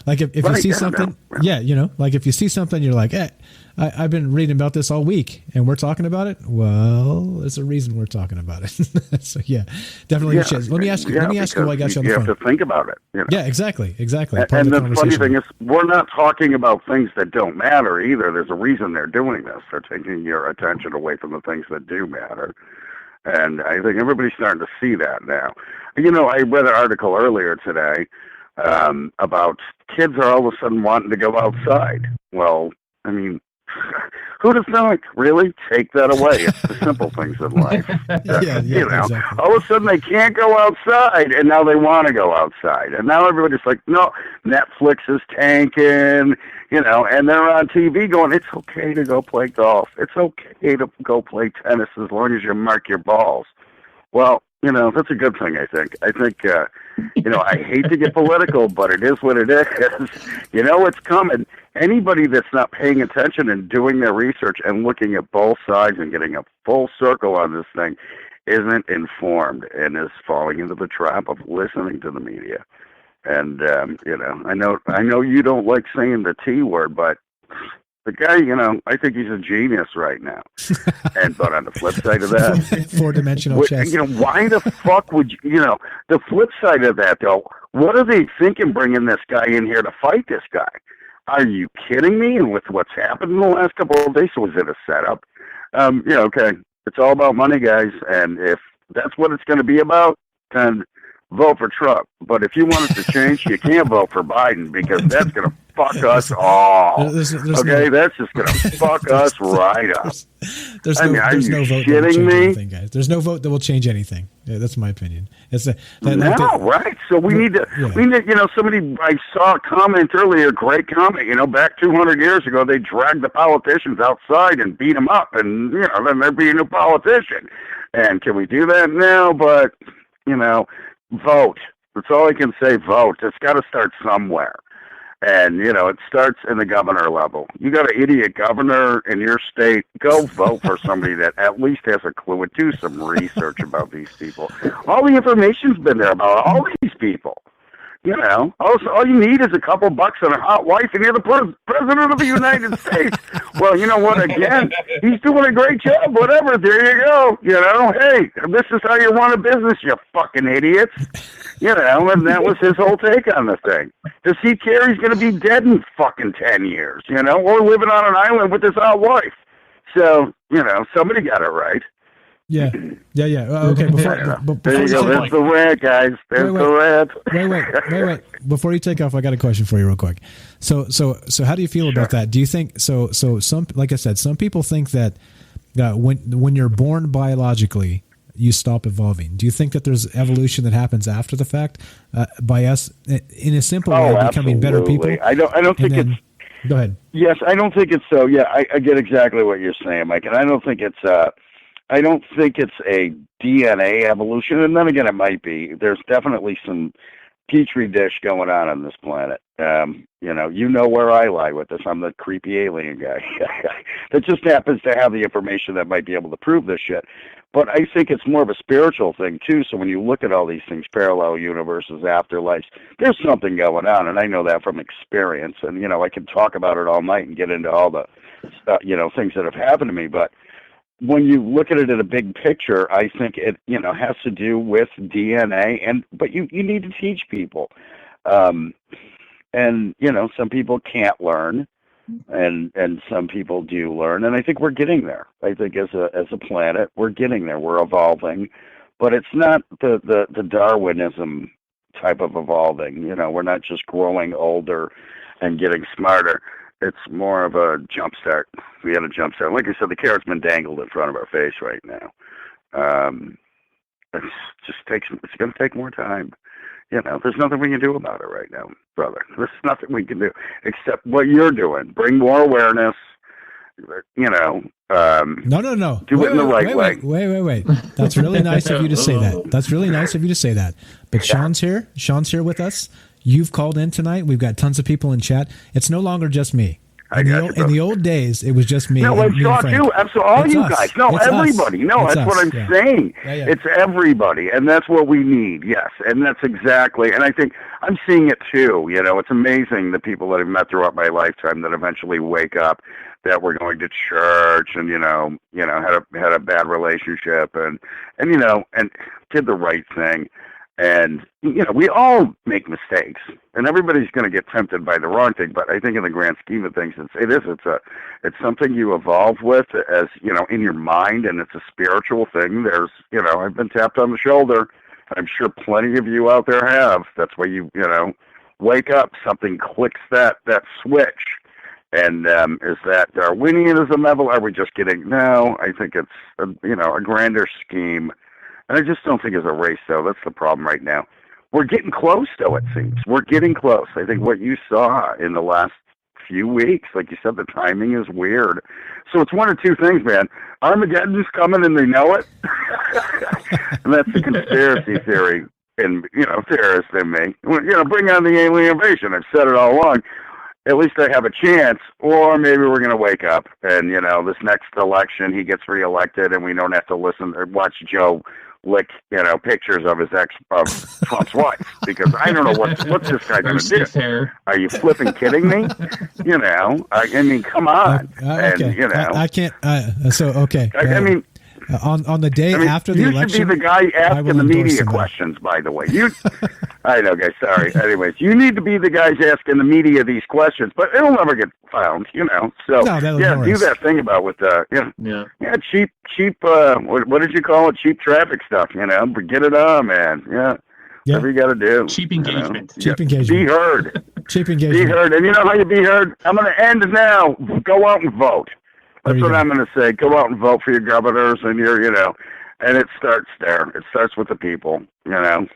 like if you see something, you know, like if you see something, you're like, hey, I've been reading about this all week and we're talking about it. Well, there's a reason we're talking about it. So yeah, definitely. Let me ask you while I got you on the phone. You have to think about it. You know? Yeah, exactly. And the funny thing is, we're not talking about things that don't matter either. There's a reason they're doing this. They're taking your attention away from the things that do matter. And I think everybody's starting to see that now. You know, I read an article earlier today about kids are all of a sudden wanting to go outside. Well, I mean, who'd have thought? Really? Take that away. It's the simple things in life. You know, exactly. All of a sudden they can't go outside, and now they want to go outside. And now everybody's like, no, Netflix is tanking, you know, and they're on TV going, it's okay to go play golf. It's okay to go play tennis as long as you mark your balls. Well, you know, that's a good thing, I think. You know, I hate to get political, but it is what it is. You know it's coming. Anybody that's not paying attention and doing their research and looking at both sides and getting a full circle on this thing isn't informed and is falling into the trap of listening to the media. And, you know, I know you don't like saying the T word, but the guy, you know, I think he's a genius right now. But on the flip side of that, 4-dimensional chess. You know, why the fuck would you know, the flip side of that, though, what are they thinking bringing this guy in here to fight this guy? Are you kidding me? And with what's happened in the last couple of days, so is it a setup? Yeah, okay. It's all about money, guys. And if that's what it's going to be about, then vote for Trump. But if you want it to change, you can't vote for Biden because that's going to fuck us all. That's just going to fuck us right up. There's no vote that will change anything, guys. There's no vote that will change anything. Yeah, that's my opinion. Right. So we need to, you know, I saw a comment earlier, great comment, you know, back 200 years ago, they dragged the politicians outside and beat them up and, you know, then there'd be a new politician. And can we do that now? But, you know, vote. That's all I can say, vote. It's got to start somewhere. And, you know, it starts in the governor level. You got an idiot governor in your state, go vote for somebody that at least has a clue and do some research about these people. All the information's been there about all these people. You know, all you need is a couple bucks and a hot wife, and you're the president of the United States. Well, you know what? Again, he's doing a great job. Whatever. There you go. You know, hey, this is how you run a business, you fucking idiots. You know, and that was his whole take on the thing. Does he care he's going to be dead in fucking 10 years, you know, or living on an island with his hot wife? So, you know, somebody got it right. Yeah. Okay. Before there you go. There's the rant, guys. There's the rant. Wait. Before you take off, I got a question for you, real quick. So, how do you feel about that? Do you think so? Some, like I said, some people think that when you're born biologically, you stop evolving. Do you think that there's evolution that happens after the fact by us, in a simple way, becoming better people? I don't think it's. Go ahead. Yes, I don't think it's so. Yeah, I get exactly what you're saying, Mike, and I don't think it's a DNA evolution, and then again, it might be. There's definitely some petri dish going on this planet. You know where I lie with this. I'm the creepy alien guy that just happens to have the information that might be able to prove this shit. But I think it's more of a spiritual thing, too. So when you look at all these things, parallel universes, afterlives, there's something going on, and I know that from experience. And, you know, I can talk about it all night and get into all the, things that have happened to me. But when you look at it in a big picture, I think it, has to do with DNA. But you need to teach people. And And, some people can't learn, and some people do learn. And I think we're getting there. I think as a planet, we're getting there. We're evolving. But it's not the Darwinism type of evolving. We're not just growing older and getting smarter. It's more of a jump start. We had a jump start. Like I said, the carrot's been dangled in front of our face right now. It's going to take more time. There's nothing we can do about it right now, brother. There's nothing we can do except what you're doing. Bring more awareness. No. Do it in the right way. Wait. That's really nice of you to say that. But Sean's here. Sean's here with us. You've called in tonight. We've got tons of people in chat. It's no longer just me. In the old days, it was just me. No, it's Sean too. Absolutely, all it's you us. guys. No, it's everybody. Us. No, it's that's us. what I'm saying. Yeah. It's everybody, and that's what we need. Yes, and that's exactly. And I think I'm seeing it too. It's amazing the people that I've met throughout my lifetime that eventually wake up that we're going to church and had a bad relationship and did the right thing. And, we all make mistakes, and everybody's going to get tempted by the wrong thing. But I think in the grand scheme of things, it's something you evolve with as, in your mind, and it's a spiritual thing. There's, I've been tapped on the shoulder. I'm sure plenty of you out there have. That's why you wake up, something clicks that switch. And is that Darwinianism level? Are we just getting, no, I think it's, a grander scheme. And I just don't think it's a race, though. That's the problem right now. We're getting close, though, it seems. We're getting close. I think what you saw in the last few weeks, like you said, the timing is weird. So it's one of two things, man. Armageddon's coming and they know it. And that's the conspiracy theory and, terrorists in me. Bring on the alien invasion. I've said it all along. At least I have a chance, or maybe we're going to wake up and, this next election, he gets reelected and we don't have to listen or watch Joe lick, pictures of his Trump's wife, because I don't know what's this guy going to do. Are you flipping kidding me? I mean, come on. Okay. And, I can't. Okay. I mean, on the day after the election, you should be the guy asking the media questions, by the way. I know, guys, sorry. Anyways, you need to be the guys asking the media these questions, but it'll never get found, So, do that thing about with, cheap, what did you call it? Cheap traffic stuff, Get it on, man. Whatever you got to do. Cheap engagement. Cheap engagement. Be heard. Cheap engagement. Be heard. And you know how you be heard? I'm going to end now. Go out and vote. That's what I'm going to say. Go out and vote for your governors and and it starts there. It starts with the people, There you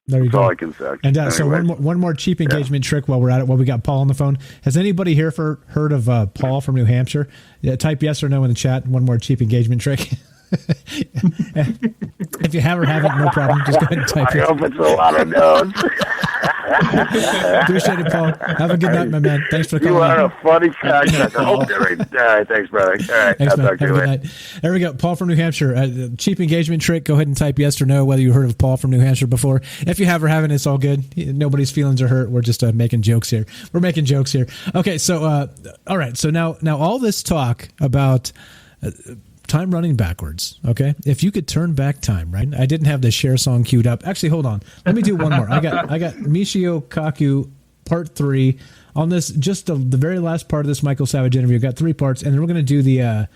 That's go. all I can say. And anyway. so one more cheap engagement trick while we're at it, while we got Paul on the phone. Has anybody here heard of Paul from New Hampshire? Type yes or no in the chat. One more cheap engagement trick. If you have or haven't, no problem. Just go ahead and type I hope it's a lot of no's. Appreciate it, Paul. Have a good night, my man. Thanks for calling. You are a funny cocksucker. All right, thanks, brother. All right, thanks, I'll man. talk to you later. Night. There we go. Paul from New Hampshire. Cheap engagement trick. Go ahead and type yes or no whether you heard of Paul from New Hampshire before. If you have or haven't, it's all good. Nobody's feelings are hurt. We're just making jokes here. Okay, so all right. So now all this talk about time running backwards. Okay, if you could turn back time, right? I didn't have the share song queued up. Actually, hold on. Let me do one more. I got Michio Kaku Part 3 on this. Just the very last part of this Michael Savage interview. Got 3 parts, and then we're going to do the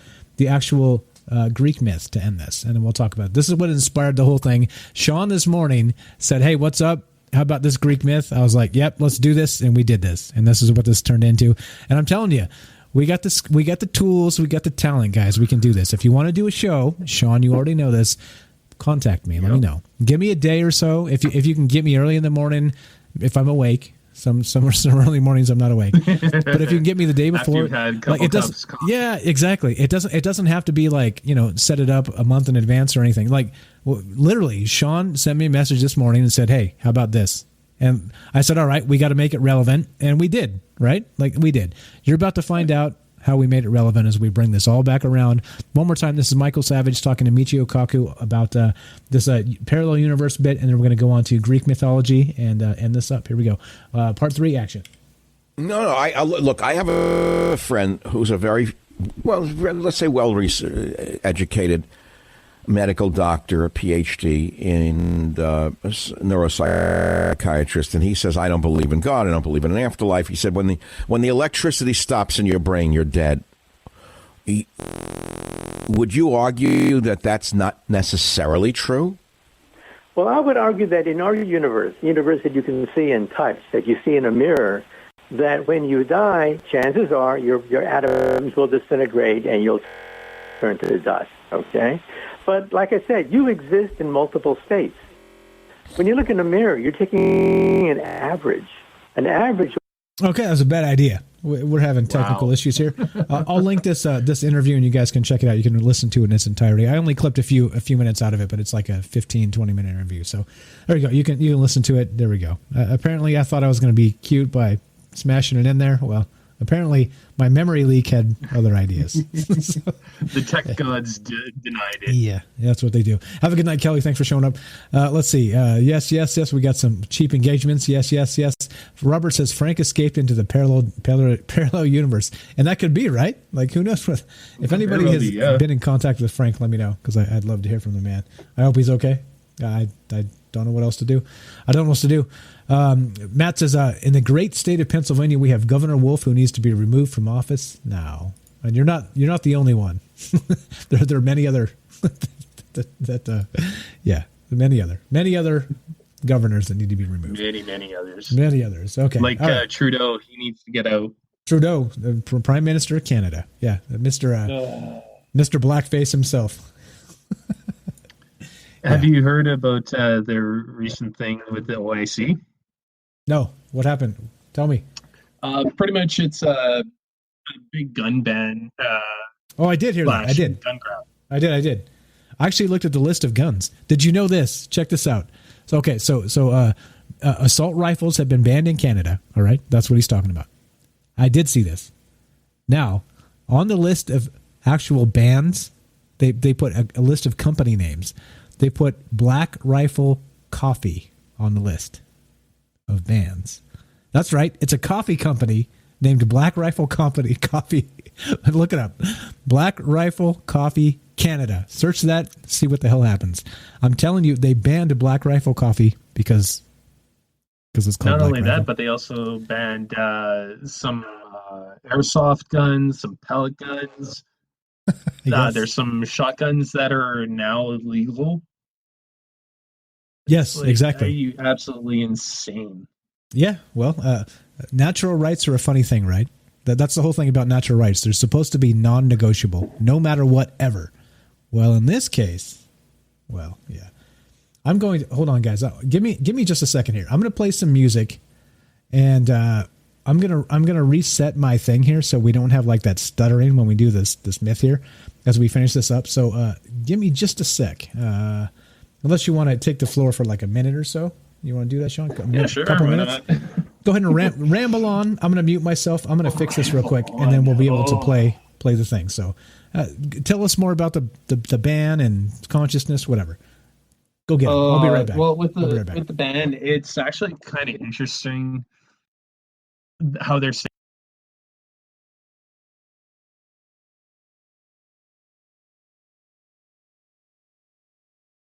actual Greek myth to end this, and then we'll talk about it. This is what inspired the whole thing. Sean this morning said, "Hey, what's up? How about this Greek myth?" I was like, "Yep, let's do this," and we did this, and this is what this turned into. And I'm telling you, we got this. We got the tools. We got the talent, guys. We can do this. If you want to do a show, Sean, you already know this. Contact me. Let me know. Give me a day or so. If you can get me early in the morning, if I'm awake. Some early mornings I'm not awake. But if you can get me the day before, like it doesn't. Yeah, exactly. It doesn't have to be like set it up a month in advance or anything. Like literally, Sean sent me a message this morning and said, "Hey, how about this?" And I said, "All right, we got to make it relevant," and we did. Right? Like we did. You're about to find out how we made it relevant as we bring this all back around. One more time, this is Michael Savage talking to Michio Kaku about this parallel universe bit, and then we're going to go on to Greek mythology and end this up. Here we go. Part 3, action. No. Look, I have a friend who's a very, well, let's say well educated, medical doctor, a PhD in neuropsychiatrist, and he says, I don't believe in God, I don't believe in an afterlife. He said, when the electricity stops in your brain, you're dead. Would you argue that that's not necessarily true? Well, I would argue that in our universe that you can see and touch, that you see in a mirror, that when you die, chances are your atoms will disintegrate and you'll turn to dust, okay? But like I said, you exist in multiple states. When you look in the mirror, you're taking an average. An average. Okay, that was a bad idea. We're having technical issues here. I'll link this interview, and you guys can check it out. You can listen to it in its entirety. I only clipped a few minutes out of it, but it's like a 15, 20-minute interview. So there you go. You can listen to it. There we go. Apparently, I thought I was going to be cute by smashing it in there. Well, apparently, my memory leak had other ideas. The tech gods denied it. Yeah, that's what they do. Have a good night, Kelly. Thanks for showing up. Let's see. Yes. We got some cheap engagements. Yes. Robert says Frank escaped into the parallel universe, and that could be right. Like, who knows? If anybody has been in contact with Frank, let me know, because I'd love to hear from the man. I hope he's okay. I don't know what else to do. I don't know what else to do. Matt says, in the great state of Pennsylvania, we have Governor Wolf, who needs to be removed from office now. And you're not the only one. there are many other many other governors that need to be removed. Many others. Many others. Okay. Like Trudeau, he needs to get out. Trudeau, Prime Minister of Canada. Yeah, Mr. Blackface himself. Have you heard about their recent thing with the OIC? No. What happened? Tell me. Pretty much it's a big gun ban. I did hear that. I did. Gun grab. I did. I actually looked at the list of guns. Did you know this? Check this out. So assault rifles have been banned in Canada. All right. That's what he's talking about. I did see this. Now, on the list of actual bans, they put a list of company names. They put Black Rifle Coffee on the list of bans. That's right. It's a coffee company named Black Rifle Coffee. Look it up. Black Rifle Coffee Canada. Search that. See what the hell happens. I'm telling you, they banned Black Rifle Coffee because it's called Not Black only Rifle. that, but they also banned some airsoft guns, some pellet guns. Yes. There's some shotguns that are now illegal. Yes, Like, exactly. Are you absolutely insane? Yeah, well, natural rights are a funny thing, right? That's the whole thing about natural rights. They're supposed to be non-negotiable, no matter what, ever. Well, in this case, yeah. I'm going to hold on, guys. Give me just a second here. I'm going to play some music, and I'm gonna reset my thing here so we don't have like that stuttering when we do this myth here as we finish this up. So give me just a sec. Unless you want to take the floor for like a minute or so. You want to do that, Sean? Yeah, sure. Couple minutes. Go ahead and ramble on. I'm going to mute myself. I'm going to fix this real quick, and then we'll be able to play the thing. So tell us more about the ban and consciousness, whatever. Go get it. I'll be right back. Well, with the ban, it's actually kind of interesting how they're saying.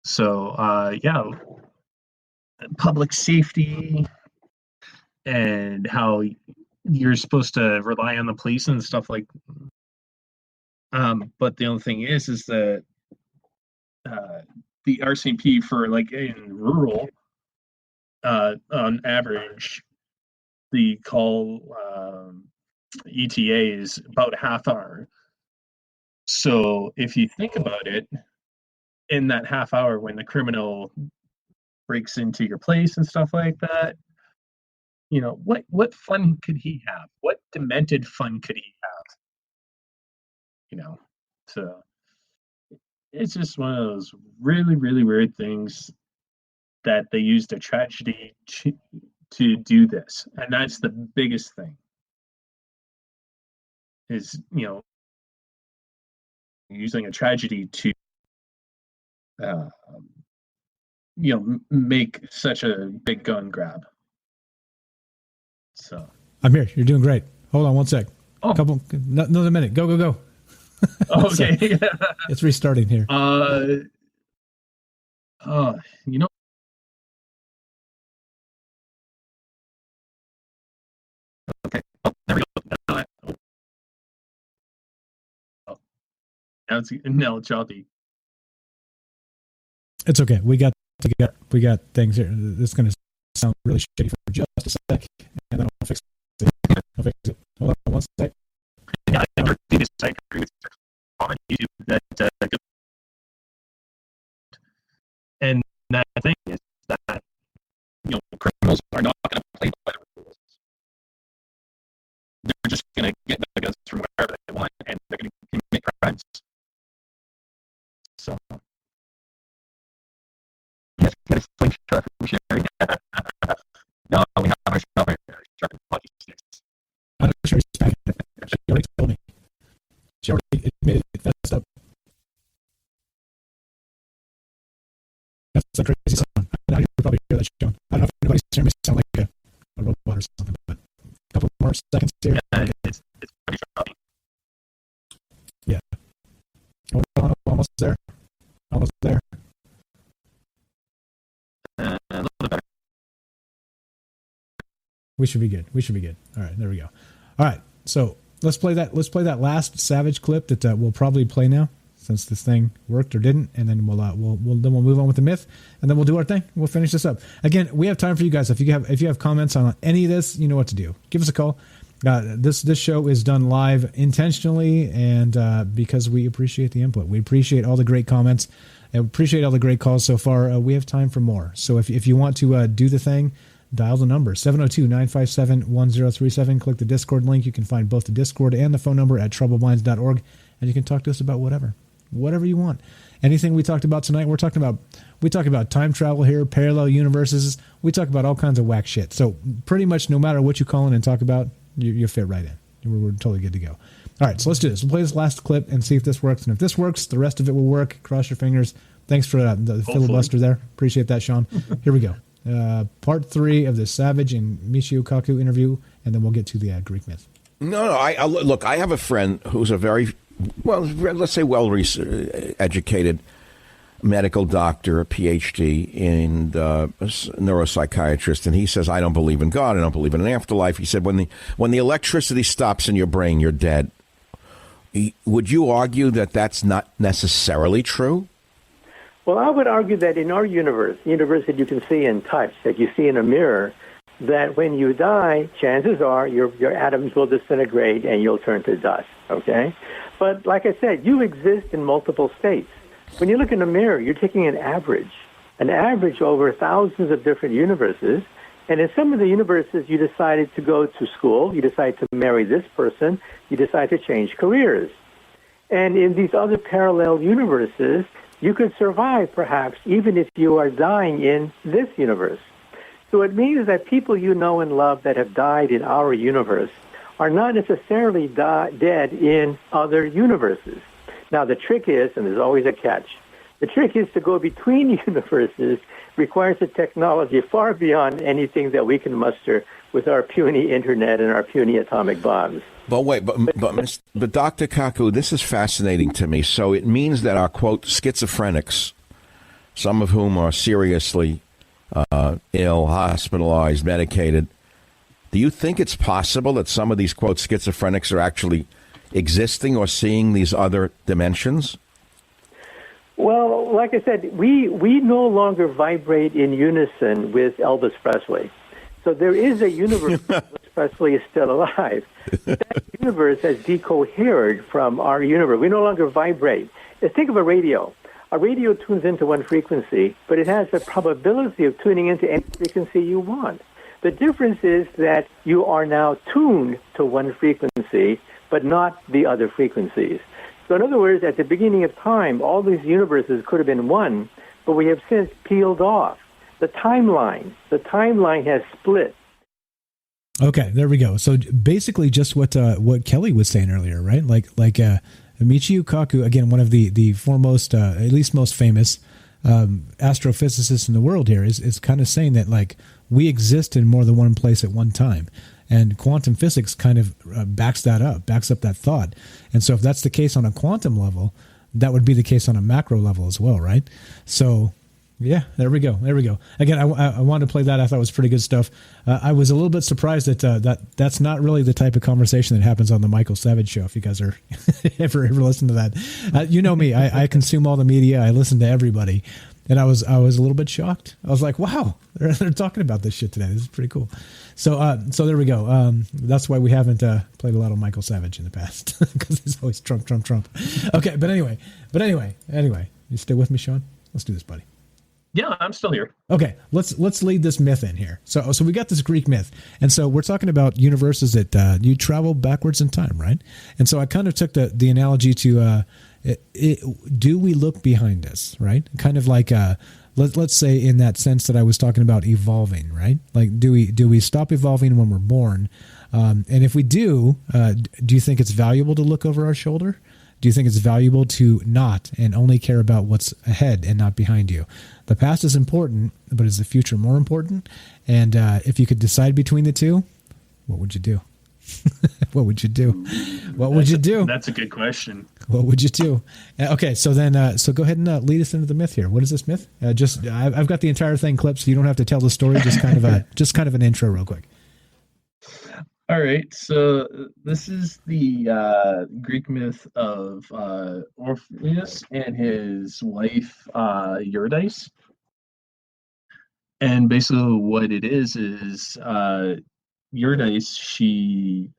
So, public safety and how you're supposed to rely on the police and stuff like. But the only thing is that the RCMP for like in rural, on average, the call ETA is about a half hour. So if you think about it, in that half hour when the criminal breaks into your place and stuff like that, you know, what fun could he have? What demented fun could he have? You know, so it's just one of those really, really weird things that they used a tragedy to do this. And that's the biggest thing is, you know, using a tragedy to you know, make such a big gun grab. So I'm here. You're doing great. Hold on one sec. Another minute. Go. Okay. It's restarting here. You know, okay. Oh, there we go. Now it's choppy. It's okay. We got things here. This is going to sound really shitty for just a sec, and then I'll fix it. I'll fix it. Hold on one sec. Yeah, I never seen this. I agree with on YouTube that and that thing is that criminals are not going to play by the rules. They're just going to get the guns from wherever they want, and they're going to commit crimes. So, yes, get a slingshot from Sherry. No, we have our sharp hockey sticks. I'm not sure she's back. She already told me. She already admitted it messed up. That's a crazy song. I know you probably hear that, Sean. I don't know if anybody's hearing me sound like a robot or something, but a couple more seconds here. Yeah, it's pretty shocking. Yeah. Hold on, almost there. Almost there. A little bit better. We should be good. We should be good. All right, there we go. All right, so let's play that. Let's play that last Savage clip that we'll probably play now, since this thing worked or didn't, and then we'll move on with the myth, and then we'll do our thing. We'll finish this up. Again, we have time for you guys. If you have comments on any of this, you know what to do. Give us a call. This show is done live intentionally, and because we appreciate the input. We appreciate all the great comments. I appreciate all the great calls so far. We have time for more. So if you want to do the thing, dial the number 702-957-1037. Click the Discord link. You can find both the Discord and the phone number at troubledminds.org, and you can talk to us about whatever you want. Anything we talked about tonight, we talk about time travel here, parallel universes. We talk about all kinds of whack shit. So pretty much no matter what you call in and talk about, you fit right in. We're totally good to go. All right, so let's do this. We'll play this last clip and see if this works. And if this works, the rest of it will work. Cross your fingers. Thanks for the filibuster there. Appreciate that, Sean. Here we go. Part 3 of the Savage and Michio Kaku interview, and then we'll get to the Greek myth. No. Look, I have a friend who's a very, let's say educated medical doctor, a PhD in neuropsychiatrist, and he says, I don't believe in God, I don't believe in an afterlife. He said, when the electricity stops in your brain, you're dead. Would you argue that that's not necessarily true? Well, I would argue that in our universe that you can see and touch, that you see in a mirror, that when you die, chances are your atoms will disintegrate and you'll turn to dust, okay? But like I said, you exist in multiple states. When you look in a mirror, you're taking an average over thousands of different universes. And in some of the universes, you decided to go to school, you decide to marry this person, you decide to change careers. And in these other parallel universes, you could survive, perhaps, even if you are dying in this universe. So it means that people you know and love that have died in our universe are not necessarily dead in other universes. Now, the trick is, and there's always a catch, the trick is to go between universes requires a technology far beyond anything that we can muster with our puny internet and our puny atomic bombs. But wait, but Dr. Kaku, this is fascinating to me. So it means that our, quote, schizophrenics, some of whom are seriously ill, hospitalized, medicated, do you think it's possible that some of these, quote, schizophrenics are actually existing or seeing these other dimensions? Well, like I said, we no longer vibrate in unison with Elvis Presley. So there is a universe where Elvis Presley is still alive. That universe has decohered from our universe. We no longer vibrate. Think of a radio. A radio tunes into one frequency, but it has a probability of tuning into any frequency you want. The difference is that you are now tuned to one frequency, but not the other frequencies. So in other words, at the beginning of time, all these universes could have been one, but we have since peeled off. The timeline has split. Okay, there we go. So basically just what Kelly was saying earlier, right? Like Michio Kaku, again, one of the foremost, at least most famous astrophysicists in the world here, is kind of saying that, like, we exist in more than one place at one time. And quantum physics kind of backs up that thought. And so if that's the case on a quantum level, that would be the case on a macro level as well, right? So Yeah, there we go. There we go. Again, I wanted to play that. I thought it was pretty good stuff. I was a little bit surprised that that's not really the type of conversation that happens on the Michael Savage show. If you guys are ever listen to that, you know me. I consume all the media. I listen to everybody, and I was a little bit shocked. I was like, wow, they're talking about this shit today. This is pretty cool. So there we go. That's why we haven't played a lot of Michael Savage in the past, because he's always Trump. Okay, but anyway, you stay with me, Sean. Let's do this, buddy. Yeah, I'm still here. Okay, let's lead this myth in here. So we got this Greek myth, and so we're talking about universes that you travel backwards in time, right? And so I kind of took the analogy to do we look behind us, right? Kind of like let's say in that sense that I was talking about evolving, right? Like do we stop evolving when we're born? And if we do you think it's valuable to look over our shoulder? Do you think it's valuable to not and only care about what's ahead and not behind you? The past is important, but is the future more important? And if you could decide between the two, what would you do? What would you do? What would you do? That's a good question. What would you do? Okay, so then, so go ahead and lead us into the myth here. What is this myth? I've got the entire thing clipped, so you don't have to tell the story. Just kind of an intro, real quick. All right, so this is the Greek myth of Orpheus and his wife Eurydice. And basically what it is Eurydice, she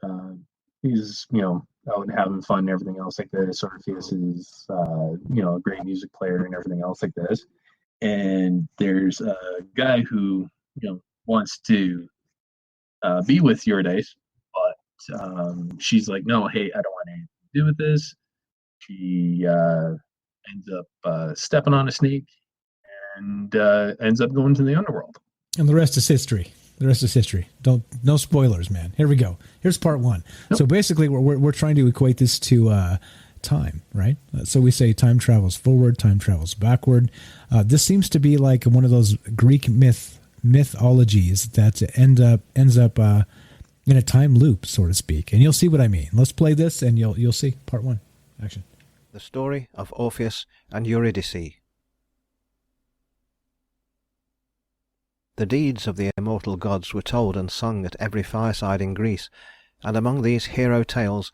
is, out and having fun and everything else like this. Orpheus is, a great music player and everything else like this. And there's a guy who, wants to be with Eurydice, but she's like, no, hey, I don't want anything to do with this. She ends up stepping on a snake and ends up going to the underworld. And the rest is history. No spoilers, man. Here we go. Here's part one. Nope. So basically, we're trying to equate this to time, right? So we say time travels forward, time travels backward. This seems to be like one of those Greek mythologies that ends up in a time loop, so to speak. And you'll see what I mean. Let's play this, and you'll see. Part one. Action. The story of Orpheus and Eurydice. The deeds of the immortal gods were told and sung at every fireside in Greece, and among these hero tales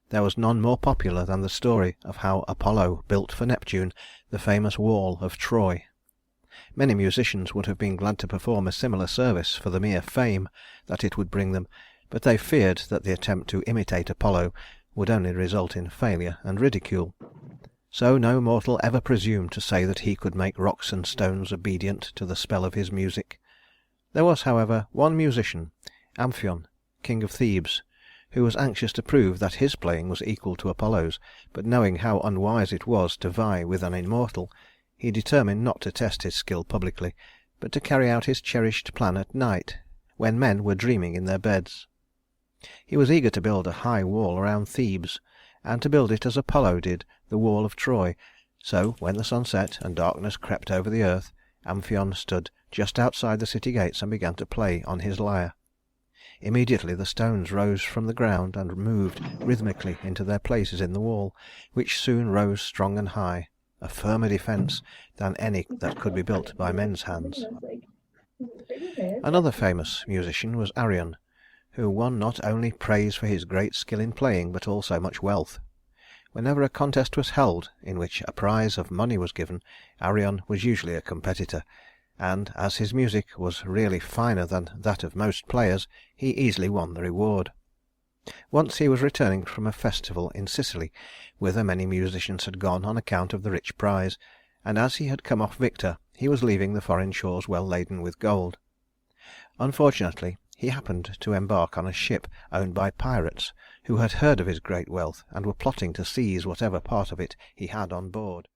there was none more popular than the story of how Apollo built for Neptune the famous wall of Troy. Many musicians would have been glad to perform a similar service for the mere fame that it would bring them, but they feared that the attempt to imitate Apollo would only result in failure and ridicule. So no mortal ever presumed to say that he could make rocks and stones obedient to the spell of his music. There was, however, one musician, Amphion, king of Thebes, who was anxious to prove that his playing was equal to Apollo's, but knowing how unwise it was to vie with an immortal, he determined not to test his skill publicly, but to carry out his cherished plan at night, when men were dreaming in their beds. He was eager to build a high wall around Thebes, and to build it as Apollo did the wall of Troy. So, when the sun set and darkness crept over the earth, Amphion stood just outside the city gates and began to play on his lyre. Immediately the stones rose from the ground and moved rhythmically into their places in the wall, which soon rose strong and high, a firmer defence than any that could be built by men's hands. Another famous musician was Arion, who won not only praise for his great skill in playing, but also much wealth. Whenever a contest was held in which a prize of money was given, Arion was usually a competitor, and as his music was really finer than that of most players, he easily won the reward. Once he was returning from a festival in Sicily, whither many musicians had gone on account of the rich prize, and as he had come off victor, he was leaving the foreign shores well laden with gold. Unfortunately, he happened to embark on a ship owned by pirates, who had heard of his great wealth and were plotting to seize whatever part of it he had on board.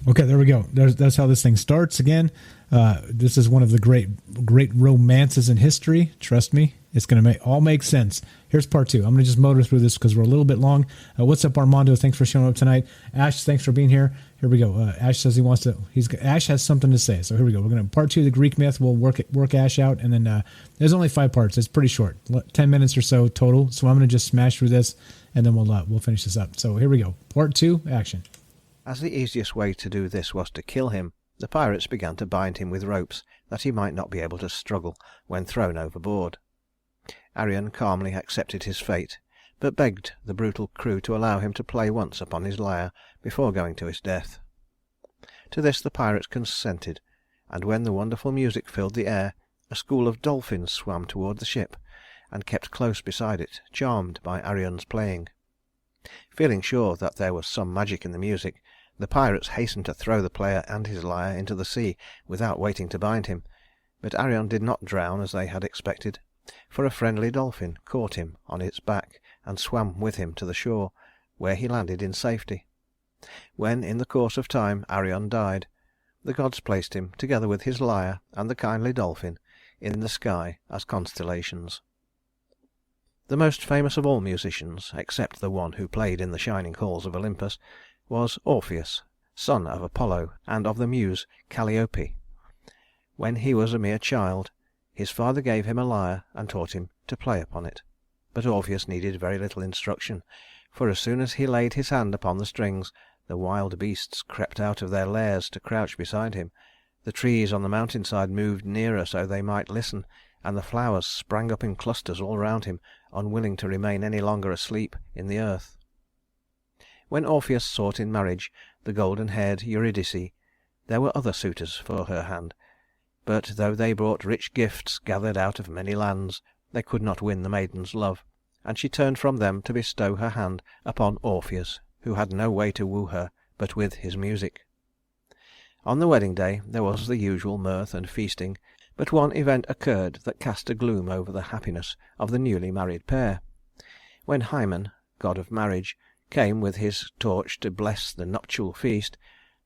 Okay, there we go. That's how this thing starts again. This is one of the great romances in history. Trust me, it's going to all make sense. Here's part two. I'm going to just motor through this because we're a little bit long. What's up, Armando? Thanks for showing up tonight. Ash, thanks for being here. Here we go. Ash says Ash has something to say. So here we go. We're going to part two of the Greek myth. We'll work Ash out, and then there's only 5 parts. It's pretty short, 10 minutes or so total. So I'm going to just smash through this, and then we'll finish this up. So here we go. Part 2, action. As the easiest way to do this was to kill him, the pirates began to bind him with ropes that he might not be able to struggle when thrown overboard. Arion calmly accepted his fate, but begged the brutal crew to allow him to play once upon his lyre before going to his death. To this the pirates consented, and when the wonderful music filled the air, a school of dolphins swam toward the ship and kept close beside it, charmed by Arion's playing. Feeling sure that there was some magic in the music, the pirates hastened to throw the player and his lyre into the sea without waiting to bind him, but Arion did not drown as they had expected, for a friendly dolphin caught him on its back and swam with him to the shore, where he landed in safety. When, in the course of time, Arion died, the gods placed him, together with his lyre and the kindly dolphin, in the sky as constellations. The most famous of all musicians, except the one who played in the shining halls of Olympus, was Orpheus, son of Apollo and of the muse Calliope. When he was a mere child, his father gave him a lyre and taught him to play upon it. But Orpheus needed very little instruction, for as soon as he laid his hand upon the strings, the wild beasts crept out of their lairs to crouch beside him, the trees on the mountainside moved nearer so they might listen, and the flowers sprang up in clusters all round him, unwilling to remain any longer asleep in the earth. When Orpheus sought in marriage the golden-haired Eurydice, there were other suitors for her hand, but though they brought rich gifts gathered out of many lands, they could not win the maiden's love, and she turned from them to bestow her hand upon Orpheus, who had no way to woo her but with his music. On the wedding day there was the usual mirth and feasting, but one event occurred that cast a gloom over the happiness of the newly married pair. When Hymen, god of marriage, came with his torch to bless the nuptial feast,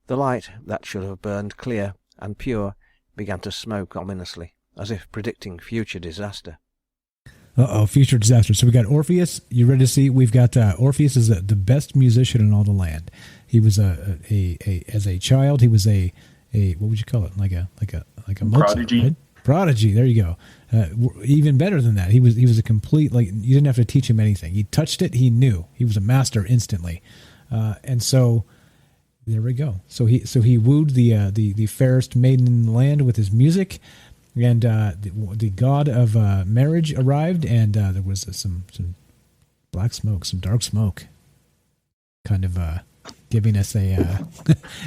the light that should have burned clear and pure began to smoke ominously, as if predicting future disaster. Future disaster. So we got Orpheus, Eurydice. We've got Orpheus is the best musician in all the land. He was as a child, he was a what would you call it? Like a Mozart, prodigy. Right? Prodigy. There you go. Even better than that, he was a complete, like, you didn't have to teach him anything. He touched it, he knew. He was a master instantly. And so there we go. So he wooed the fairest maiden in the land with his music. And the god of marriage arrived, and there was some black smoke, some dark smoke, kind of giving us a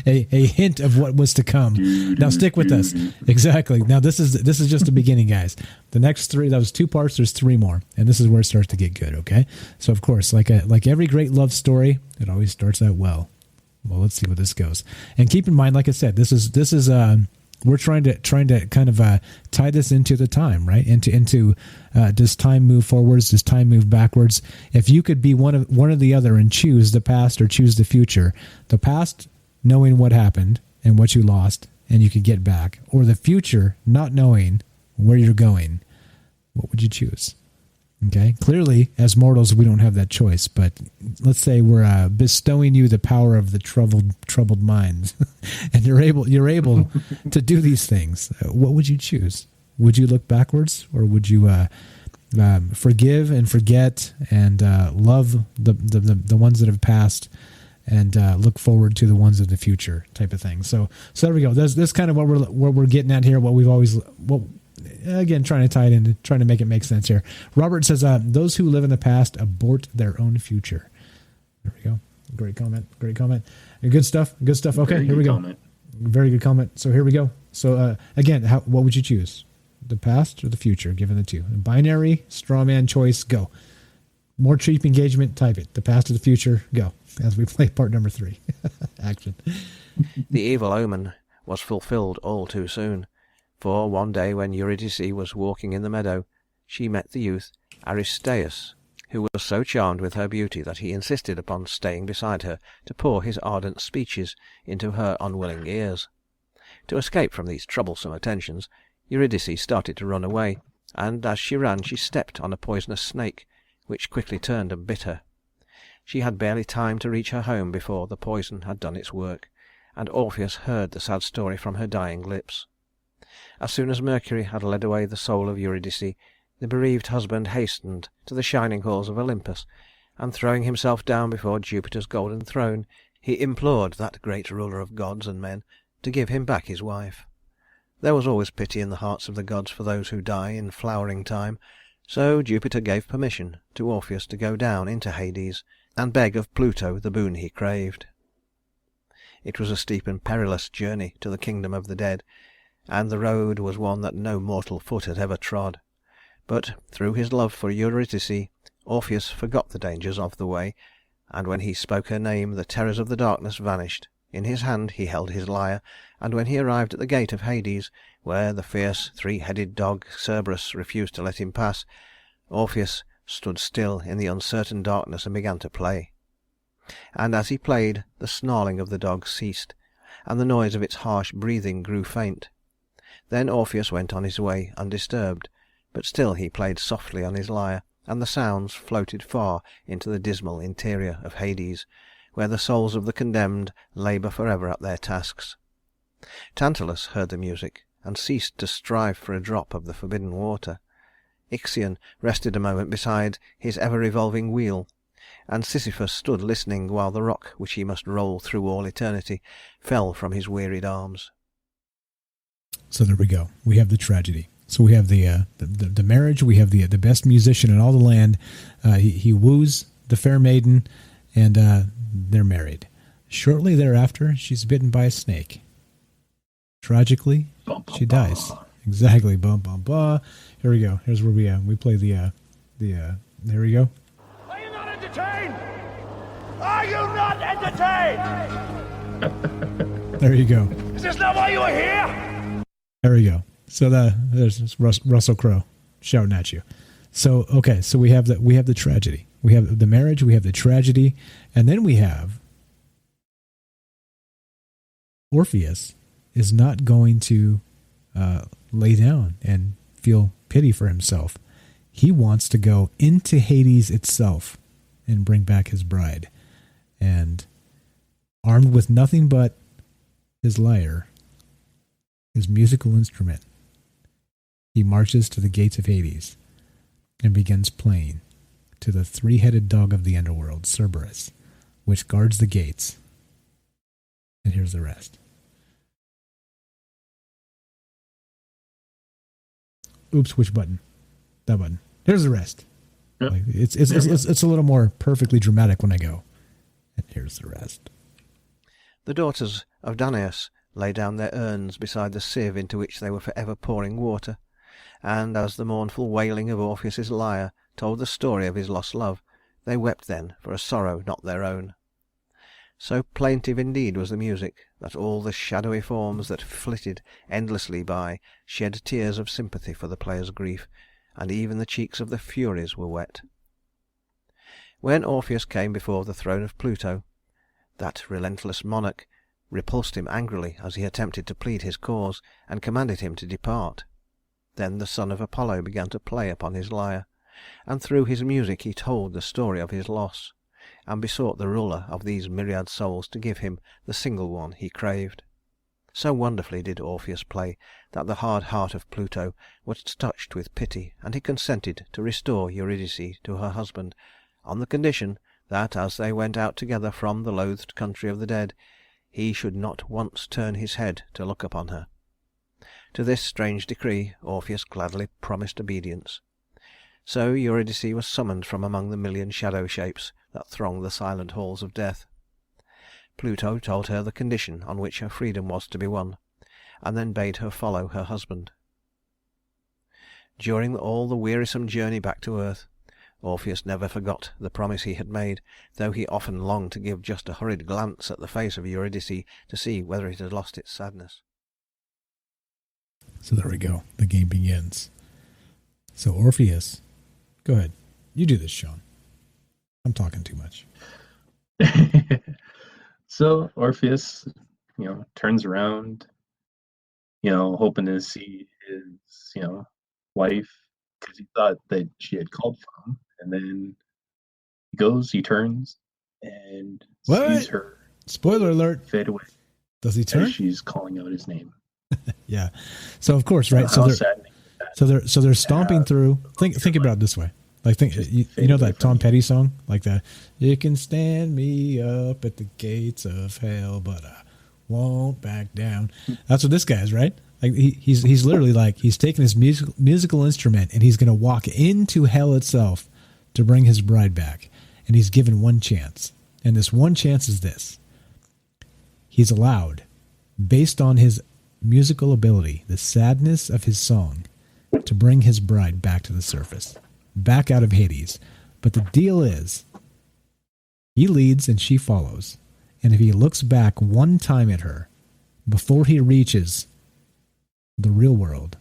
hint of what was to come. Now stick with us. Exactly. Now this is just the beginning, guys. The next three, that was 2 parts. There's 3 more, and this is where it starts to get good. Okay. So of course, like every great love story, it always starts out well. Well, let's see where this goes. And keep in mind, like I said, this is we're trying to kind of tie this into the time, right? Into does time move forwards? Does time move backwards? If you could be one or the other and choose the past or choose the future, the past knowing what happened and what you lost and you could get back, or the future not knowing where you're going, what would you choose? Okay, clearly as mortals we don't have that choice, but let's say we're bestowing you the power of the troubled minds, and you're able to do these things. What would you choose? Would you look backwards, or would you forgive and forget and love the ones that have passed, and look forward to the ones of the future, type of thing? So there we go. That's kind of what we're getting at here. What we've always again, trying to tie it in, trying to make it make sense here. Robert says, those who live in the past abort their own future. There we go. Great comment. Good stuff. Okay, here we go. Comment. Very good comment. So here we go. So again, what would you choose? The past or the future, given the two? Binary, straw man choice, go. More cheap engagement, type it. The past or the future, go. As we play part number 3. Action. The evil omen was fulfilled all too soon. For one day when Eurydice was walking in the meadow, she met the youth Aristaeus, who was so charmed with her beauty that he insisted upon staying beside her to pour his ardent speeches into her unwilling ears. To escape from these troublesome attentions, Eurydice started to run away, and as she ran she stepped on a poisonous snake, which quickly turned and bit her. She had barely time to reach her home before the poison had done its work, and Orpheus heard the sad story from her dying lips. As soon as Mercury had led away the soul of Eurydice, the bereaved husband hastened to the shining halls of Olympus, and throwing himself down before Jupiter's golden throne, he implored that great ruler of gods and men to give him back his wife. There was always pity in the hearts of the gods for those who die in flowering time, so Jupiter gave permission to Orpheus to go down into Hades and beg of Pluto the boon he craved. It was a steep and perilous journey to the kingdom of the dead, and the road was one that no mortal foot had ever trod. But through his love for Eurydice, Orpheus forgot the dangers of the way, and when he spoke her name the terrors of the darkness vanished. In his hand he held his lyre, and when he arrived at the gate of Hades, where the fierce three-headed dog Cerberus refused to let him pass, Orpheus stood still in the uncertain darkness and began to play. And as he played, the snarling of the dog ceased, and the noise of its harsh breathing grew faint. Then Orpheus went on his way undisturbed, but still he played softly on his lyre, and the sounds floated far into the dismal interior of Hades, where the souls of the condemned labour forever at their tasks. Tantalus heard the music, and ceased to strive for a drop of the forbidden water. Ixion rested a moment beside his ever-revolving wheel, and Sisyphus stood listening while the rock which he must roll through all eternity fell from his wearied arms. So there we go. We have the tragedy. So we have the marriage. We have the best musician in all the land. He woos the fair maiden, and they're married. Shortly thereafter, she's bitten by a snake. Tragically, she dies. Exactly. Bum bum bum. Here we go. Here's where we play the there we go. Are you not entertained? Are you not entertained? There you go. Is this not why you are here? There we go. So there's Russell Crowe shouting at you. So okay, so we have the tragedy. We have the marriage. We have the tragedy, and then we have Orpheus is not going to lay down and feel pity for himself. He wants to go into Hades itself and bring back his bride. And armed with nothing but his lyre, his musical instrument, he marches to the gates of Hades and begins playing to the three-headed dog of the underworld, Cerberus, which guards the gates. And here's the rest. Oops, which button? That button. Here's the rest. Yep. Like, it's a little more perfectly dramatic when I go. And here's the rest. The daughters of Danaus lay down their urns beside the sieve into which they were forever pouring water, and as the mournful wailing of Orpheus's lyre told the story of his lost love, they wept then for a sorrow not their own. So plaintive indeed was the music that all the shadowy forms that flitted endlessly by shed tears of sympathy for the player's grief, and even the cheeks of the Furies were wet. When Orpheus came before the throne of Pluto, that relentless monarch repulsed him angrily as he attempted to plead his cause, and commanded him to depart. Then the son of Apollo began to play upon his lyre, and through his music he told the story of his loss, and besought the ruler of these myriad souls to give him the single one he craved. So wonderfully did Orpheus play that the hard heart of Pluto was touched with pity, and he consented to restore Eurydice to her husband, on the condition that as they went out together from the loathed country of the dead, he should not once turn his head to look upon her. To this strange decree Orpheus gladly promised obedience. So Eurydice was summoned from among the million shadow shapes that throng the silent halls of death. Pluto told her the condition on which her freedom was to be won, and then bade her follow her husband. During all the wearisome journey back to earth, Orpheus never forgot the promise he had made, though he often longed to give just a hurried glance at the face of Eurydice to see whether it had lost its sadness. So there we go. The game begins. So Orpheus, go ahead. You do this, Sean. I'm talking too much. So Orpheus, turns around, hoping to see his, wife, because he thought that she had called for him, and then he turns, and sees her. Spoiler alert. Fade away. Does he turn? As she's calling out his name. Yeah. So of course, right? So they're stomping through. Think about it this way. Like you know that Tom Petty song, like that. You can stand me up at the gates of hell, but I won't back down. That's what this guy is, right? Like he's literally like he's taking his musical instrument and he's going to walk into hell itself to bring his bride back. And he's given one chance. And this one chance is this. He's allowed, based on his musical ability, the sadness of his song, to bring his bride back to the surface, back out of Hades. But the deal is, he leads and she follows. And if he looks back one time at her, before he reaches the real world,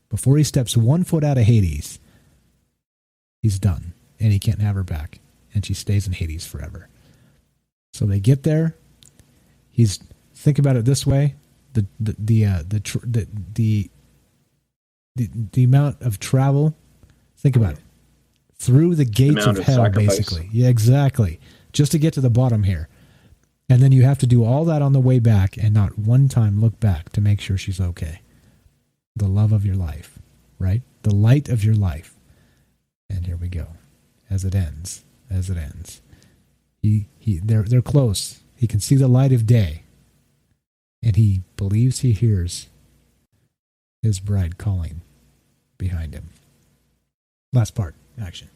before he steps 1 foot out of Hades, he's done. And he can't have her back. And she stays in Hades forever. So they get there. Think about it this way: the amount of travel. Think about it, through the gates of hell, basically. Yeah, exactly. Just to get to the bottom here, and then you have to do all that on the way back, and not one time look back to make sure she's okay. The love of your life, right? The light of your life. And here we go, as it ends. They're close. He can see the light of day, and he believes he hears his bride calling behind him. Last part, action.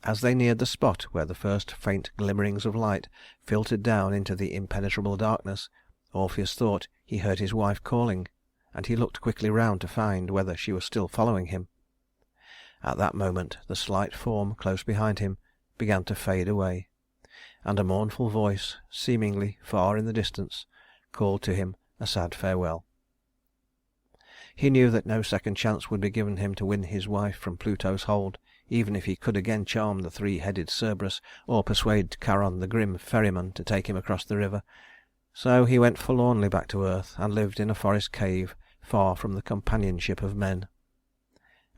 As they neared the spot where the first faint glimmerings of light filtered down into the impenetrable darkness, Orpheus thought he heard his wife calling, and he looked quickly round to find whether she was still following him. At that moment the slight form close behind him began to fade away, and a mournful voice, seemingly far in the distance, called to him a sad farewell. He knew that no second chance would be given him to win his wife from Pluto's hold, even if he could again charm the three-headed Cerberus, or persuade Charon the grim ferryman to take him across the river. So he went forlornly back to earth, and lived in a forest cave, far from the companionship of men.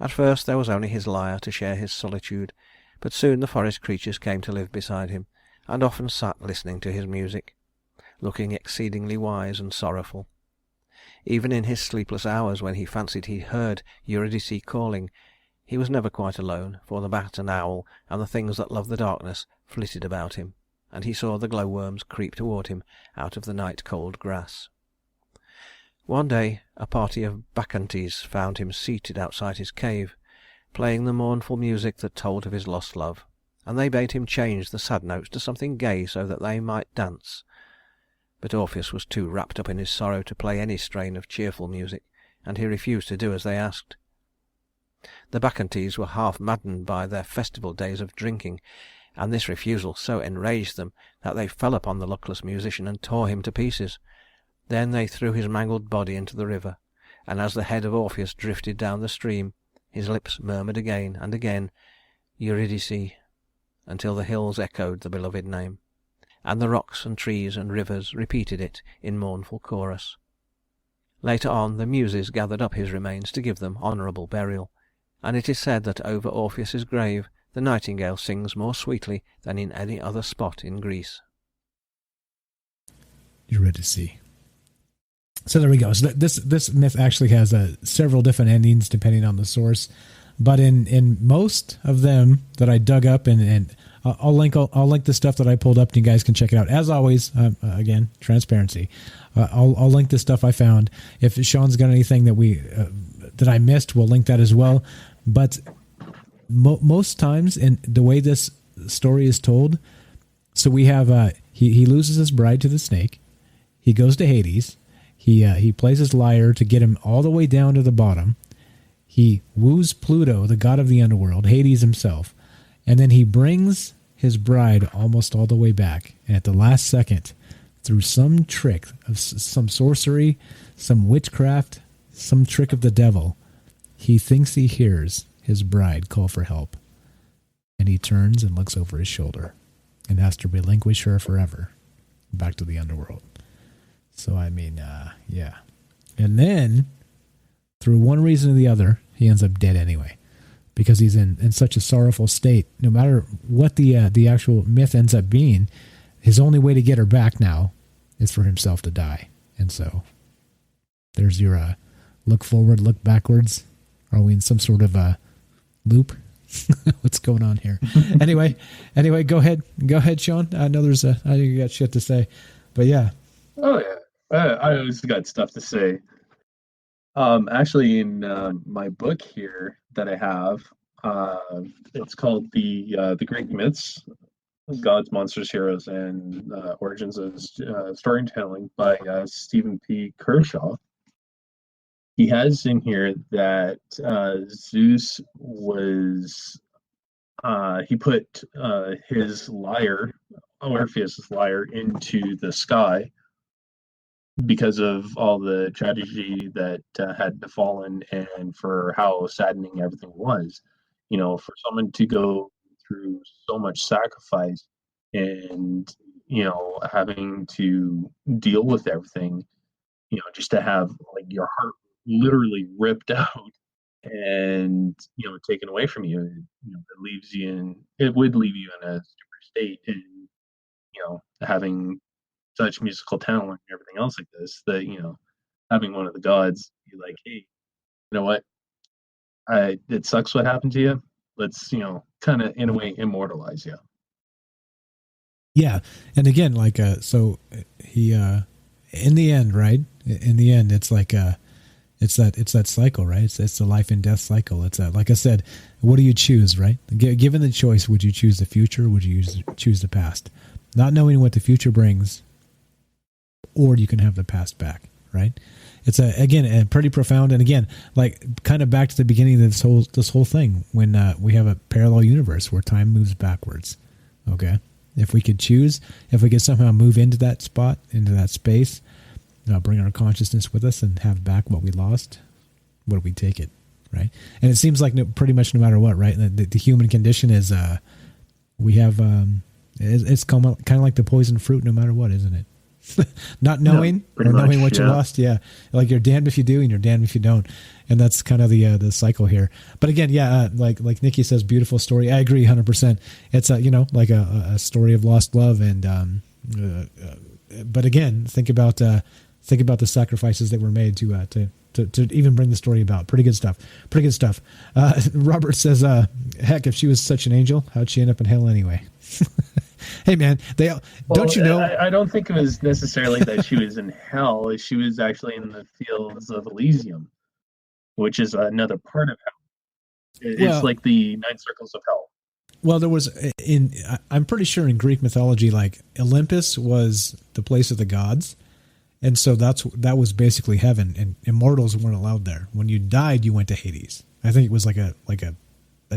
At first there was only his lyre to share his solitude, but soon the forest creatures came to live beside him, and often sat listening to his music, looking exceedingly wise and sorrowful. Even in his sleepless hours, when he fancied he heard Eurydice calling, he was never quite alone, for the bat and owl and the things that love the darkness flitted about him, and he saw the glowworms creep toward him out of the night-cold grass. One day a party of Bacchantes found him seated outside his cave, playing the mournful music that told of his lost love, and they bade him change the sad notes to something gay so that they might dance. But Orpheus was too wrapped up in his sorrow to play any strain of cheerful music, and he refused to do as they asked. The Bacchantes were half maddened by their festival days of drinking, and this refusal so enraged them that they fell upon the luckless musician and tore him to pieces. Then they threw his mangled body into the river, and as the head of Orpheus drifted down the stream, his lips murmured again and again, Eurydice, until the hills echoed the beloved name, and the rocks and trees and rivers repeated it in mournful chorus. Later on the Muses gathered up his remains to give them honourable burial, and it is said that over Orpheus's grave the nightingale sings more sweetly than in any other spot in Greece. Eurydice. So there we go. So this myth actually has several different endings depending on the source, but in most of them that I dug up, and I'll link the stuff that I pulled up, and you guys can check it out. As always, again, transparency. I'll link the stuff I found. If Sean's got anything that I missed, we'll link that as well. But most times, in the way this story is told, so we have he loses his bride to the snake. He goes to Hades. He plays his lyre to get him all the way down to the bottom. He woos Pluto, the god of the underworld, Hades himself, and then he brings his bride almost all the way back. And at the last second, through some trick of some sorcery, some witchcraft, some trick of the devil, he thinks he hears his bride call for help. And he turns and looks over his shoulder and has to relinquish her forever back to the underworld. So, I mean, yeah. And then, through one reason or the other, he ends up dead anyway, because he's in such a sorrowful state. No matter what the actual myth ends up being, his only way to get her back now is for himself to die. And so, there's your look forward, look backwards. Are we in some sort of a loop? What's going on here? Anyway, go ahead, Sean. I know I think you got shit to say. But yeah. Oh yeah, I always got stuff to say. Actually, in my book here that I have, it's called the Greek Myths, Gods, Monsters, Heroes, and Origins of Storytelling by Stephen P. Kershaw. He has in here that Zeus was he put his lyre, Orpheus' lyre, into the sky because of all the tragedy that had befallen and for how saddening everything was. You know, for someone to go through so much sacrifice and, you know, having to deal with everything, you know, just to have like your heart literally ripped out and, you know, taken away from you, you know, it would leave you in a super state, and, you know, having such musical talent and everything else like this, that, you know, having one of the gods be like, hey, you know what, it sucks what happened to you, let's, you know, kind of in a way immortalize you. Yeah, and again, like so he in the end, right, in the end, it's like it's that cycle, right? It's the life and death cycle. It's like I said, what do you choose, right? Given the choice, would you choose the future, or would you choose the past? Not knowing what the future brings, or you can have the past back, right? It's again pretty profound, and again, like kind of back to the beginning of this whole thing, when we have a parallel universe where time moves backwards. Okay, if we could choose, if we could somehow move into that spot, into that space, bring our consciousness with us and have back what we lost, what do we take it, right? And it seems like pretty much no matter what, right? The human condition is we have it's kind of like the poison fruit, no matter what, isn't it? Not knowing, or knowing what you lost. Yeah. Like you're damned if you do and you're damned if you don't. And that's kind of the cycle here. But again, yeah, like Nikki says, beautiful story. I agree 100%. It's you know, like a story of lost love. And, but again, think about the sacrifices that were made to even bring the story about. Pretty good stuff. Robert says, heck, if she was such an angel, how'd she end up in hell anyway? Hey man, don't you know? I don't think it was necessarily that she was in hell. She was actually in the fields of Elysium, which is another part of hell. It's like the 9 circles of hell. Well, there was I'm pretty sure in Greek mythology, like Olympus was the place of the gods, and so that was basically heaven, and immortals weren't allowed there. When you died, you went to Hades. I think it was like a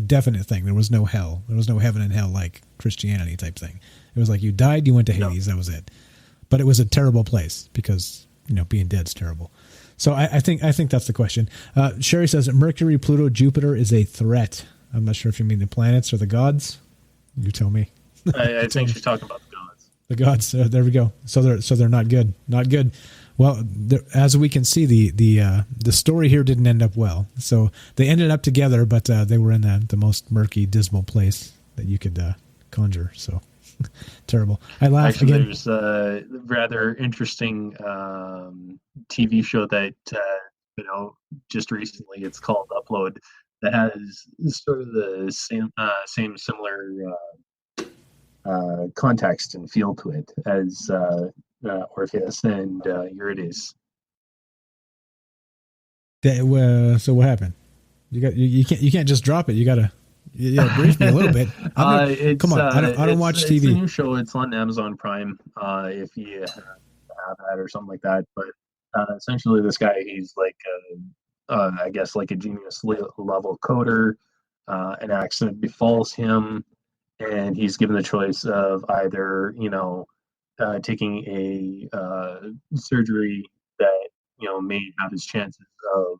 definite thing. There was no hell. There was no heaven and hell like Christianity type thing. It was like you died, you went to Hades. No. That was it. But it was a terrible place because, you know, being dead's terrible. So I think that's the question. Sherry says that Mercury, Pluto, Jupiter is a threat. I'm not sure if you mean the planets or the gods. You tell me. I think she's talking about the gods. The gods. There we go. So they're not good. Not good. Well, as we can see, the story here didn't end up well. So they ended up together, but they were in the most murky, dismal place that you could conjure. So terrible. I laughed again. There's a rather interesting TV show that you know, just recently. It's called Upload. That has sort of the same similar context and feel to it as Orpheus and Eurydice. So what happened? You can't just drop it. You gotta brief me a little bit. Come on, I don't watch TV. It's a new show. It's on Amazon Prime. If you have that or something like that. But essentially, this guy, he's like I guess like a genius level coder. An accident befalls him, and he's given the choice of either, you know, taking a surgery that, you know, may have his chances of,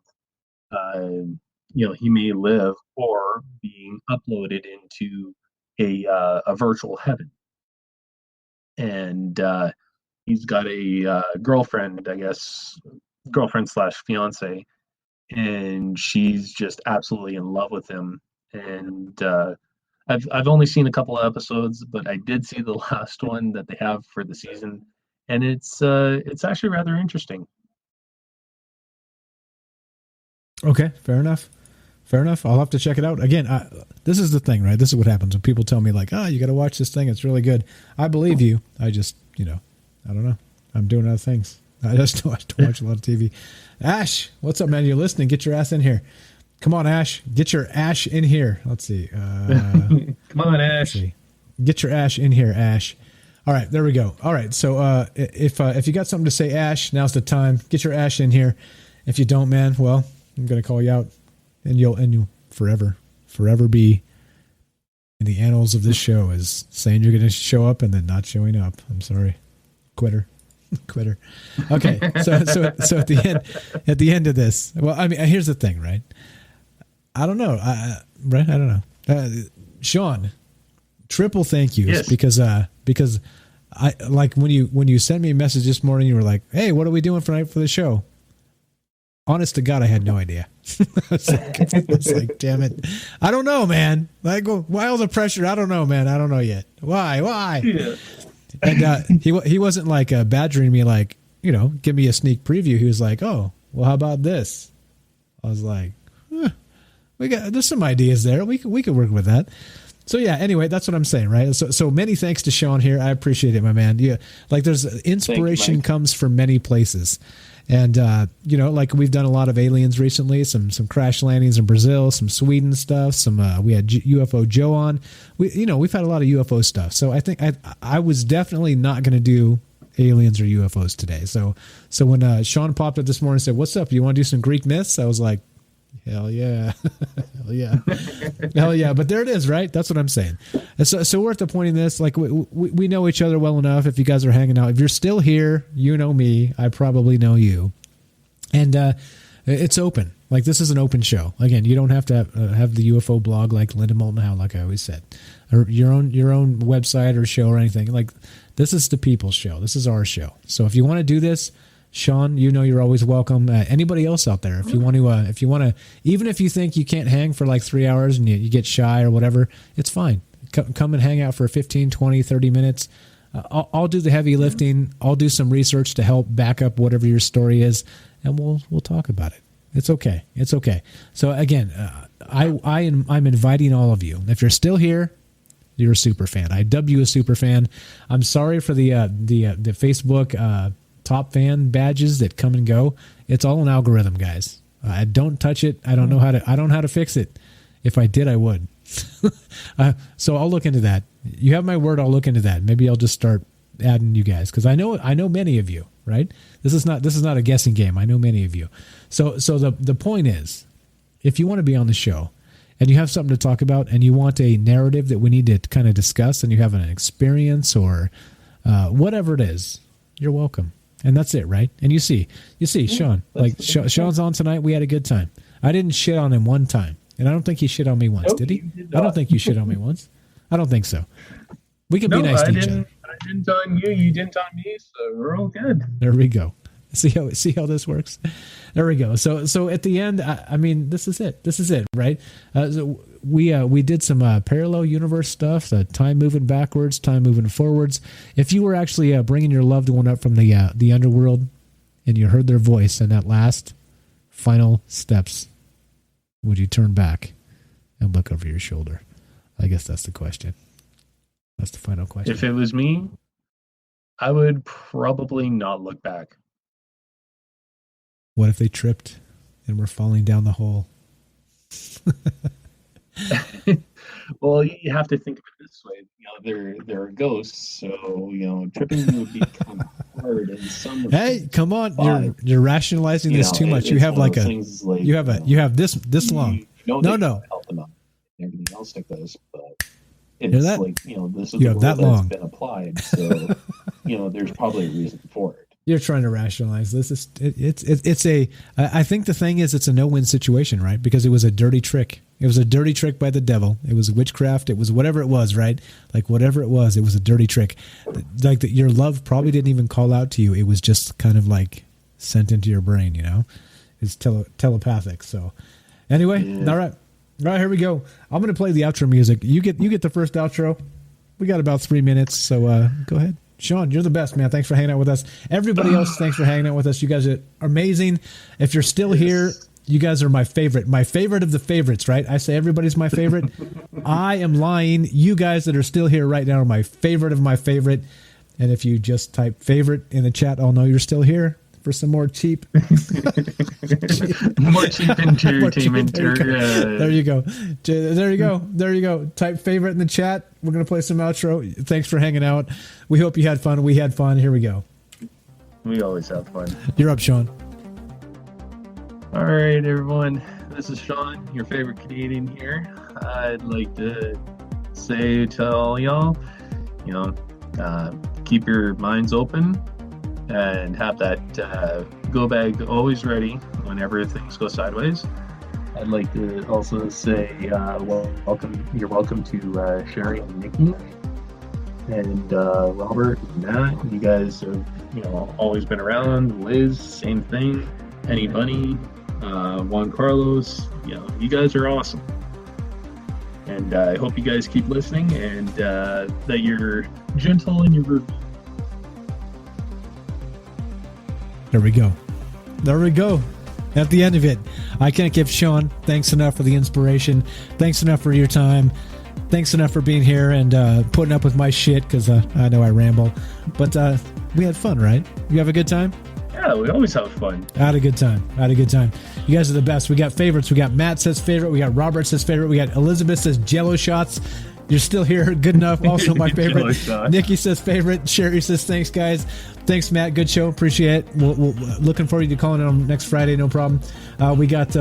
you know, he may live, or being uploaded into a virtual heaven. And he's got a girlfriend, I guess, girlfriend / fiance, and she's just absolutely in love with him. And I've only seen a couple of episodes, but I did see the last one that they have for the season, and it's actually rather interesting. Okay, fair enough. I'll have to check it out. Again, this is the thing, right? This is what happens when people tell me like, you got to watch this thing. It's really good. I believe you. I just, you know, I don't know. I'm doing other things. I just don't watch a lot of TV. Ash, what's up, man? You're listening. Get your ass in here. Come on, Ash. Get your Ash in here. Let's see. Come on, Ash. Get your Ash in here, Ash. All right, there we go. All right, so if you got something to say, Ash, now's the time. Get your Ash in here. If you don't, man, well, I'm gonna call you out, and you'll forever be in the annals of this show as saying you're gonna show up and then not showing up. I'm sorry, quitter. Okay, so at the end of this, well, I mean, here's the thing, right? I don't know, right? I don't know, Sean. Triple thank yous, yes. because I like when you sent me a message this morning, you were like, "Hey, what are we doing tonight for the show?" Honest to God, I had no idea. It's like, damn it, I don't know, man. Like, why all the pressure? I don't know, man. I don't know yet. Why? Yeah. And he wasn't like badgering me, like, give me a sneak preview. He was like, "Oh, well, how about this?" I was like, there's some ideas there. We could work with that. So yeah, anyway, that's what I'm saying, right? So many thanks to Sean here. I appreciate it, my man. Yeah, like there's inspiration comes from many places. And like we've done a lot of aliens recently, some crash landings in Brazil, some Sweden stuff, we had UFO Joe on. We've had a lot of UFO stuff. So I think I was definitely not going to do aliens or UFOs today. So when Sean popped up this morning and said, "What's up? You want to do some Greek myths?" I was like, hell yeah. Hell yeah. But there it is, right? That's what I'm saying. And so we're at the point in this, like we know each other well enough. If you guys are hanging out, if you're still here, you know me, I probably know you. And it's open. Like, this is an open show. Again, you don't have to have the UFO blog like Linda Moulton Howe, like I always said, or your own website or show or anything. Like, this is the people's show. This is our show. So if you want to do this, Sean, you're always welcome. Anybody else out there, if you want to, even if you think you can't hang for like 3 hours and you get shy or whatever, it's fine. Come and hang out for 15, 20, 30 minutes. I'll do the heavy lifting. I'll do some research to help back up whatever your story is, and we'll talk about it. It's okay. It's okay. So again, I'm inviting all of you. If you're still here, you're a super fan. I dub you a super fan. I'm sorry for the Facebook top fan badges that come and go. It's all an algorithm, guys. I don't touch it. I don't know how to fix it. If I did, I would. So I'll look into that. You have my word. I'll look into that. Maybe I'll just start adding you guys, because I know many of you, right? This is not a guessing game. I know many of you. So the point is, if you want to be on the show and you have something to talk about and you want a narrative that we need to kind of discuss, and you have an experience or whatever it is, you're welcome. And that's it, right? And you see, Sean, like Sean's on tonight. We had a good time. I didn't shit on him one time, and I don't think he shit on me once. Did he? I don't think you shit on me once. I don't think so. We can be nice to each other. I didn't on you. You didn't on me. So we're all good. There we go. See how this works. There we go. So at the end, I mean, this is it. This is it, right? So we did some parallel universe stuff, time moving backwards, time moving forwards. If you were actually bringing your loved one up from the underworld, and you heard their voice in that last final steps, would you turn back and look over your shoulder? I guess that's the question. That's the final question. If it was me, I would probably not look back. What if they tripped and were falling down the hole? Well, you have to think of it this way. They're ghosts, so tripping would be kind of hard. And some. Hey, come on! You're rationalizing this too much. You have you have this long. No. Help them out. Everything else like this, but it's like this is the rule that long. That's been applied. So there's probably a reason for it. You're trying to rationalize this. I think the thing is, it's a no-win situation, right? Because it was a dirty trick. It was a dirty trick by the devil. It was witchcraft. It was whatever it was, right? Like whatever it was a dirty trick. Like your love probably didn't even call out to you. It was just kind of like sent into your brain, It's telepathic. So anyway, yeah. All right, here we go. I'm going to play the outro music. You get the first outro. We got about 3 minutes, so go ahead. Sean, you're the best, man. Thanks for hanging out with us. Everybody else, thanks for hanging out with us. You guys are amazing. If you're still here, you guys are my favorite of the favorites, right? I say everybody's my favorite. I am lying. You guys that are still here right now are my favorite of my favorite. And if you just type favorite in the chat, I'll know you're still here for some more cheap. More cheap entertainment. There you go. There you go. There you go. Type favorite in the chat. We're going to play some outro. Thanks for hanging out. We hope you had fun. We had fun. Here we go. We always have fun. You're up, Sean. All right, everyone. This is Sean, your favorite Canadian here. I'd like to say to all y'all, keep your minds open and have that go bag always ready whenever things go sideways. I'd like to also say you're welcome to Sherry and Nikki and Robert and Matt. You guys have always been around. Liz, same thing. Penny Bunny, Juan Carlos, you guys are awesome. And I hope you guys keep listening and that you're gentle in your review. There we go. There we go. At the end of it, I can't give Sean thanks enough for the inspiration. Thanks enough for your time. Thanks enough for being here and putting up with my shit because I know I ramble. But we had fun, right? You have a good time? Yeah, we always have fun. I had a good time. You guys are the best. We got favorites. We got Matt says favorite. We got Robert says favorite. We got Elizabeth says Jello shots. You're still here. Good enough. Also my favorite. Nikki says favorite. Sherry says thanks, guys. Thanks, Matt. Good show. Appreciate it. We'll looking forward to calling it on next Friday. No problem. We got,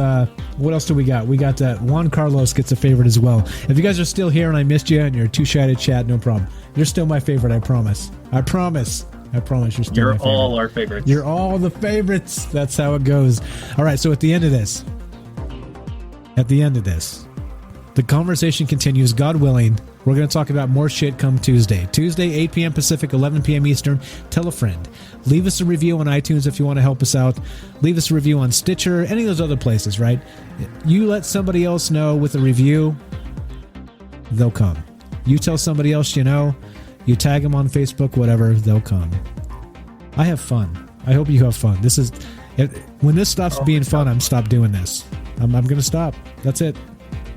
what else do we got? We got Juan Carlos gets a favorite as well. If you guys are still here and I missed you and you're too shy to chat, no problem. You're still my favorite. I promise. I promise you're still You're my favorite. all our favorites. You're all the favorites. That's how it goes. All right. So at the end of this, the conversation continues, God willing. We're going to talk about more shit come Tuesday. Tuesday, 8 p.m. Pacific, 11 p.m. Eastern. Tell a friend. Leave us a review on iTunes if you want to help us out. Leave us a review on Stitcher, any of those other places, right? You let somebody else know with a review, they'll come. You tell somebody else you know, you tag them on Facebook, whatever, they'll come. I have fun. I hope you have fun. When this stops being fun, I'm stop doing this. I'm going to stop. That's it.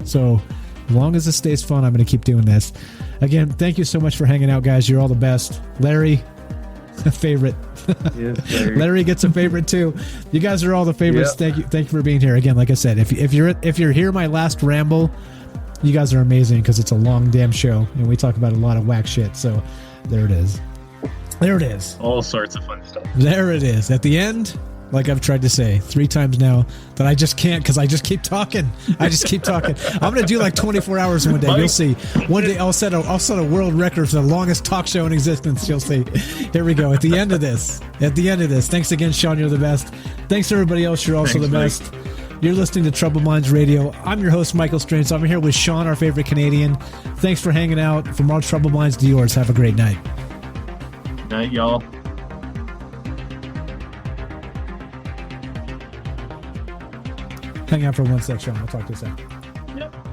So as long as this stays fun, I'm going to keep doing this. Again, thank you so much for hanging out, guys. You're all the best. Larry, a favorite. Yes, Larry gets a favorite too. You guys are all the favorites. Yep. Thank you for being here. Again, like I said, if you're here my last ramble, you guys are amazing because it's a long damn show and we talk about a lot of whack shit. So there it is. There it is. All sorts of fun stuff. There it is. At the end, like I've tried to say 3 times now, that I just can't because I just keep talking. I'm going to do like 24 hours one day. You'll see. One day I'll set a world record for the longest talk show in existence. You'll see. Here we go. At the end of this. Thanks again, Sean. You're the best. Thanks to everybody else. You're also the best. You're listening to Troubled Minds Radio. I'm your host, Michael Strange. So I'm here with Sean, our favorite Canadian. Thanks for hanging out. From our Troubled Minds to yours. Have a great night. Night, y'all. Hang out for one sec, Sean. I'll talk to you in a sec. Yep.